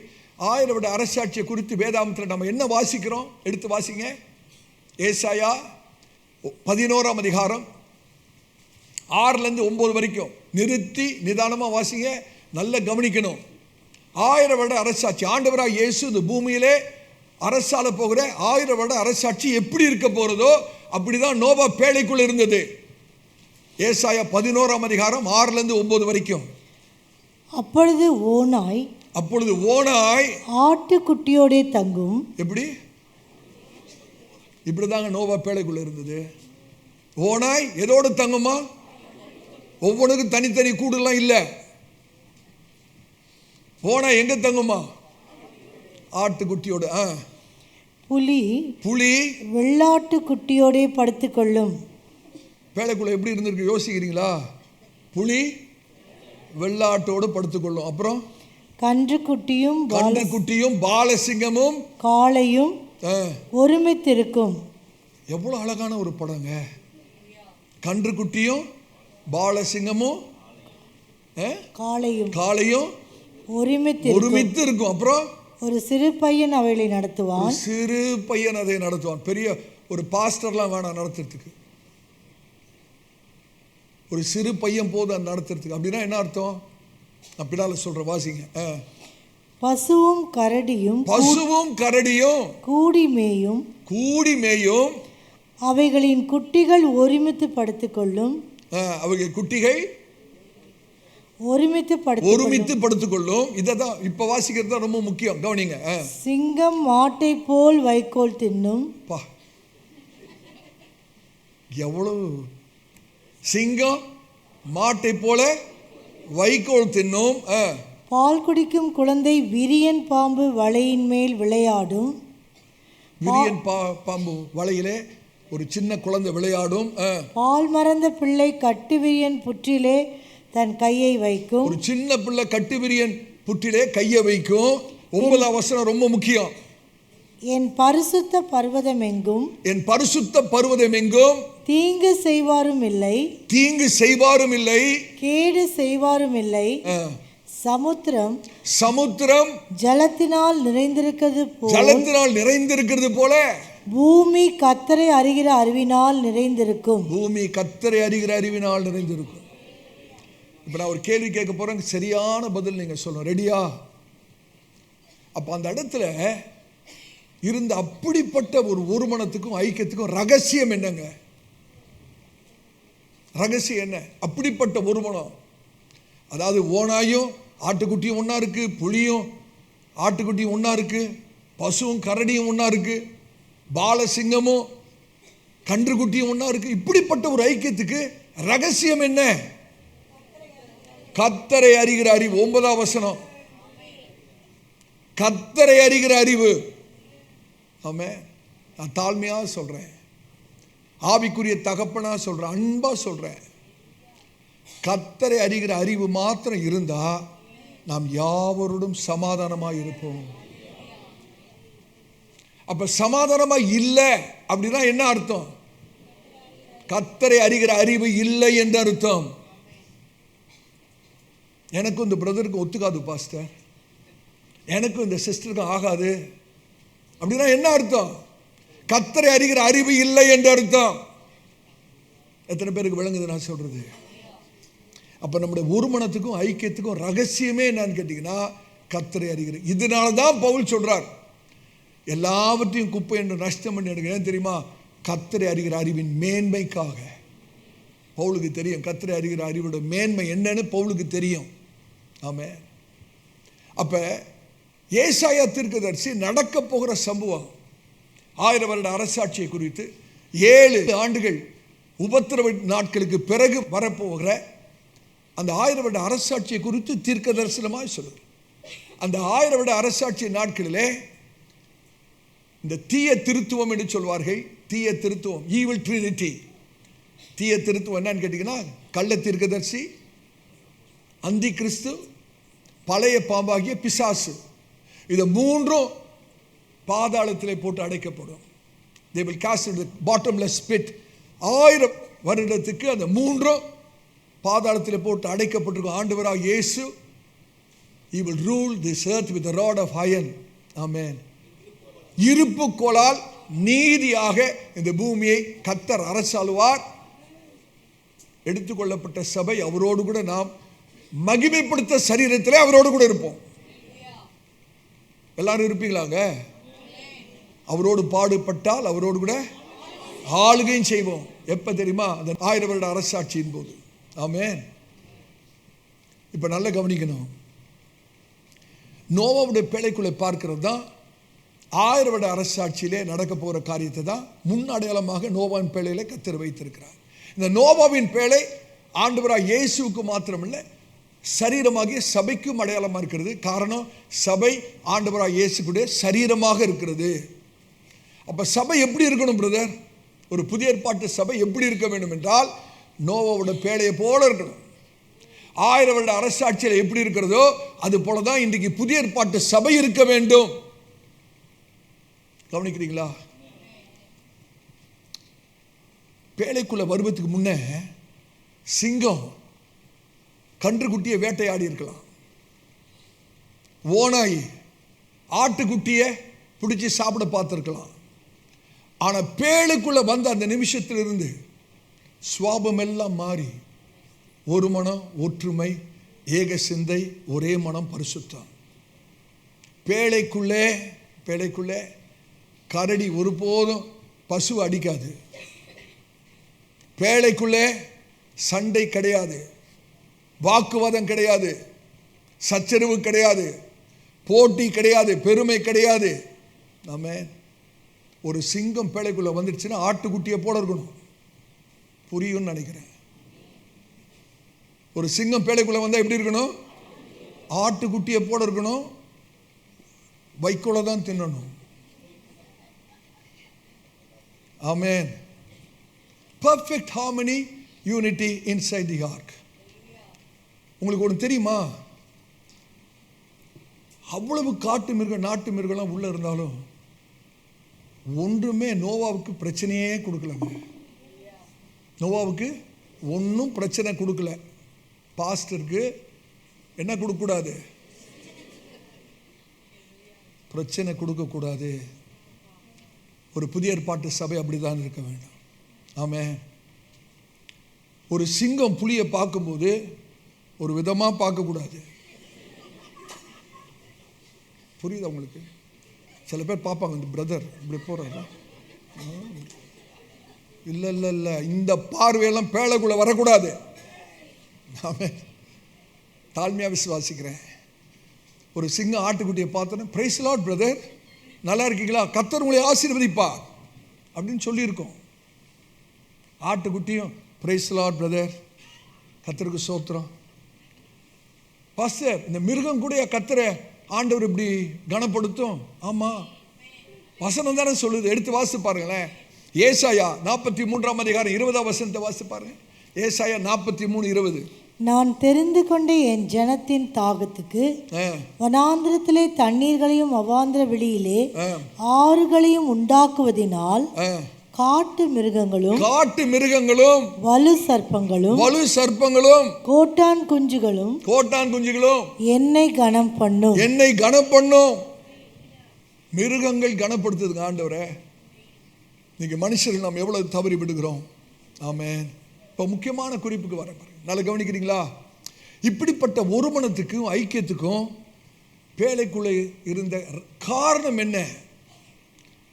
1000 வருட அரசாட்சியை குறித்து வேதாகமத்தில் நம்ம என்ன வாசிக்கிறோம்? எடுத்து வாசிங்க. ஏசாயா 11ஆம் அதிகாரம் 6லேருந்து 9 வரைக்கும் நிறுத்தி நிதானமாக வாசிங்க. நல்ல கவனிக்கணும். 1000 வருட அரசாட்சி, ஆண்டவராகிய இயேசு இந்த பூமியிலே அரசாள போகிற 1000 வருட அரசாட்சி எப்படி இருக்க போறதோ அப்படிதான் நோவா பேழைக்குள் இருந்தது. ஏசாயா 11ஆம் அதிகாரம் 6லேருந்து 9 வரைக்கும். அப்பொழுது ஓனாய் ஆட்டுக்குட்டியோடே தங்கும். எப்படி? இப்படிதாங்க நோவா பேழைக்குள்ள இருந்தது. ஓனாய் எதோடு தங்குமா? ஒவ்வொன்றுக்கும் தனித்தனி கூடுலாம் இல்லை. ஓனாய் எங்க தங்குமா? ஆட்டுக்குட்டியோட. புலி வெள்ளாட்டுக்குட்டியோடே படுத்துக்கொள்ளும். பேழைக்குள்ள எப்படி இருந்திருக்கு யோசிக்கிறீங்களா? புலி வெள்ளாட்டோடு படுத்துக்கொள்ளும். அப்புறம் கன்றுக்குட்டியும் பாலசிங்கமும் காளையும் ஒருமித்திருக்கும். எவ்வளவு அழகான ஒரு படங்க. கன்றுக்குட்டியும் பாலசிங்கமும் காளையும் ஒருமித்து இருக்கும். அப்புறம் ஒரு சிறு பையன் அவைகளை நடத்துவான். சிறு பையன் அதை நடத்துவான். பெரிய ஒரு பாஸ்டர்லாம் வேணாம் நடத்துறதுக்கு, ஒரு சிறு பையன் போதும் நடத்துறதுக்கு. அப்படின்னா என்ன அர்த்தம்? நான் பின்னால சொல்ற, வாசிங்க. பசுவும் கரடியும் கூடி மேயும் அவைகளின் குட்டிகள் ஒருமித்து படுத்துக்கொள்ளும். அவைகள் குட்டிகள் ஒருமித்து படுத்துக்கொள்ளும். இததான் இப்ப வாசிக்கிறது தான் ரொம்ப முக்கியம். கவனிங்க. சிங்கம் மாட்டை போல் வைக்கோல் தின்னும். எவ்வளவு! சிங்கம் மாட்டை போல வைக்கோல் தின்னும். பால் குடிக்கும் குழந்தை விரியன் பாம்பு வலையின் மேல் விளையாடும். விரியன் பாம்பு வலையிலே ஒரு சின்ன குழந்தை விளையாடும். பால் மறந்த பிள்ளை கட்டு விரியன் புற்றிலே தன் கையை வைக்கும். ஒரு சின்ன பிள்ளை கட்டு விரியன் புற்றிலே கையை வைக்கும். 9ஆம் வசனம் ரொம்ப முக்கியம். என் பரிசுத்த பர்வதம் எங்கும் தீங்கு செய்வாரும் இல்லை கேடு செய்வாரும் இல்லை. சமுத்திரம் ஜலத்தினால் நிறைந்திருக்கிறது போல பூமி கர்த்தரை அறிகிற அறிவினால் நிறைந்திருக்கும். இப்ப நான் ஒரு கேள்வி கேட்க போறேன், சரியான பதில் நீங்க சொல்லணும். ரெடியா? அப்ப அந்த இடத்துல இருந்த அப்படிப்பட்ட ஒரு ஒருமனத்துக்கும் ஐக்கியத்துக்கும் ரகசியம் என்னங்க? ரகசியம் என்ன? அப்படிப்பட்ட ஒருமனம். அதாவது ஓனாயும் ஆட்டுக்குட்டியும் ஒன்றா இருக்கு, புலியும் ஆட்டுக்குட்டியும் ஒன்றா இருக்கு, பசுவும் கரடியும் ஒன்றா இருக்கு, பாலசிங்கமும் கன்றுக்குட்டியும் ஒன்றா இருக்கு. இப்படிப்பட்ட ஒரு ஐக்கியத்துக்கு ரகசியம் என்ன? கர்த்தரை அறிகிற அறிவு. 9ஆம் வசனம். கர்த்தரை அறிகிற அறிவு. ஆமென். நான் தாழ்மையா சொல்றேன், ஆவிக்குரிய தகப்பனா சொல்றேன், அன்பா சொல்றேன். கர்த்தரை அறிகிற அறிவு மாத்திரம் இருந்தா நாம் யாவரோடும் சமாதானமாய் இருப்போம். அப்ப சமாதானமா இல்லை அப்படின்னா என்ன அர்த்தம்? கர்த்தரை அறிகிற அறிவு இல்லை என்று அர்த்தம். எனக்கும் இந்த பிரதருக்கு ஒத்துக்காது பாஸ்டர், எனக்கும் இந்த சிஸ்டருக்கும் ஆகாது அப்படின்னா என்ன அர்த்தம்? கர்த்தரை அறிகிற அறிவு இல்லை என்று அர்த்தம். எத்தனை பேருக்கு விளங்குது நான் சொல்றது? அப்ப நம்முடைய ஒருமனத்துக்கும் ஐக்கியத்துக்கும் ரகசியமே என்னன்னு கேட்டீங்கன்னா கர்த்தரை அறிகிற. இதனால தான் பவுல் சொல்றார், எல்லாவற்றையும் குப்பை என்று நஷ்டம் பண்ணி எடுக்கிறேன். தெரியுமா? கர்த்தரை அறிகிற அறிவின் மேன்மைக்காக. பவுலுக்கு தெரியும் கர்த்தரை அறிகிற அறிவோட மேன்மை என்னன்னு பவுலுக்கு தெரியும். ஆமே. அப்ப ஏசாயா தீர்க்கதரிசி நடக்க போகிற சம்பவம், 1000 வருட அரசாட்சியை குறித்து 7 ஆண்டுகள் உபத்திரவ நாட்களுக்கு பிறகு வரப்போகிற அந்த 1000 வருட அரசாட்சியை குறித்து தீர்க்க தரிசனமாய் சொல்லுது. அந்த 1000 வருட அரசாட்சி நாட்களிலே இந்த தீய திருத்துவம் என்று சொல்வார்கள். தீய திருத்துவம், ஈவில் ட்ரினிட்டி. தீய திருத்துவம் என்னன்னு கேட்டீங்கன்னா கள்ள தீர்க்கதரிசி, அந்தி கிறிஸ்து, பழைய பாம்பாகிய பிசாசு. இது மூன்றும் பாதாளத்திலே போட்டு அடைக்கப்படும். They will cast into the bottomless pit. 1000 வருடத்துக்கு அந்த மூன்றும் பாதாளத்திலே போட்டு அடைக்கப்பட்டிருக்கும். ஆண்டவராக இயேசு, he will rule this earth with a rod of iron. Amen. இருப்பு கோலால் நீதியாக இந்த பூமியை கர்த்தர் அரசாளுவார். எடுத்துக்கொள்ளப்பட்ட சபை அவரோடு கூட நாம் மகிமைப்படுத்த சரீரத்திலே அவரோடு கூட இருப்போம். எல்லாரும் இருப்பீங்களாங்க? அவரோடு பாடுபட்டால் அவரோடு கூட ஆளுகையும் செய்வோம். எப்ப தெரியுமா? அந்த 1000 வருட அரசாட்சியின் போது. ஆமென். இப்ப நல்லா கவனிக்கணும். நோவாவுடைய பேழைக்குள்ளே பார்க்கிறது தான் 1000 வருட அரசாட்சியிலே நடக்க போகிற காரியத்தை தான் முன் அடையாளமாக நோவாவின் பேழையிலே கர்த்தர் வைத்திருக்கிறார். இந்த நோவாவின் பேழை ஆண்டவராக இயேசுவுக்கு மாத்திரமில்லை, சரீரமாகிய சபைக்கும் அடையாளமாக இருக்கிறது. காரணம், சபை ஆண்டவராக இயேசுக்குடைய சரீரமாக இருக்கிறது. அப்ப சபை எப்படி இருக்கணும் பிரதர்? ஒரு புதிய ஏற்பாட்டு சபை எப்படி இருக்க வேண்டும் என்றால் நோவாவோட பேழையை போல இருக்கணும். 1000 வருட அரசாட்சியில் எப்படி இருக்கிறதோ அது போலதான் இன்றைக்கு புதிய ஏற்பாட்டு சபை இருக்க வேண்டும். கவனிக்கிறீங்களா? பேழைக்குள்ள வருவதற்கு முன்ன சிங்கம் கன்றுக்குட்டியை வேட்டையாடி இருக்கலாம், ஓனாய் ஆட்டுக்குட்டியை பிடிச்சி சாப்பிட பார்த்துருக்கலாம். ஆனால் பேழைக்குள்ள வந்த அந்த நிமிஷத்திலிருந்து சுவாபம் எல்லாம் மாறி ஒரு மனம், ஒற்றுமை, ஏக சிந்தை, ஒரே மனம், பரிசுத்தம். பேழைக்குள்ளே கரடி ஒருபோதும் பசு அடிக்காது. பேழைக்குள்ளே சண்டை கிடையாது, வாக்குவாதம் கிடையாது, சச்சரவு கிடையாது, போட்டி கிடையாது, பெருமை கிடையாது. ஆமென். ஒரு சிங்கம் பேழைக்குள்ள வந்துடுச்சுன்னா ஆட்டுக்குட்டியை போல இருக்கணும். புரியும்னு நினைக்கிறேன். ஒரு சிங்கம் பேழைக்குள்ள வந்தால் எப்படி இருக்கணும்? ஆட்டுக்குட்டியை போல இருக்கணும். வைக்கோலை தான் தின்னணும். ஆமென். Perfect harmony, unity inside the ark. உங்களுக்கு ஒன்று தெரியுமா? அவ்வளவு காட்டு மிருகம், நாட்டு மிருகம்லாம் உள்ள இருந்தாலும் ஒன்றுமே நோவாவுக்கு பிரச்சனையே கொடுக்கலங்க. நோவாவுக்கு ஒன்றும் பிரச்சனை கொடுக்கல. பாஸ்டருக்கு என்ன கொடுக்கக்கூடாது? பிரச்சனை கொடுக்கக்கூடாது. ஒரு புதிய ஏற்பாட்டு சபை அப்படிதான் இருக்க வேண்டும். ஆமென். ஒரு சிங்கம் புலியை பார்க்கும்போது ஒரு விதமாக பார்க்கக்கூடாது. புரியுதா உங்களுக்கு? சில பேர் பார்ப்பாங்க, இந்த பிரதர் இப்படி போகிறாரா? இல்லை இல்லை இல்லை, இந்த பார்வையெல்லாம் பேழைக்குள்ளே வரக்கூடாது. ஆமென். தாழ்மையாக விசுவாசிக்கிறேன். ஒரு சிங்கம் ஆட்டுக்குட்டியை பார்த்தோன்னா, பிரைஸ் லார்ட் பிரதர், நல்லா இருக்கீங்களா, கர்த்தர் உங்களை ஆசீர்வதிப்பா அப்படின்னு சொல்லியிருக்கோம். ஆட்டுக்குட்டியும் பிரைஸ் லார்ட் பிரதர், கர்த்தருக்கு ஸ்தோத்திரம். பாஸ்டர், இந்த மிருகம் கூட கர்த்தரை ஆண்டவர் இப்படி கனப்படுத்தும். ஆமாம், வசனம் தானே சொல்லுது. எடுத்து வாசித்து பாருங்களேன். ஏசாயா 43ஆம் அதிகாரம் 20ஆம் வசனத்தை வாசித்து பாருங்க. ஏசாயா 43:20. நான் தெரிந்து கொண்ட என் ஜனத்தின் தாகத்துக்கு வனாந்திரத்திலே தண்ணீர்களையும் அவாந்திர வெளியிலே ஆறுகளையும் உண்டாக்குவதினால் காட்டு மிருகங்களும் வலு சர்ப்பங்களும் கோட்டான் குஞ்சுகளும் என்னை கனம் பண்ணும். மிருகங்கள் கனப்படுத்துதுங்க ஆண்டவரே. இன்னைக்கு மனுஷர்கள் நாம் எவ்வளவு தவறி விடுகிறோம். ஆமென். இப்போ முக்கியமான குறிப்புக்கு வர பாருங்க, நல்லா கவனிக்கிறீங்களா? இப்படிப்பட்ட ஒருமனத்துக்கும் ஐக்கியத்துக்கும் பேழைக்குள்ளே இருந்த காரணம் என்ன?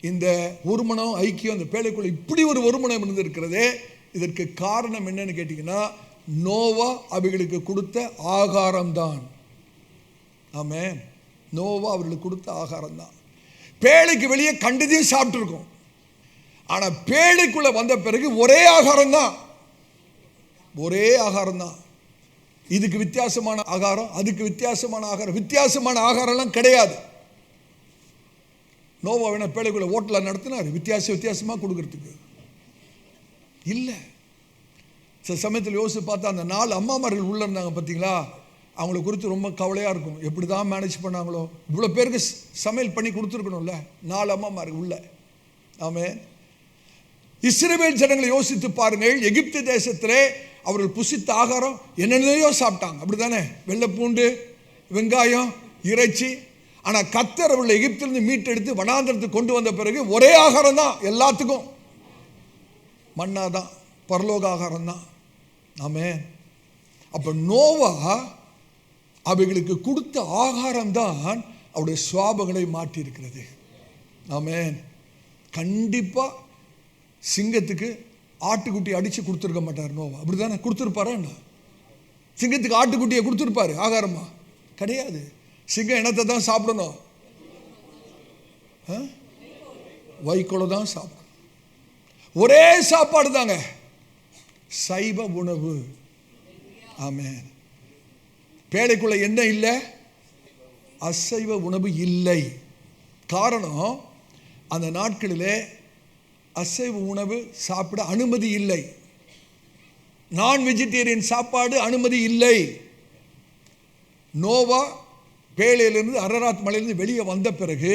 இந்த ஒருமனம், ஐக்கியம், அந்த பேழைக்குள்ளே இப்படி ஒரு ஒருமனம் இருந்திருக்கிறதே, இதற்கு காரணம் என்னன்னு கேட்டிங்கன்னா, நோவா அவைகளுக்கு கொடுத்த ஆகாரம்தான். ஆமென். நோவா அவர்களுக்கு கொடுத்த ஆகாரம் தான். பேழைக்கு வெளியே கண்டதையும் சாப்பிட்டுருக்கோம். ஆனால் பேழைக்குள்ளே வந்த பிறகு ஒரே ஆகாரம் தான். இதுக்கு வித்தியாசமான ஆகாரம், அதுக்கு வித்தியாசமான ஆகாரம், வித்தியாசமான ஆகாரம்லாம் கிடையாது. நோவா வேணா பேழைக்குள்ள ஓட்டலாம் நடத்தினார், வித்தியாசமாக கொடுக்கறதுக்கு இல்லை. சில சமயத்தில் யோசிச்சு பார்த்தா அந்த 4 அம்மாமார்கள் உள்ள இருந்தாங்க பார்த்தீங்களா, அவங்கள குறித்து ரொம்ப கவலையாக இருக்கும். எப்படி தான் மேனேஜ் பண்ணாங்களோ, இவ்வளோ பேருக்கு சமையல் பண்ணி கொடுத்துருக்கணும்ல, 4 அம்மாமார்கள் உள்ள. ஆமென். இஸ்ரவேல் ஜனங்களை யோசித்து பாருங்கள். எகிப்து தேசத்திலே அவர்கள் புசித்த ஆகாரம் என்னென்னையோ சாப்பிட்டாங்க, அப்படித்தானே? வெள்ளை பூண்டு, வெங்காயம், இறைச்சி. ஆனால் கர்த்தர் அவர்கள் எகிப்திலிருந்து மீட்டெடுத்து வனாந்திரத்துக்கு கொண்டு வந்த பிறகு ஒரே ஆகாரம் தான் எல்லாத்துக்கும், மன்னா தான், பரலோக ஆகாரம் தான். ஆமென். அப்போ நோவா அவைகளுக்கு கொடுத்த ஆகாரம் தான் அவருடைய சுவாபங்களை மாற்றி இருக்கிறது. ஆமென். கண்டிப்பாக சிங்கத்துக்கு ஆட்டுக்குட்டி அடித்து கொடுத்துருக்க மாட்டார் நோவா, அப்படி தானே? கொடுத்துருப்பாரா என்ன? சிங்கத்துக்கு ஆட்டுக்குட்டியை கொடுத்துருப்பாரு ஆகாரமா? கிடையாது. சிங்கம் இனத்தை தான் சாப்பிடணும், வைக்கோலை தான் சாப்பிடணும். ஒரே சாப்பாடு தாங்க, சைவ உணவு. ஆமென். பேழைக்குள்ள என்ன இல்லை? அசைவ உணவு இல்லை. காரணம், அந்த நாட்களிலே அசைவ உணவு சாப்பிட அனுமதி இல்லை. நான் வெஜிடேரியன் சாப்பாடு அனுமதி இல்லை. நோவா பேழையிலிருந்து அரராத் மலையிலிருந்து வெளியே வந்த பிறகு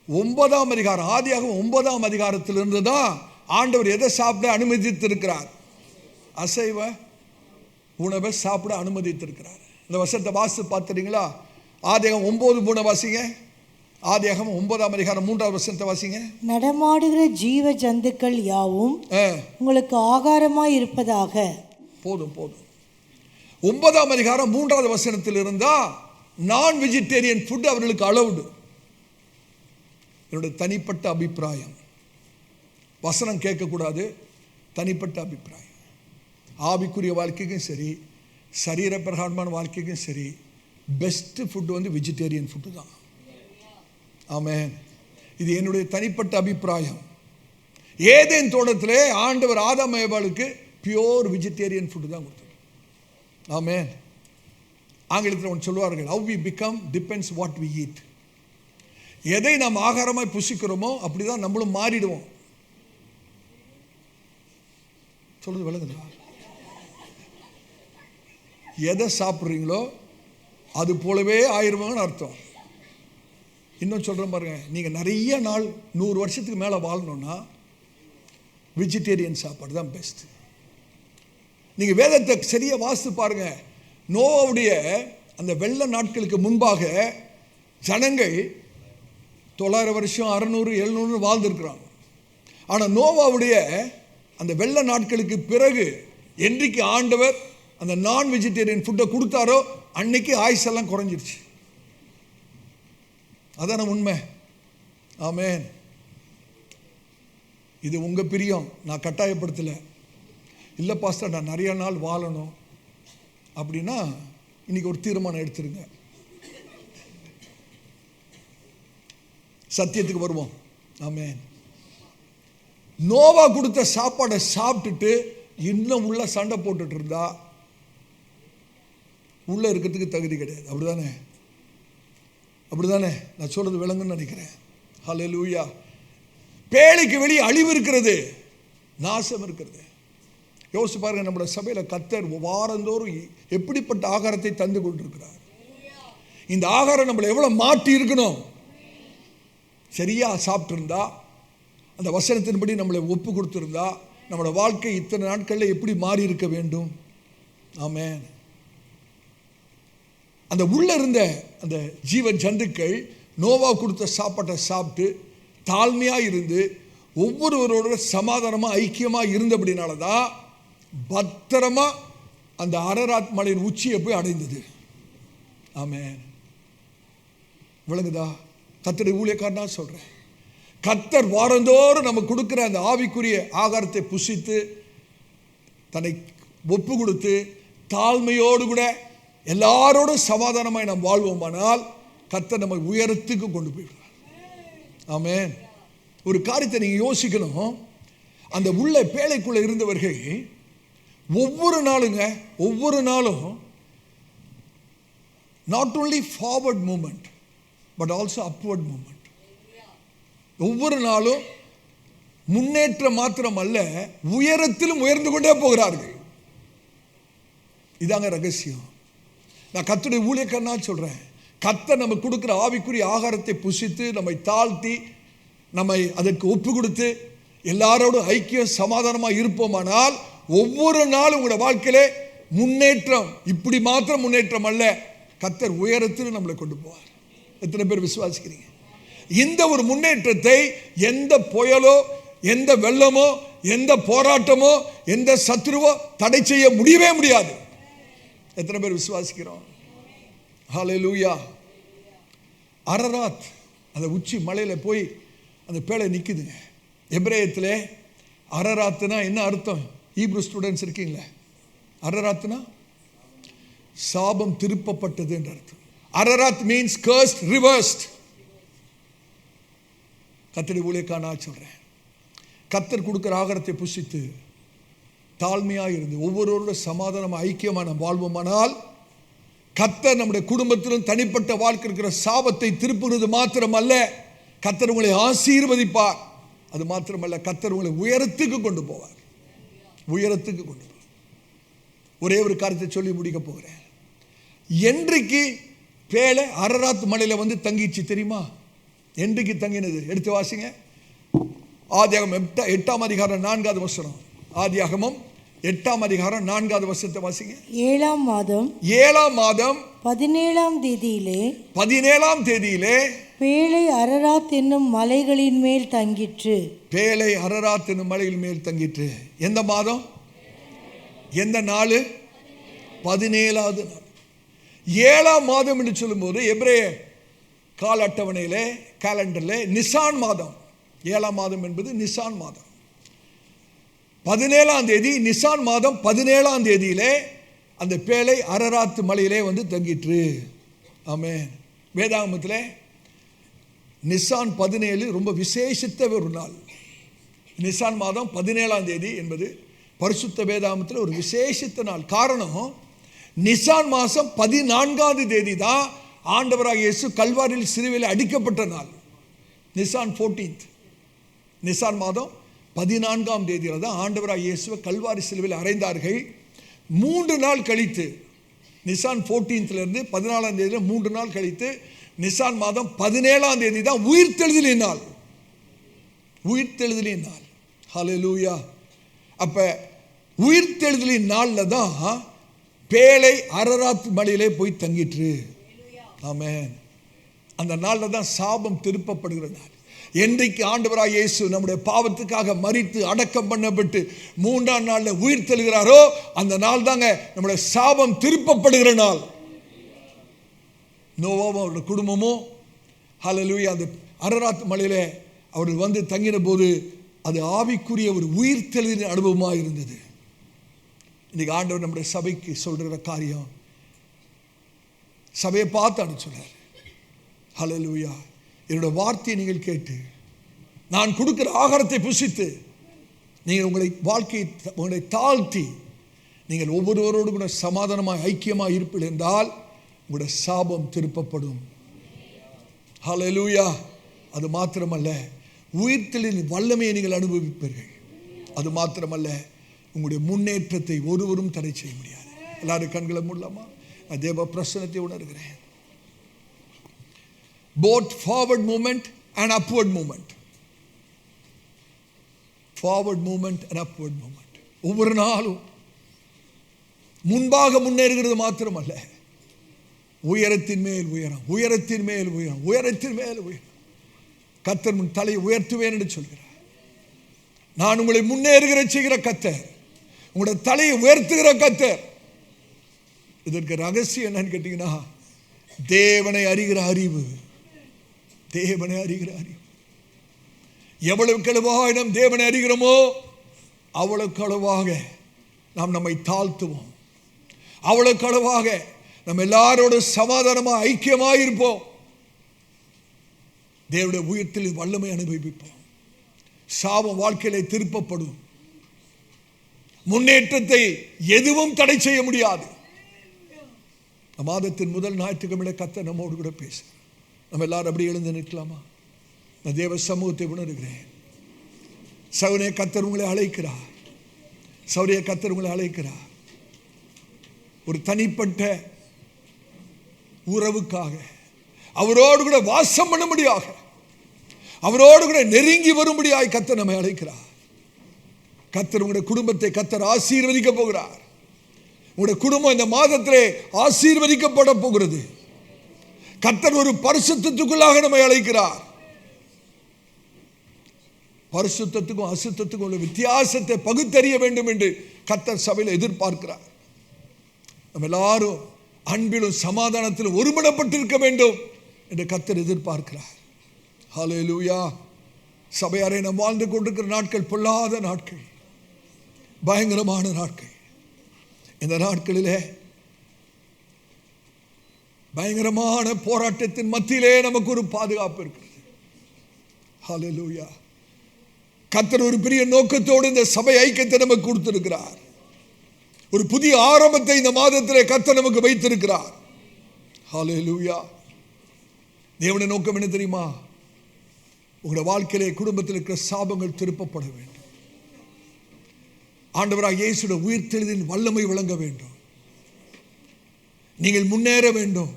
9ஆம் அதிகாரம், ஆதியாகமம் 9ஆம் அதிகாரத்திலிருந்து தான் ஆண்டவர் எதை சாப்பிட அனுமதித்திருக்கிறார்? அசைவ உணவை சாப்பிட அனுமதித்திருக்கிறார். இந்த வசனத்தை வாசித்து பார்த்துறீங்களா? ஆதியாகமம் 9:3 வாசிங்க. ஆதியாகமம் 9ஆம் அதிகாரம் 3வது வசனத்தை வாசிங்க. நடமாடுகிற ஜீவ ஜந்துக்கள் யாவும் உங்களுக்கு ஆகாரமாய் இருப்பதாக. போதும். 9ஆம் அதிகாரம் 3வது வசனத்தில் இருந்தா நான் வெஜிடேரியன் ஃபுட் அவர்களுக்கு அலவுடு. என்னுடைய தனிப்பட்ட அபிப்பிராயம், வசனம் கேட்கக்கூடாது, தனிப்பட்ட அபிப்பிராயம். ஆவிக்குரிய வாழ்க்கைக்கும் சரி, சரீர பிரகாரமான வாழ்க்கைக்கும் சரி, பெஸ்ட் ஃபுட்டு வந்து வெஜிடேரியன் ஃபுட்டு தான். ஆமென். இது என்னுடைய தனிப்பட்ட அபிப்பிராயம். ஏதேன் தோட்டத்திலே ஆண்டவர் ஆதாம் ஏவாளுக்கு பியோர் வெஜிடேரியன் ஃபுட்டு தான் கொடுத்தார். ஆமென். ஆங்கிலத்தில் ஒன்று சொல்லுவார்கள், how we become depends what we eat. எதை நாம் ஆகாரமாய் புசிக்கிறோமோ அப்படிதான் நம்மளும் மாறிடுவோம். சொல்றது விளங்குதா? எதை சாப்பிட்றீங்களோ அது போலவே ஆயிடுவாங்கன்னு அர்த்தம். இன்னும் சொல்கிறேன் பாருங்க, நீங்கள் நிறைய நாள் 100 வருஷத்துக்கு மேலே வாழணும்னா வெஜிடேரியன் சாப்பாடு தான் பெஸ்ட். நீங்கள் வேதத்தை சரியாக வாசித்து பாருங்க. நோவாவுடைய அந்த வெள்ள நாட்களுக்கு முன்பாக ஜனங்கள் 900 வருஷம் 600 700 வாழ்ந்துருக்குறாங்க. ஆனால் நோவாவுடைய அந்த வெள்ள நாட்களுக்கு பிறகு என்றைக்கு ஆண்டவர் அந்த நான் வெஜிடேரியன் ஃபுட்டை கொடுத்தாரோ அன்னைக்கு ஆயுசெல்லாம் குறைஞ்சிருச்சு. அதான உண்மை. ஆமென். இது உங்கள் பிரியம், நான் கட்டாயப்படுத்தலை. இல்லை பாஸ்டர் நான் நிறைய நாள் வாழணும் அப்படின்னா இன்னைக்கு ஒரு தீர்மானம் எடுத்துருங்க. சத்தியத்துக்கு வருவோம். ஆமென். நோவா கொடுத்த சாப்பாடை சாப்பிட்டுட்டு இன்னும் உள்ள சண்டை போட்டுட்டு இருந்தா உள்ள இருக்கிறதுக்கு தகுதி கிடையாது. அப்படிதானே நான் சொல்றது விளங்குன்னு நினைக்கிறேன். ஹல்லேலூயா. பேழைக்கு வெளியே அழிவு இருக்கிறது, நாசம் இருக்கிறது. யோசிச்சு பாருங்க, நம்முடைய சபையில் கர்த்தர் வாரந்தோறும் எப்படிப்பட்ட ஆகாரத்தை தந்து கொண்டிருக்கிறார். இந்த ஆகாரம் நம்மளை எவ்வளவு மாற்றி இருக்கணும். சரியா சாப்பிட்டு இருந்தா, அந்த வசனத்தின்படி நம்மளை ஒப்பு கொடுத்திருந்தா, நம்மளோட வாழ்க்கை இத்தனை நாட்களில் எப்படி மாறி இருக்க வேண்டும். ஆமென். அந்த உள்ள இருந்த அந்த ஜீவ ஜந்துக்கள் நோவா கொடுத்த சாப்பாட்டை சாப்பிட்டு தாழ்மையாக இருந்து ஒவ்வொருவரோட சமாதானமாக ஐக்கியமாக இருந்தபடினால தான் பத்திரமா அந்த அரராத் மலையின் உச்சியை போய் அடைந்தது. ஆமென். விளங்குதா? கர்த்தருடைய ஊழியக்காரனா சொல்கிறேன். கர்த்தர் வாரந்தோறும் நம்ம கொடுக்குற அந்த ஆவிக்குரிய ஆகாரத்தை புசித்து தன்னை ஒப்பு கொடுத்து தாழ்மையோடு கூட எல்லாரோடும் சமாதானமாய் நாம் வாழ்வோமானால் கர்த்தர் நம்ம உயரத்துக்கு கொண்டு போயிடுவார். ஆமென். ஒரு காரியத்தை நீங்கள் யோசிக்கணும். அந்த உள்ள பேழைக்குள்ளே இருந்தவர்கள் ஒவ்வொரு நாளும் not only forward movement but also upward movement. ஒவ்வொரு நாளும் முன்னேற்றம் மாத்திரம் அல்ல, உயரத்திலும் உயர்ந்து கொண்டே போகிறார்கள். இதாங்க ரகசியம். நான் கர்த்தருடைய ஊழியக்காரனா சொல்றேன். கர்த்தர் நம்ம கொடுக்குற ஆவிக்குரிய ஆகாரத்தை புசித்து நம்மை தாழ்த்தி நம்மை அதற்கு ஒப்பு கொடுத்து எல்லாரோடும் ஐக்கியம் சமாதானமாக இருப்போமானால் ஒவ்வொரு நாளும் உங்களோட வாழ்க்கையிலே முன்னேற்றம். இப்படி மாத்திரம் முன்னேற்றம் அல்ல, கர்த்தர் உயரத்தில் நம்மளை கொண்டு போவார். எத்தனை பேர் விசுவாசிக்கிறீங்க? இந்த ஒரு முன்னேற்றத்தை எந்த புயலோ, எந்த வெள்ளமோ, எந்த போராட்டமோ, எந்த சத்துருவோ தடை செய்ய முடியவே முடியாது. எத்தனை பேர் விசுவாசிக்கிறோம்? ஹல்லேலூயா. அரராத் அந்த உச்சி மலையில் போய் அந்த பேழை நிற்குதுங்க. எபிரேயத்தில் அரராத்துனா என்ன அர்த்தம்? ஹீப்ரு ஸ்டூடெண்ட்ஸ் இருக்கீங்களா? அரராத்துனா சாபம் திருப்பப்பட்டது என்ற அர்த்தம். Ararat means cursed reversed. கர்த்தருடைய ஊழியக்காரனா சொல்றேன். கர்த்தர் கொடுக்கிற ஆகாரத்தை புசித்து தாழ்மையாக இருந்து ஒவ்வொருவரோட சமாதானம் ஐக்கியமான வாழ்வோமானால் கர்த்தர் நம்முடைய குடும்பத்திலும் தனிப்பட்ட வாழ்க்கை இருக்கிற சாபத்தை திருப்புகிறது மாத்திரமல்ல, கர்த்தர் உங்களை ஆசீர்வதிப்பார். அது மாத்திரமல்ல, கர்த்தர் உங்களை உயரத்துக்கு கொண்டு போவார். உயரத்துக்கு கொண்டு போவார். ஒரே ஒரு காரியத்தை சொல்லி முடிக்க போகிறேன். என்றைக்கு பேழை அரராத் மலையில் வந்து தங்கிச்சு தெரியுமா? என்றைக்கு தங்கினது? எடுத்து வாசிங்க. ஆதியாகமம் 8ஆம் அதிகாரம் 4வது வசனம். ஆதியாகமம் 8ஆம் அதிகாரம் 4வது வசனத்தை வாசிங்க. 7ஆம் மாதம் 17ஆம் தேதியிலே பேழை அரராத் என்னும் மலைகளின் மேல் தங்கிற்று. பேழை அரராத் என்னும் மலையின் மேல் தங்கிற்று. எந்த மாதம்? எந்த நாள்? 17வது நாள். 7ஆம் மாதம் என்று சொல்லும்போது எபிரேய கால அட்டவணையிலே, கேலண்டரில் நிசான் மாதம். 7ஆம் மாதம் என்பது நிசான் மாதம். 17ஆம் தேதி நிசான் மாதம் 17ஆம் தேதியிலே அந்த பேழை அரராத் மலையிலே வந்து தங்கிற்று. ஆமென். வேதாகமத்தில் நிசான் 17 ரொம்ப விசேஷித்த ஒரு நாள். நிசான் மாதம் 17ஆம் தேதி என்பது பரிசுத்த வேதாகமத்தில் ஒரு விசேஷித்த நாள். காரணம், நிசான் மாதம் 14ஆம் தேதி தான் ஆண்டவராக இயேசு கல்வாரியில் சிலுவையில் அடிக்கப்பட்ட நாள். Nissan 14th. நிசான் மாதம் 14ஆம் தேதியில் தான் ஆண்டவராக இயேசுவை கல்வாரி சிலுவையில் அறைந்தார்கள். 3 நாள் கழித்து, நிசான் 14th 14ஆம் தேதியில் 3 நாள் கழித்து நிசான் மாதம் 17ஆம் தேதி தான் உயிர்த்தெழுதலின் நாள். உயிர்த்தெழுதலின் நாள். ஹல்லேலூயா. அப்ப உயிர்த்தெழுதலின் நாளில் தான் பேழை அரராத் மலையிலே போய் தங்கிற்று. ஆமென். அந்த நாளில் தான் சாபம் திருப்பப்படுகிற நாள். என்றைக்கு ஆண்டவராக இயேசு நம்முடைய பாவத்துக்காக மரித்து அடக்கம் பண்ணப்பட்டு 3ஆம் நாளில் உயிர் தெழுகிறாரோ அந்த நாள் தாங்க நம்முடைய சாபம் திருப்பப்படுகிற நாள். நோவாவும் அவருடைய குடும்பமும் ஹல்லேலூயா அந்த அரராத் மலையிலே அவர்கள் வந்து தங்கின போது அது ஆவிக்குரிய ஒரு உயிர் தெழுதலின் அனுபவமாக இருந்தது. இன்னைக்கு ஆண்டவர் நம்முடைய சபைக்கு சொல்கிற காரியம், சபையை பார்த்து சொல்றார். ஹல்லேலூயா. என்னோட வார்த்தையை நீங்கள் கேட்டு நான் கொடுக்கிற ஆகாரத்தை புசித்து நீங்கள் உங்களை தாழ்த்தி நீங்கள் ஒவ்வொருவரோடு கூட சமாதானமாக ஐக்கியமாக இருப்பீர்கள் என்றால் உங்களுடைய சாபம் திருப்பப்படும். ஹல்லேலூயா. அது மாத்திரமல்ல, உயிர்த்தெழுதலின் வல்லமையை நீங்கள் அனுபவிப்பீர்கள். அது மாத்திரமல்ல, உங்களுடைய முன்னேற்றத்தை ஒருவரும் தடை செய்ய முடியாது. எல்லாரும் கண்களை மூடலாமா? நான் தேவ பிரசன்னத்தை உணர்கிறேன். Both forward movement and upward movement. Forward movement and upward movement. ஒவ்வொரு நாளும் முன்பாக முன்னேறுகிறது மாத்திரமல்ல, உயரத்தின் மேல் உயரம், உயரத்தின் மேல் உயரம், உயரத்தின் மேல் உயரம். கர்த்தர் முன் தலையை உயர்த்துவேன் என்று சொல்கிறார். நான் உங்களை முன்னேறுகிற செய்கிற கர்த்தர், உங்களுடைய தலையை உயர்த்துகிற கர்த்தர். இதற்கு ரகசியம் என்னன்னு கேட்டீங்கன்னா, தேவனை அறிகிற அறிவு. தேவனை அறிகிற அறிவு. எவ்வளவு களவாக நாம் தேவனை அறிகிறோமோ அவ்வளவு களவாக நாம் நம்மை தாழ்த்துவோம். அவ்வளவு களவாக நம்ம எல்லாரோட சமாதானமாக ஐக்கியமாக இருப்போம். தேவனுடைய உயிர்த்தெழுதலின் வல்லமை அனுபவிப்போம். சாபம் வாழ்க்கையிலே திருப்பப்படும். முன்னேற்றத்தை எதுவும் தடை செய்ய முடியாது. மாதத்தின் முதல் ஞாயிற்றுக்கிழமை கர்த்தர் நம்மோடு கூட பேச நம்ம எல்லாரும் அப்படி எழுந்து நிற்கலாமா? நான் தேவ சமூகத்தை உணர்கிறேன். சௌரிய கர்த்தர் உங்களை அழைக்கிறார். சௌரிய கர்த்தர் உங்களை அழைக்கிறார். ஒரு தனிப்பட்ட உறவுக்காக, அவரோடு கூட வாசம் பண்ணும்படியாக, அவரோடு கூட நெருங்கி வரும்படியாக கர்த்தர் நம்மை அழைக்கிறார். கர்த்தர் உங்களுடைய குடும்பத்தை கர்த்தர் ஆசீர்வதிக்க போகிறார். உங்களுடைய குடும்பம் இந்த மாதத்திலே ஆசீர்வதிக்கப்பட போகிறது. கர்த்தர் ஒரு பரிசுத்தத்துக்குள்ளாக நம்மை அழைக்கிறார். பரிசுத்தத்துக்கும் அசுத்தத்துக்கும் உள்ள வித்தியாசத்தை பகுத்தறிய வேண்டும் என்று கர்த்தர் சபையில் எதிர்பார்க்கிறார். நம்ம எல்லாரும் அன்பிலும் சமாதானத்திலும் ஒருமனப்பட்டிருக்க வேண்டும் என்று கர்த்தர் எதிர்பார்க்கிறார். ஹல்லேலூயா. சபையாரை நாம் வாழ்ந்து கொண்டிருக்கிற நாட்கள் பொல்லாத நாட்கள், பயங்கரமான நாட்கள். இந்த நாட்களிலே பயங்கரமான போராட்டத்தின் மத்தியிலே நமக்கு ஒரு பாதுகாப்பு இருக்கிறது. ஹல்லேலூயா. கர்த்தர் ஒரு பெரிய நோக்கத்தோடு இந்த சபை ஐக்கியத்தை நமக்கு கொடுத்திருக்கிறார். ஒரு புதிய ஆரம்பத்தை இந்த மாதத்திலே கர்த்தர் நமக்கு வைத்திருக்கிறார். ஹல்லேலூயா. தேவனுடைய நோக்கம் என்ன தெரியுமா? உங்களுடைய வாழ்க்கையிலே குடும்பத்தில் இருக்கிற சாபங்கள் திருப்பப்பட வேண்டும். ஆண்டவராக இயேசுடைய உயிர்த்தெழுதலின் வல்லமை விளங்க வேண்டும். நீங்கள் முன்னேற வேண்டும்.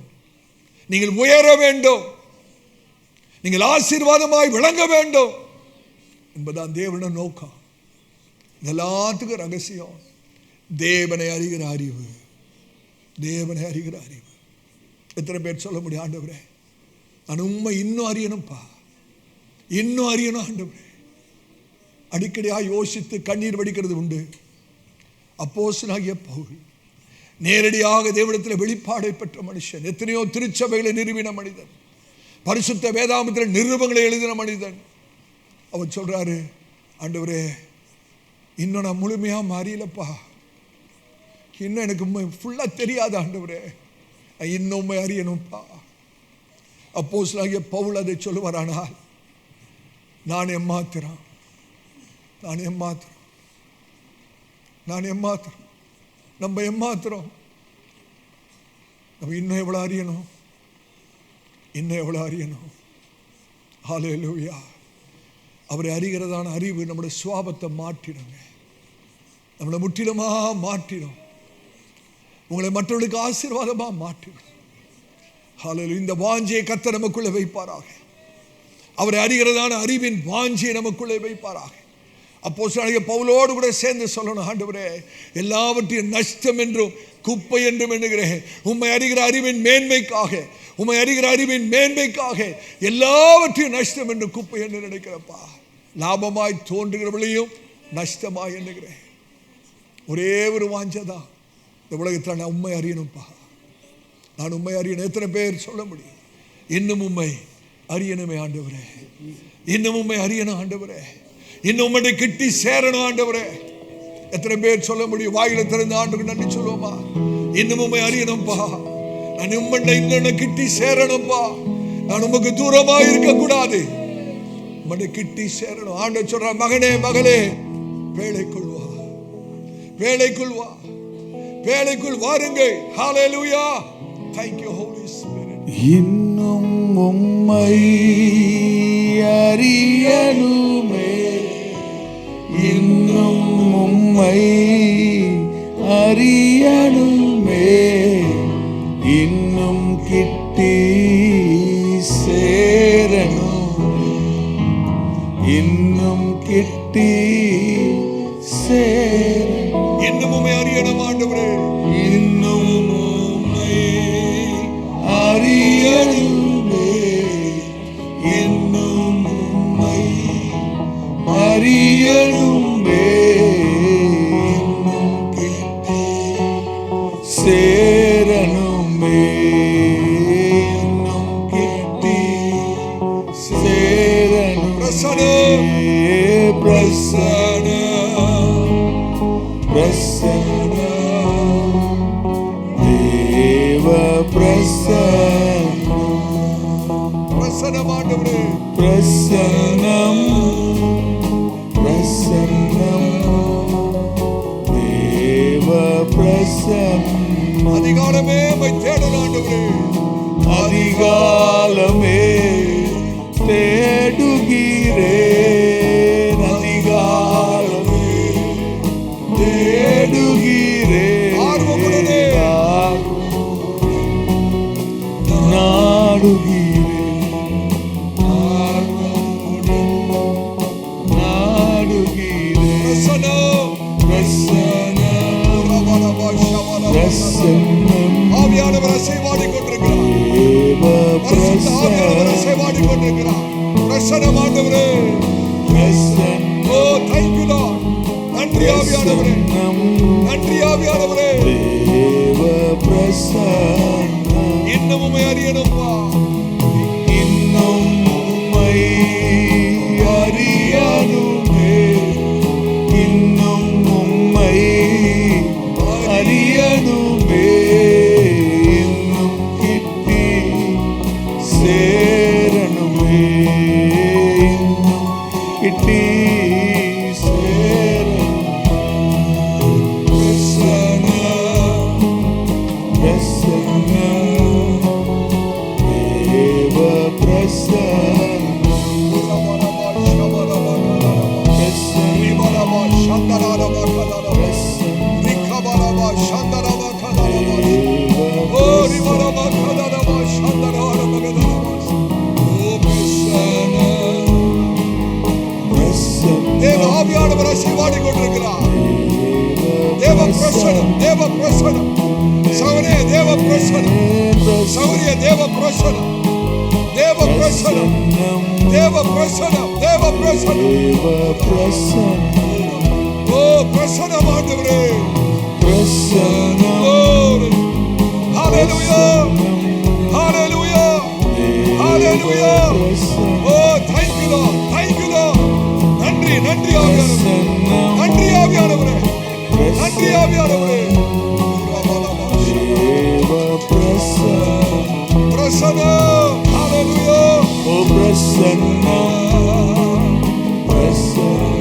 நீங்கள் உயர வேண்டும், நீங்கள் ஆசீர்வாதமாய் விளங்க வேண்டும் என்பதுதான் தேவனுடைய நோக்கம். எல்லாத்துக்கும் ரகசியம் தேவனை அறிகிற அறிவு. தேவனை அறிகிற அறிவு. எத்தனை பேர் சொல்ல முடியும், ஆண்டவரே நான் உண்மை இன்னும் அறியணும்ப்பா, இன்னும் அறியணும் ஆண்டவரே. அடிக்கடியாக யோசித்து கண்ணீர் வடிக்கிறது உண்டு. அப்போஸ்தலனாகிய பவுல் நேரடியாக தேவனிடத்தில் வெளிப்பாடை பெற்ற மனுஷன், எத்தனையோ திருச்சபைகளை நிறுவின மனிதன், பரிசுத்த வேதாகமத்தில் நிருபங்களை எழுதின மனிதன். அவர் சொல்றாரு, ஆண்டவரே இன்னும் நான் முழுமையா மாறியலப்பா, இன்னும் எனக்கு ஃபுல்லா தெரியாது ஆண்டவரே, இன்னும் உண்மை அறியணும்ப்பா. அப்போஸ்தலனாகிய பவுல் அதை சொல்லுவாரானால், நான் ஏமாத்திரம், நான் ஏமாத்திரம், நான் ஏமாத்திரம், நம்ம ஏமாத்திரம். நம்ம இன்னும் எவ்வளோ அறியணும், இன்னும் எவ்வளோ அறியணும். ஹல்லேலூயா. அவரை அறிகிறதான அறிவு நம்முடைய சுவாபத்தை மாற்றிடுங்க, நம்மளை முற்றிலுமாக மாற்றிடும், உங்களை மற்றவர்களுக்கு ஆசீர்வாதமாக மாற்றிடும். ஹல்லேலூயா. இந்த வாஞ்சையை கர்த்தர் நமக்குள்ளே வைப்பாராக. அவரை அறிகிறதான அறிவின் வாஞ்சையை நமக்குள்ளே வைப்பாராக. அப்போஸ்தலனாகிய பவுலோடு கூட சேர்ந்து சொல்லணும், ஆண்டவரே எல்லாவற்றையும் நஷ்டம் என்றும் குப்பை என்றும் எண்ணுகிறேன், உம்மை அறிகிற அறிவின் மேன்மைக்காக, உம்மை அறிகிற அறிவின் மேன்மைக்காக எல்லாவற்றையும் நஷ்டம் என்று குப்பை என்று நினைக்கிறப்பா. லாபமாய் தோன்றுகிறவளையும் நஷ்டமாய் எண்ணுகிறேன். ஒரே ஒரு வாஞ்சதான், இந்த உலகத்தில் நான் உண்மை அறியணும்ப்பா, நான் உண்மை அறியணும். எத்தனை பேர் சொல்ல முடியும், இன்னும் உண்மை அறியணுமே ஆண்டவரே, இன்னும் உண்மை அறியணும் ஆண்டவரே, இன்னும் உம்மை கிட்டி சேரணும் ஆண்டவரே. எத்தனை பேர் சொல்ல முடியும், வாயில திறந்து ஆண்டுக்கு நன்றி சொல்லுவோமா, இன்னும் உம்மை அறியணும்ப்பா, நான் உம்மை இன்னும் கிட்டி சேரணும்ப்பா, நான் உமக்கு தூரமா இருக்கக்கூடாது, உம்மை கிட்டி சேரணும். ஆண்டவர் சொல்ற, மகனே மகளே வேலைக்குள் வா, வேலைக்குள் வா, வேலைக்குள் வாருங்கள். ஹல்லேலூயா. Thank you Holy Spirit. இன்னும் உம்மை அறியணுமே, இன்னும் உம்மை அறியணுமே, இன்னும் கிட்டி சேரணும், இன்னும் கிட்டி சேரணும். இன்னும் உம்மை அறியணும் ஆண்டவரே, இன்னும் உம்மை அறியணுமே, இன்னும் உம்மை அறியணுமே, இன்னும் கிட்டி சேரணுமே, இன்னும் கிட்டி சேரணும். பிரசன்னம், பிரசன்னம், பிரசன்னம், தேவ பிரசன்னம், பிரசன்னம் ஆண்டவரே, பிரசன்னம், பிரசன்னம், தேவ பிரசன்னம். அதிகாலமே உம்மை தேடணும் ஆண்டவரே, அதிகாலமே தேடுகிறேன், அதிகாலமே தேடுகிறேன், ஆர்வமுடனே நாடுகிறேன், ஆர்வமுடன் நாடுகிறேன். பிரசன்னம், பிரசன்னம், பிரசன்னம், ஆவியானவர் அசைவாடிக் கொண்டிருக்கிறார், தேவ பரிசுத்த ஆவியானவர் பிரசன்னம், அசைவாடிக் கொண்டிருக்கிறார். பிரசன்னம் ஆண்டவரே, பிரசன்னம், ஓ thank you Lord. நன்றி ஆவியானவரே, நன்றி ஆவியானவரே. தேவ பிரசன்னம். இன்னும் உம்மை அறியணும்ப்பா, இன்னும் உம்மை அறியணுமே, இன்னும் உம்மை அறியணுமே, இன்னும் கிட்டி சேரணுமே, இன்னும் கிட்டி சேரணும். பிரசன்னம், பிரசன்னம், பிரசனம், தேவ பிரசனம். சௌரிய தேவ பிரசனம், சௌரிய தேவ பிரசனம், தேவ பிரசனம், தேவ பிரசனம், தேவ பிரசனம். ஓ பிரசனம் ஆண்டவரே, பிரசனம். ஹalleluya, ஹalleluya, ஹalleluya. ஓ thank you Lord, thank you Lord. நன்றி, நன்றி ஆவியானவரே, நன்றி ஆவியானவரே, நன்றி ஆவியானவரே. பிரசனம், ஹalleluya. ஓ பிரசனம், பிரசன்னம்.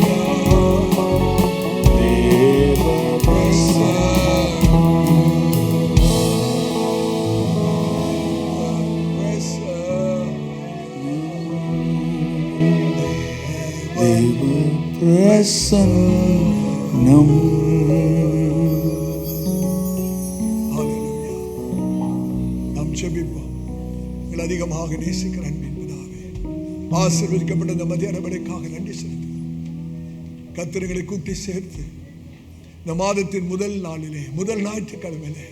ஹalleluya. நாம் ஜெபிப்போம். எங்களை அதிகமாக நேசிக்கிற அன்பின் பிதாவே, ஆசீர்வதிக்கப்பட்ட இந்த மத்தியான வேளைக்காக நன்றி செலுத்துகிறோம். கர்த்தர் எங்களை கூட்டி சேர்த்து இந்த மாதத்தின் முதல் நாளிலே, முதல் ஞாயிற்றுக்கிழமையிலே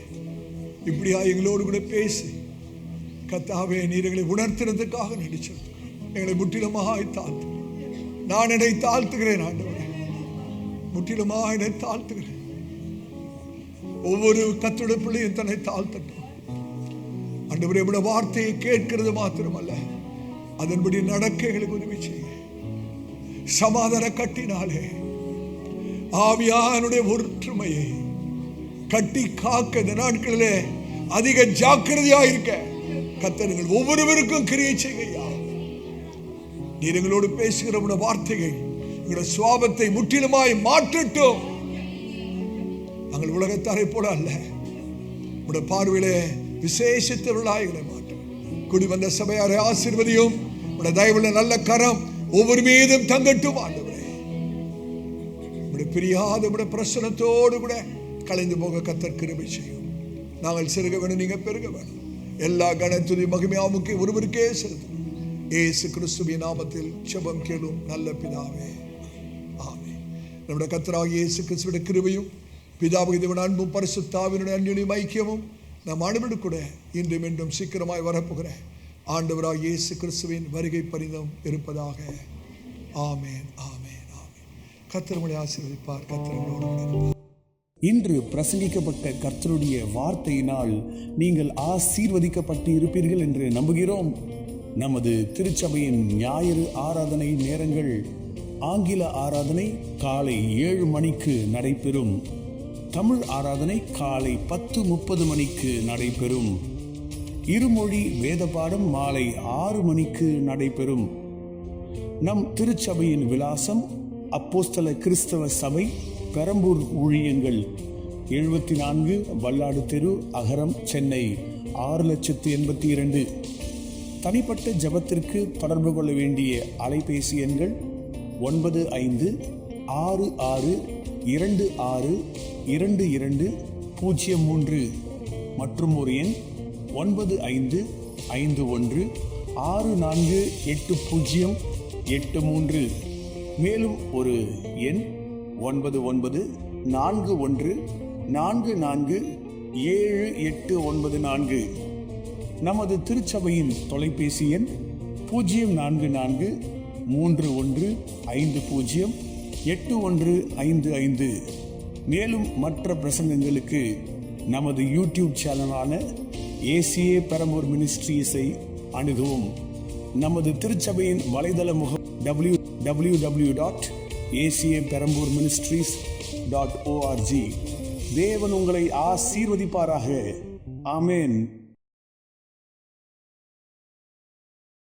இப்படியா எங்களோடு கூட பேசி கர்த்தாவே நீர் எங்களை உணர்த்தினதுக்காக நன்றி செலுத்துகிறோம். எங்களை முற்றிலுமாக தாழ்த்து, நான் என்னை தாழ்த்துகிறேன் ஆண்டவரே, முற்றிலுமாக என்னை தாழ்த்துகிறேன். ஒவ்வொரு கர்த்தருடைய பிள்ளையும் தன்னை தாழ்த்தட்டும் ஆண்டவரே. இவ்வளவு வார்த்தையை கேட்கிறது மாத்திரமல்ல, அதன்படி நடக்க எங்களுக்கு உதவி செய்ய. சமாதான கட்டினாலே ஆவியானுடைய ஒற்றுமையை கட்டி காக்க இந்த நாட்களிலே அதிக ஜாக்கிரதையா இருக்க கர்த்தர்கள் ஒவ்வொருவருக்கும் கிரியை செய்யா. நீர் எங்களோடு பேசுகிற வார்த்தைகள் எங்களுடைய சுவாபத்தை முற்றிலுமாய் மாற்றட்டும். நாங்கள் உலகத்தாரை போல அல்ல, உடைய பார்வையிலே விசேஷத்தவர்களாய் எங்களை மாற்றும். கூடி வந்த சபையாரை ஆசீர்வதியும். உடைய தயவுள்ள நல்ல கரம் ஒவ்வொரு மீதும் தங்கட்டும் ஆண்டவரே. உடைய பிரியாத உடைய பிரசனத்தோடு கூட கலைந்து போக கர்த்தர் கிருபை செய்யும். நாங்கள் சிறுக வேணும், நீங்க பெருக வேணும். எல்லா கனத்துதி மகிமையாவுக்கு ஒருவருக்கே செலுத்தும். இயேசு கிறிஸ்துவின் நாமத்தில் ஜெபம் கேளும் நல்ல பிதாவே, ஆமென். நம்முடைய கர்த்தராகிய இயேசு கிறிஸ்துவின் கிருபையும் பிதாவின் அன்பும் பரிசுத்த ஆவியினுடைய அன்யோன்ய ஐக்கியமும் நம் அனைவரோடு கூட இன்றும் என்றும் சீக்கிரமாய் வரப்போகிற ஆண்டவராகிய இயேசு கிறிஸ்துவின் வருகை பரிதம் இருப்பதாக. ஆமென், ஆமென், ஆமென். கர்த்தர் உங்களை ஆசீர்வதிப்பார். கர்த்தர் உங்களோடு கூட இருப்பார். இன்று பிரசங்கிக்கப்பட்ட கர்த்தருடைய வார்த்தையினால் நீங்கள் ஆசீர்வதிக்கப்பட்டு இருப்பீர்கள் என்று நம்புகிறோம். நமது திருச்சபையின் ஞாயிறு ஆராதனை நேரங்கள்: ஆங்கில ஆராதனை காலை 7 மணிக்கு நடைபெறும். தமிழ் ஆராதனை காலை 10:30 மணிக்கு நடைபெறும். இருமொழி வேத பாடம் மாலை 6 மணிக்கு நடைபெறும். நம் திருச்சபையின் விலாசம்: அப்போஸ்தல கிறிஸ்தவ சபை, பெரம்பூர் ஊழியங்கள், 74 வல்லாடு தெரு, அகரம், சென்னை 6,82,000. தனிப்பட்ட ஜெபத்திற்கு தொடர்பு கொள்ள வேண்டிய அலைபேசி எண்கள் 9566262203 மற்றும் ஒரு எண் 9551648083. மேலும் ஒரு எண் 9941447894. நமது திருச்சபையின் தொலைபேசி எண் 0441508155. மேலும் மற்ற பிரசங்கங்களுக்கு நமது யூடியூப் சேனலான ஏசிஏ பெரம்பூர் மினிஸ்ட்ரீஸை அணுகவும். நமது திருச்சபையின் வலைதள முகம் www.acaperambourministries.org. தேவன் உங்களை ஆசீர்வதிப்பாராக. ஆமென்.